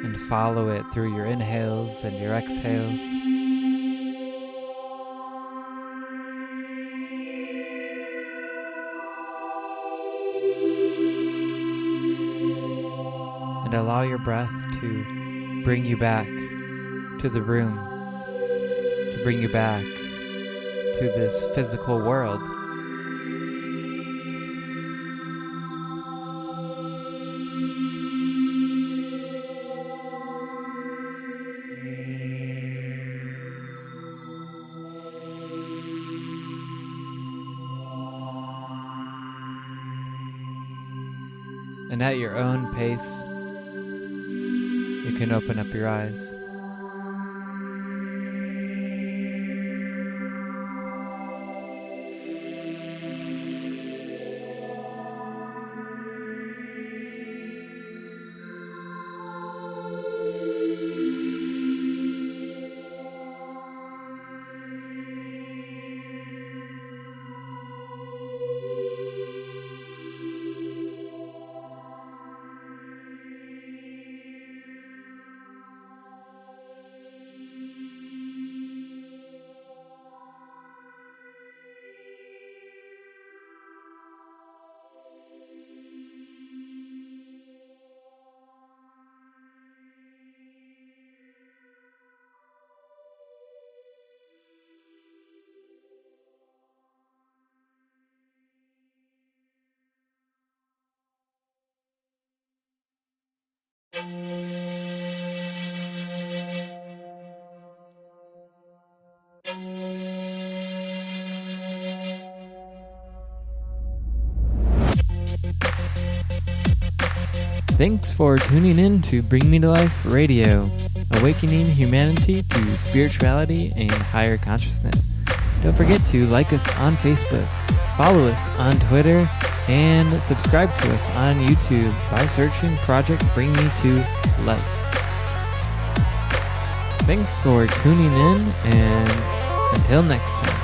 And follow it through your inhales and your exhales. and allow your breath to bring you back to the room, to bring you back to this physical world. And at your own pace, you can open up your eyes. Thanks for tuning in to Bring Me to Life Radio, awakening humanity to spirituality and higher consciousness. Don't forget to like us on Facebook, follow us on Twitter, and subscribe to us on YouTube by searching Project Bring Me to Life. Thanks for tuning in, and until next time.